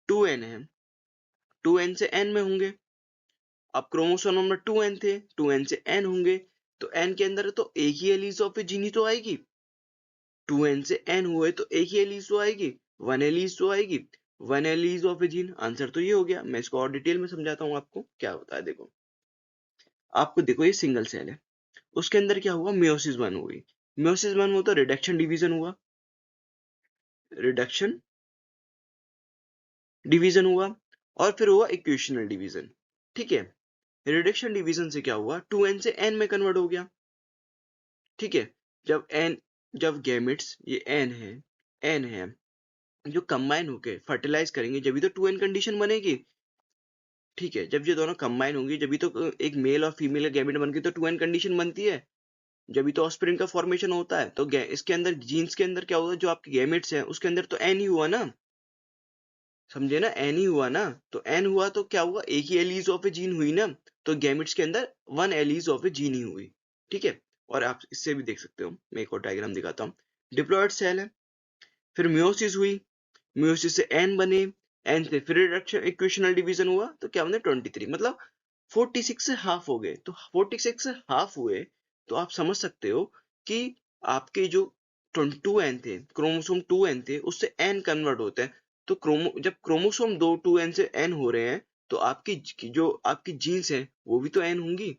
2n है, 2n से n में होंगे। अब क्रोमोसोम नंबर 2n थे, 2n से n होंगे, तो n के अंदर तो एक ही एलिस ऑफ जीनी तो आएगी, 2n से n हुए तो एक ही एलिस तो आएगी, वन एलिस तो आएगी, one alleles of gene. Answer तो ये हो गया। मैं इसको और डिटेल में समझाता हूँ आपको क्या होता है। देखो, आपको देखो ये सिंगल सेल है, उसके अंदर क्या हुआ, मियोसिस वन हुई, मियोसिस वन हुआ तो रिडक्शन डिवीजन हुआ, रिडक्शन डिवीजन हुआ और फिर हुआ इक्वेशनल डिवीजन। ठीक है, रिडक्शन डिवीजन से क्या हुआ, 2n से n में कन्वर्ट हो गया। ठीक है, जब गैमेट्स ये n है जो कंबाइन होके फर्टिलाइज करेंगे जब भी तो 2n कंडीशन बनेगी। ठीक है, जब ये दोनों कंबाइन होंगी जब भी तो एक मेल और फीमेल गैमेट बनके तो 2n कंडीशन बनती है, जब भी तो ऑस्प्रिंग का फॉर्मेशन होता है। तो इसके अंदर जीन्स के अंदर क्या होगा, जो आपके गैमेट्स हैं उसके अंदर तो n ही हुआ ना, समझे ना, n ही हुआ ना। तो n हुआ तो क्या हुआ, एक ही एलीज ऑफ ए जीन हुई ना, तो गैमेट्स के अंदर one alleles of a gene ही हुई। ठीक है, और आप इससे भी देख सकते हो, मैं एक और डायग्राम दिखाता हूँ। डिप्लॉयड सेल है, फिर मियोसिस हुई, मियोसिस से एन बने, एन से फिर रिडक्शन इक्वेशनल डिवीजन हुआ तो क्या बने 23, मतलब 46 से हाफ हो गए। तो 46 से हाफ हुए तो आप समझ सकते हो कि आपके जो 22n थे, क्रोमोसोम 2n थे, उससे n कन्वर्ट होते हैं। तो जब क्रोमोसोम 2n से n हो रहे हैं तो जो आपकी जीन्स है वो भी तो n होंगी,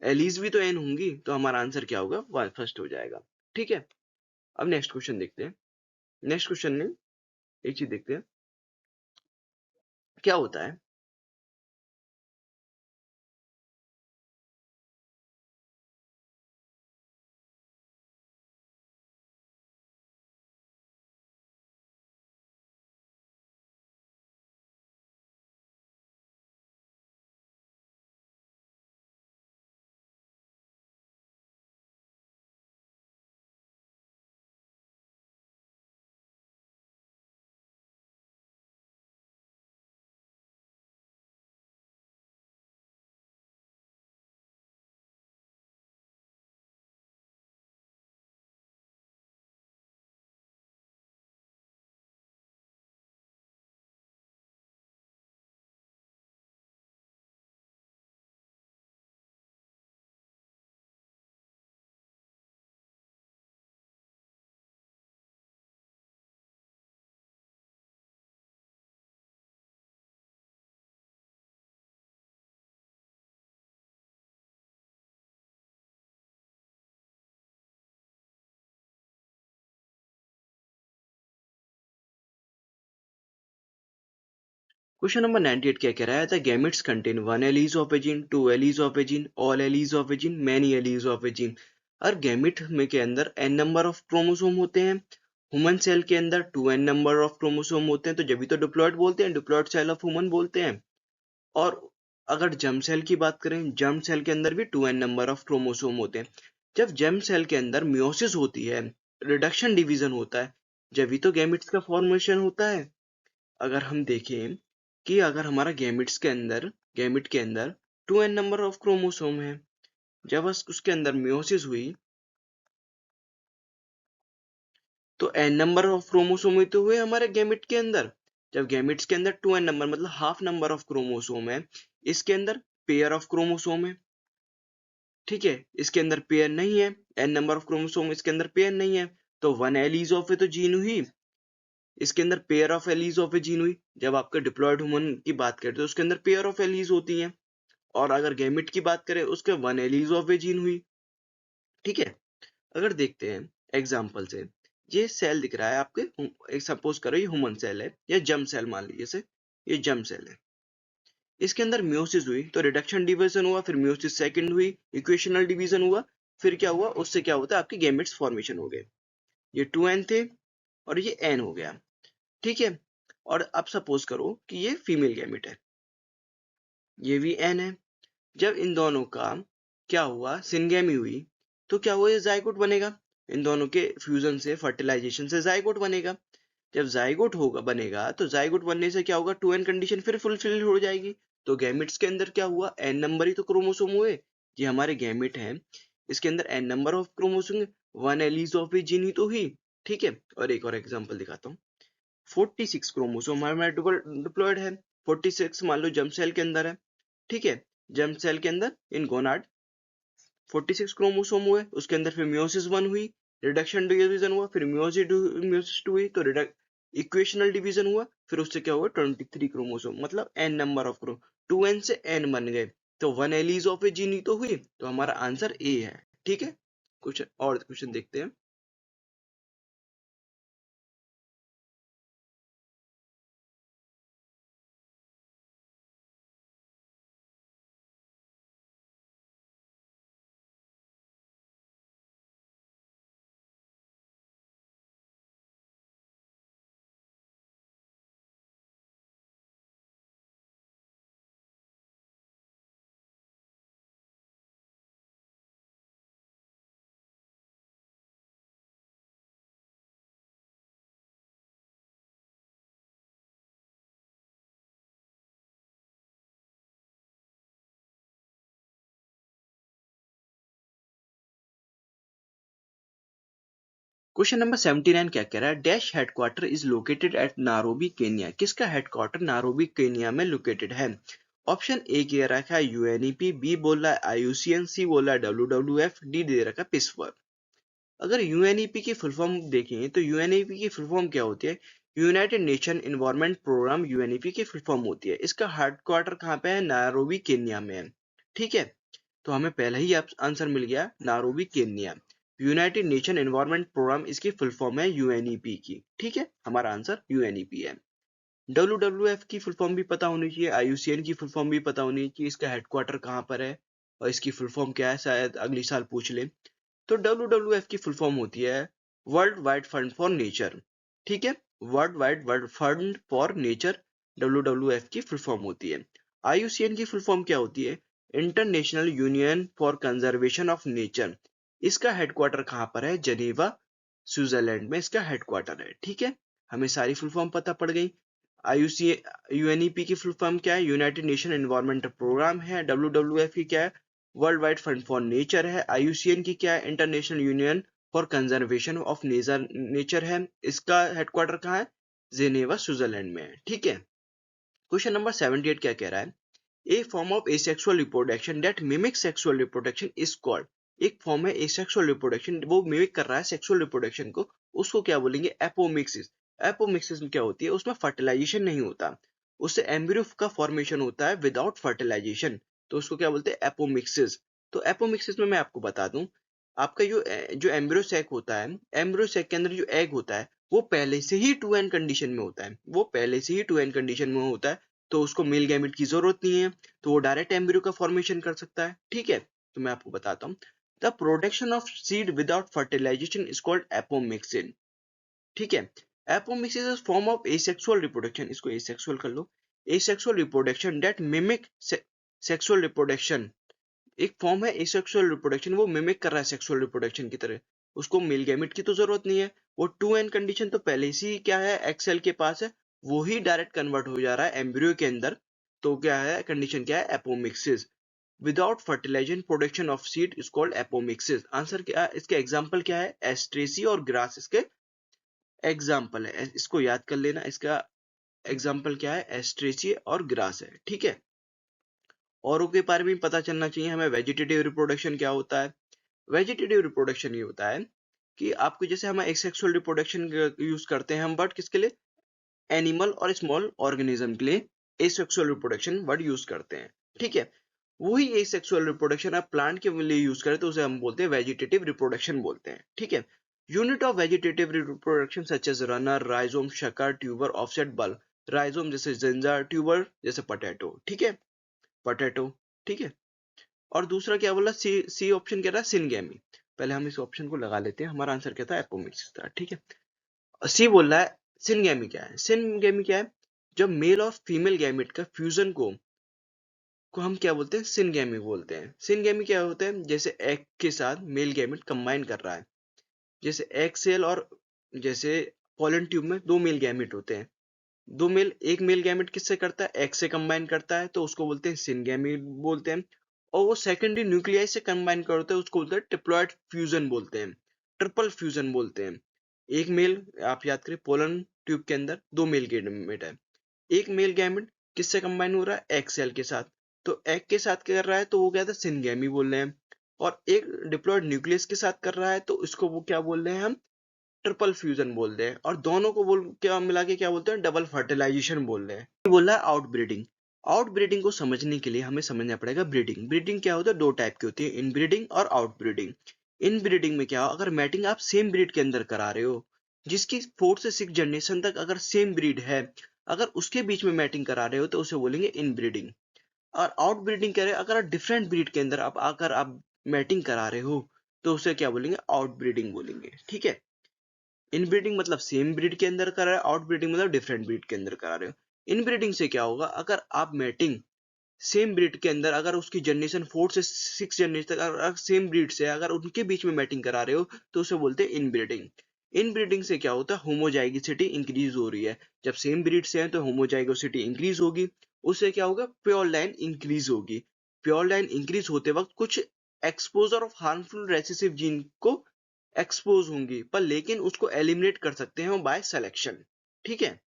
एलीज भी तो n होंगी, तो हमारा आंसर क्या होगा, फर्स्ट हो जाएगा। ठीक है, अब नेक्स्ट क्वेश्चन देखते हैं। नेक्स्ट क्वेश्चन में एक चीज देखते हैं क्या होता है। क्वेश्चन नंबर 98 क्या कह रहा है, the gametes contain one alleles of a gene, two alleles of a gene, all alleles of a gene, many alleles of a gene. और गैमेट में के अंदर n नंबर ऑफ क्रोमोसोम होते हैं, ह्यूमन सेल के अंदर 2n नंबर ऑफ क्रोमोसोम होते हैं, तो जब भी तो डिप्लॉयड बोलते हैं, डिप्लॉयड सेल ऑफ ह्यूमन बोलते हैं। और अगर जर्म सेल की बात करें, जर्म सेल के अंदर भी 2n नंबर ऑफ क्रोमोसोम होते हैं। जब जर्म सेल के अंदर मियोसिस होती है, रिडक्शन डिवीजन होता है, जब भी तो गैमेट्स का फॉर्मेशन होता है। अगर हम देखें कि अगर हमारा गैमेट के अंदर 2n नंबर ऑफ क्रोमोसोम है, जब उसके अंदर मियोसिस हुई तो n नंबर ऑफ क्रोमोसोम हुए तो हुए हमारे गैमेट के अंदर। जब गैमेट्स के अंदर 2n नंबर मतलब हाफ नंबर ऑफ क्रोमोसोम है, इसके अंदर पेयर ऑफ क्रोमोसोम है। ठीक है, इसके अंदर पेयर नहीं है, n नंबर ऑफ क्रोमोसोम इसके अंदर पेयर नहीं है, तो वन एलीज ऑफ ए तो जीन हुई, इसके अंदर pair of allies of a gene हुई। जब आपके डिप्लॉयड ह्यूमन की बात करें तो उसके अंदर पेयर ऑफ एलीज होती हैं, और अगर गैमेट की बात करें उसके one alleles of a gene हुई। ठीक है, अगर देखते हैं एग्जाम्पल से, ये सेल दिख रहा है आपके, एक सपोज करो ये ह्यूमन सेल है या जर्म सेल मान लीजिए से, ये जर्म सेल है, इसके अंदर मियोसिस हुई तो रिडक्शन डिवीजन हुआ, फिर मियोसिस सेकंड हुई, इक्वेशनल डिवीजन हुआ, फिर क्या हुआ, उससे क्या होता है आपके गैमेट्स फॉर्मेशन हो गए। ये 2n थे और ये n हो गया। ठीक है, और अब सपोज करो कि ये फीमेल गैमेट है, ये भी n है। जब इन दोनों का क्या हुआ, सिनगेमी हुई, तो क्या हुआ, ये जाइगोट बनेगा। इन दोनों के फ्यूजन से, फर्टिलाइजेशन से जाइगोट बनेगा। जब जाइगोट होगा बनेगा तो जाइगोट बनने से क्या होगा, 2n कंडीशन फिर फुलफिल हो जाएगी। तो गैमेट्स के अंदर क्या हुआ, n नंबर ही तो क्रोमोसोम हुए, ये हमारे गैमेट हैं, इसके अंदर n number of chromosome, one alleles of a gene ही तो हुई। ठीक है, और एक और एग्जांपल दिखाता हूँ। 46 क्रोमोसोम हमारे डिप्लॉयड है, 46 मान लो जर्म सेल के अंदर है। ठीक है, जर्म सेल के अंदर इन गोनाड 46 क्रोमोसोम हुए, उसके अंदर फिर मियोसिस 1 हुई, रिडक्शन डिवीजन हुआ, फिर मियोसिस 2 हुई, तो इक्वेशनल डिवीजन हुआ, फिर उससे क्या हुआ 23 क्रोमोसोम, मतलब n number of Chrome, 2n से n बन गए, तो one alleles of a gene ही तो हुई, तो हमारा आंसर ए है। ठीक है, कुछ और क्वेश्चन देखते हैं। क्वेश्चन नंबर 79 क्या कह रहा है? Dash headquarter is located at नारोबी Kenya. किसका हेडक्वार्टर नारोबी केन्या में लोकेटेड है? ऑप्शन ए कह रखा है यूएनईपी, बी बोल रहा है आईयूसीएन, सी बोल रहा है डब्ल्यूडब्ल्यूएफ, डी दे रखा है पिसफर। अगर यूएनईपी की फुल फॉर्म देखें तो यूएनईपी की फुल फॉर्म क्या होती है? United Nation Environment Programme UNEP की फुल फॉर्म होती है। इसका हेडक्वार्टर कहाँ पे है? नारोबी केन्या में है। ठीक है, तो हमें पहले ही आंसर मिल गया, Nairobi Kenya. United Nation Environment Programme इसकी फुल फॉर्म है यूएनईपी की। ठीक है, हमारा आंसर यूएनईपी है। डब्ल्यूडब्ल्यूएफ की फुल फॉर्म भी पता होनी चाहिए, आईयूसीएन की फुल फॉर्म भी पता होनी चाहिए, इसका हेडक्वार्टर कहाँ पर है और इसकी फुल फॉर्म क्या है, शायद अगली साल पूछ ले। तो डब्ल्यूडब्ल्यूएफ की फुल फॉर्म होती है world wide fund for nature. ठीक है, world wide world fund for nature WWF की फुल फॉर्म होती है। आईयूसीएन की फुल फॉर्म क्या होती है? International union for conservation of nature. इसका हेडक्वार्टर कहाँ पर है? जेनेवा, स्विट्जरलैंड में इसका हेडक्वार्टर है। ठीक है, हमें सारी फुल फॉर्म पता पड़ गई। आईयूसी यूएनईपी की फुल फॉर्म क्या है? यूनाइटेड नेशन एनवायरमेंटल प्रोग्राम है। डब्ल्यूडब्ल्यूएफ की क्या है? World wide fund for nature है। आईयूसीएन की क्या है? International union for conservation of nature है। इसका हेडक्वार्टर कहाँ है? जेनेवा, स्विट्जरलैंड में है। ठीक है, क्वेश्चन नंबर 78 क्या कह रहा है? A form of asexual reproduction that mimics sexual reproduction is called. एक फॉर्म है एसेक्सुअल रिप्रोडक्शन, वो मिमिक कर रहा है सेक्सुअल रिप्रोडक्शन को, उसको क्या बोलेंगे? एपोमिक्सिस। एपोमिक्सिस में क्या होती है? उसमें फर्टिलाइजेशन नहीं होता, उससे एम्ब्रियो का फॉर्मेशन होता है विदाउट फर्टिलाइजेशन, तो उसको क्या बोलते हैं? एपोमिक्सिस। तो एपोमिक्सिस में मैं आपको बता दूं, आपका जो एम्ब्रियो सैक होता है, एम्ब्रियो सैक के अंदर जो एग होता है वो पहले से ही टू एन कंडीशन में होता है, वो पहले से ही टू एन कंडीशन में होता है, तो उसको मेल गैमेट की जरूरत नहीं है, तो वो डायरेक्ट एम्ब्रियो का फॉर्मेशन कर सकता है। ठीक है, तो मैं आपको बताता हूँ, the production of seed without fertilization is called apomixis. ठीक है, apomixis is form of asexual reproduction, इसको एसेक्सुअल कर लो, asexual reproduction that mimic sexual reproduction. एक फॉर्म है एसेक्सुअल रिप्रोडक्शन, वो मिमिक कर रहा है सेक्सुअल रिप्रोडक्शन की तरह, उसको मेल गैमेट की तो जरूरत नहीं है, वो टू एन कंडीशन तो पहले से ही क्या है? एक्सेल के पास है, वो ही डायरेक्ट कन्वर्ट हो जा रहा है एम्ब्रियो के अंदर, तो क्या है? कंडीशन क्या है? Apomixis. Without fertilisation production of seed is called apomixis. Answer क्या है? इसके एग्जांपल क्या है? एस्ट्रेसी और ग्रास इसके एग्जाम्पल है, इसको याद कर लेना। इसका एग्जाम्पल क्या है? एस्ट्रेसी और ग्रास है। ठीक है, औरों के बारे में पता चलना चाहिए हमें। वेजिटेटिव रिप्रोडक्शन क्या होता है? वेजिटेटिव रिप्रोडक्शन ये होता है कि आपको, जैसे हम एसेक्सुअल रिप्रोडक्शन यूज करते हैं हम, बट किसके लिए? एनिमल और स्मॉल ऑर्गेनिज्म के लिए एसेक्सुअल रिप्रोडक्शन वर्ड यूज करते हैं। ठीक है, वही एसेक्सुअल रिप्रोडक्शन आप प्लांट के लिए यूज करें तो उसे हम बोलते हैं वेजिटेटिव रिप्रोडक्शन बोलते हैं। ठीक है, unit of vegetative reproduction such as runner, rhizome, sucker, tuber, offset, bulb. Rhizome जैसे जिंजर, ट्यूबर जैसे पोटैटो। ठीक है, पोटैटो। ठीक है, और दूसरा क्या बोला? सी सी ऑप्शन कह रहा है सिनगेमी। पहले हम इस ऑप्शन को लगा लेते हैं, हमारा आंसर क्या था? एपोमिक्सिस था। ठीक है, सी बोल रहा है सिनगेमी क्या है? सिनगेमी क्या है? जब मेल और फीमेल गैमेट का फ्यूजन को हम क्या बोलते हैं? सिनगेमी बोलते हैं। सिनगेमी क्या होता है? जैसे एग के साथ मेल गैमेट कंबाइन कर रहा है, जैसे एग सेल और जैसे पोलन ट्यूब में दो मेल गैमेट होते हैं, एक मेल गैमेट किससे करता है? एग से कंबाइन करता है, तो उसको बोलते हैं सिनगेमी बोलते हैं। और वो सेकेंडरी न्यूक्लियाई से कंबाइन करते हैं, उसको बोलते हैं ट्रिप्लॉइड फ्यूजन बोलते हैं, ट्रिपल फ्यूजन बोलते हैं। एक मेल, आप याद करें, पोलन ट्यूब के अंदर दो मेल गैमेट है, एक मेल गैमेट किससे कंबाइन हो रहा है? एग सेल के साथ, तो एग के साथ क्या कर रहा है? तो वो क्या था? सिनगेमी बोल रहे हैं। और एक डिप्लॉयड न्यूक्लियस के साथ कर रहा है, तो इसको वो क्या बोल रहे हैं? हम ट्रिपल फ्यूजन बोलते हैं। और दोनों को बोल क्या मिला के क्या बोलते हैं? डबल फर्टिलाइजेशन बोल रहे हैं। बोल रहा है आउटब्रीडिंग। आउटब्रीडिंग को समझने के लिए हमें समझना पड़ेगा ब्रीडिंग। ब्रीडिंग क्या होता है? दो टाइप की होती है, इनब्रीडिंग और आउटब्रीडिंग। इनब्रीडिंग में क्या हो? अगर मैटिंग आप सेम ब्रीड के अंदर करा रहे हो, जिसकी 4 से 6 जनरेशन तक अगर सेम ब्रीड है, अगर उसके बीच में मैटिंग करा रहे हो तो उसे बोलेंगे इनब्रीडिंग। और आउटब्रीडिंग कह रहे हैं अगर डिफरेंट ब्रीड के अंदर आप मैटिंग करा रहे हो तो उसे क्या बोलेंगे? आउटब्रीडिंग बोलेंगे। ठीक है, इनब्रीडिंग मतलब सेम ब्रीड के अंदर करा रहे हो, आउटब्रीडिंग मतलब डिफरेंट ब्रीड के अंदर करा रहे हो। इनब्रीडिंग से क्या होगा? अगर आप मैटिंग सेम ब्रीड के अंदर, अगर उसकी जनरेशन 4 से 6 जनरेशन तक अगर सेम ब्रीड से अगर उनके बीच में मैटिंग करा रहे हो तो उसे बोलते हैं इनब्रीडिंग। इनब्रीडिंग से क्या होता है? होमोजाइगोसिटी इंक्रीज हो रही है। जब सेम ब्रीड से है तो होमोजाइगोसिटी इंक्रीज होगी, उससे क्या होगा? प्योर लाइन इंक्रीज होगी। प्योर लाइन इंक्रीज होते वक्त कुछ exposure of harmful recessive gene को एक्सपोज होंगी, पर लेकिन उसको एलिमिनेट कर सकते हैं बाय सिलेक्शन। ठीक है,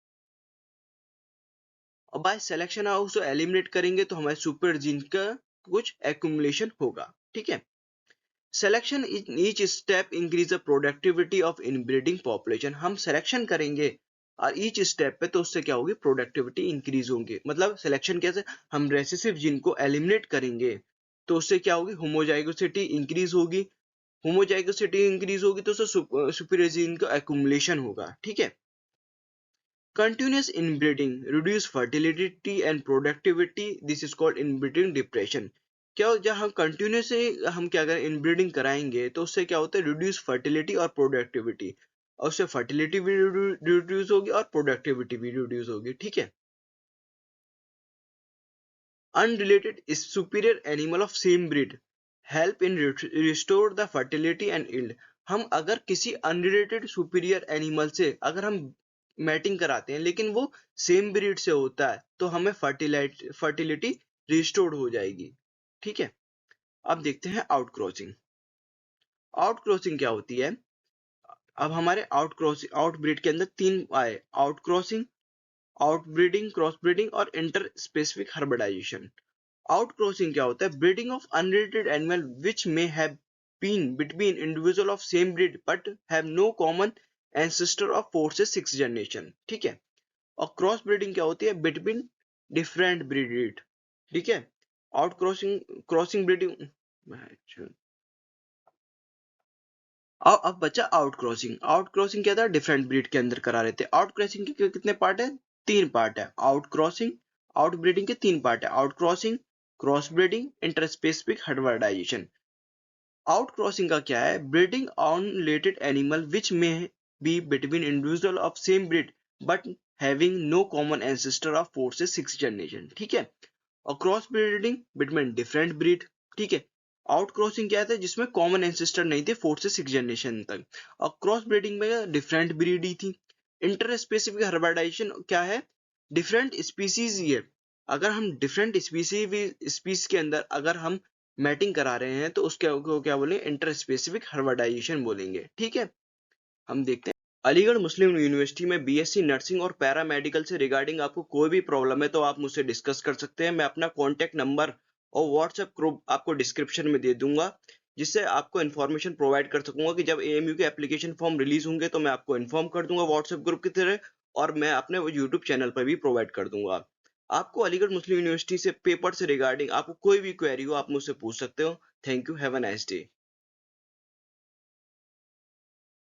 और बाय सिलेक्शन आप उसको एलिमिनेट करेंगे तो हमारे सुपर जीन का कुछ एक्यूमुलेशन होगा। ठीक है, selection in each step increase the productivity of inbreeding population. हम सिलेक्शन करेंगे और ईच स्टेप पे, तो उससे क्या होगी, प्रोडक्टिविटी इंक्रीज होंगे। मतलब सिलेक्शन कैसे, हम रेसेसिव जीन को एलिमिनेट करेंगे तो उससे क्या होगी, होमोजाइगोसिटी इंक्रीज होगी। होमोजाइगोसिटी इंक्रीज होगी तो उससे सुपीरियर जीन का एक्यूमुलेशन होगा। ठीक है, continuous inbreeding reduce fertility and productivity, this is called inbreeding depression। क्या जब हम कंटिन्यूस हम क्या करें, इनब्रीडिंग कराएंगे तो उससे क्या होता है, रिड्यूस फर्टिलिटी और प्रोडक्टिविटी, और उससे फर्टिलिटी भी रिड्यूस होगी और प्रोडक्टिविटी भी रिड्यूस होगी। ठीक है, unrelated is superior animal of same breed help in restore the fertility and yield। हम अगर किसी अनरिलेटेड सुपीरियर एनिमल से अगर हम मैटिंग कराते हैं लेकिन वो सेम ब्रीड से होता है तो हमें फर्टिलिटी रिस्टोर्ड हो जाएगी। ठीक है, अब देखते हैं आउट क्रॉसिंग। आउट क्रॉसिंग क्या होती है, अब हमारे आउट ब्रीड के अंदर तीन आए, out crossing, out breeding, cross breeding और इंटर स्पेसिफिक हर्बडाइजेशन। Outcrossing क्या होता है, breeding of unrelated animal which may have been between individual of same breed but have no common ancestor of 4 से 6 generation। ठीक है, और क्रॉस ब्रीडिंग क्या होती है, बिटवीन डिफरेंट ब्रीड। ठीक है, आउट क्रॉसिंग ब्रीडिंग। अब बचा आउट क्रॉसिंग। आउट क्रॉसिंग क्या था, डिफरेंट ब्रीड के अंदर करा रहे थे। आउट क्रॉसिंग के कितने पार्ट है, तीन पार्ट है। आउट क्रॉसिंग, आउट ब्रीडिंग के तीन पार्ट है, out crossing, cross breeding, interspecific hybridization. Out crossing का क्या है, breeding on related animal which में be between individual of same breed but having no common ancestor of 4 से 6 जनरेशन। ठीक है, और cross breeding between different breed. ठीक है, आउट क्रॉसिंग क्या था, जिसमें कॉमन एंसेस्टर नहीं थे 4 से 6 जनरेशन तक, और क्रॉस ब्रीडिंग में डिफरेंट ब्रीड ही थी। इंटर स्पेसिफिक हाइब्रिडाइजेशन क्या है, डिफरेंट स्पीसीज ही है। अगर हम डिफरेंट स्पीसीज के अंदर अगर हम मैटिंग करा रहे हैं तो उसके को क्या बोलेंगे, इंटर स्पेसिफिक हाइब्रिडाइजेशन बोलेंगे। ठीक है, हम देखते हैं अलीगढ़ मुस्लिम यूनिवर्सिटी में बीएससी नर्सिंग और पैरामेडिकल से रिगार्डिंग आपको कोई भी प्रॉब्लम है तो आप मुझसे डिस्कस कर सकते हैं। मैं अपना कॉन्टैक्ट नंबर और व्हाट्सएप ग्रुप आपको डिस्क्रिप्शन में दे दूंगा, जिससे आपको इन्फॉर्मेशन प्रोवाइड कर सकूंगा कि जब एएमयू के एप्लीकेशन फॉर्म रिलीज होंगे तो मैं आपको इन्फॉर्म कर दूंगा व्हाट्सएप ग्रुप की तरह, और मैं अपने यूट्यूब चैनल पर भी प्रोवाइड कर दूंगा। आपको अलीगढ़ मुस्लिम यूनिवर्सिटी से पेपर से रिगार्डिंग आपको कोई भी क्वेरी हो आप मुझसे पूछ सकते हो। Thank you, have a nice day.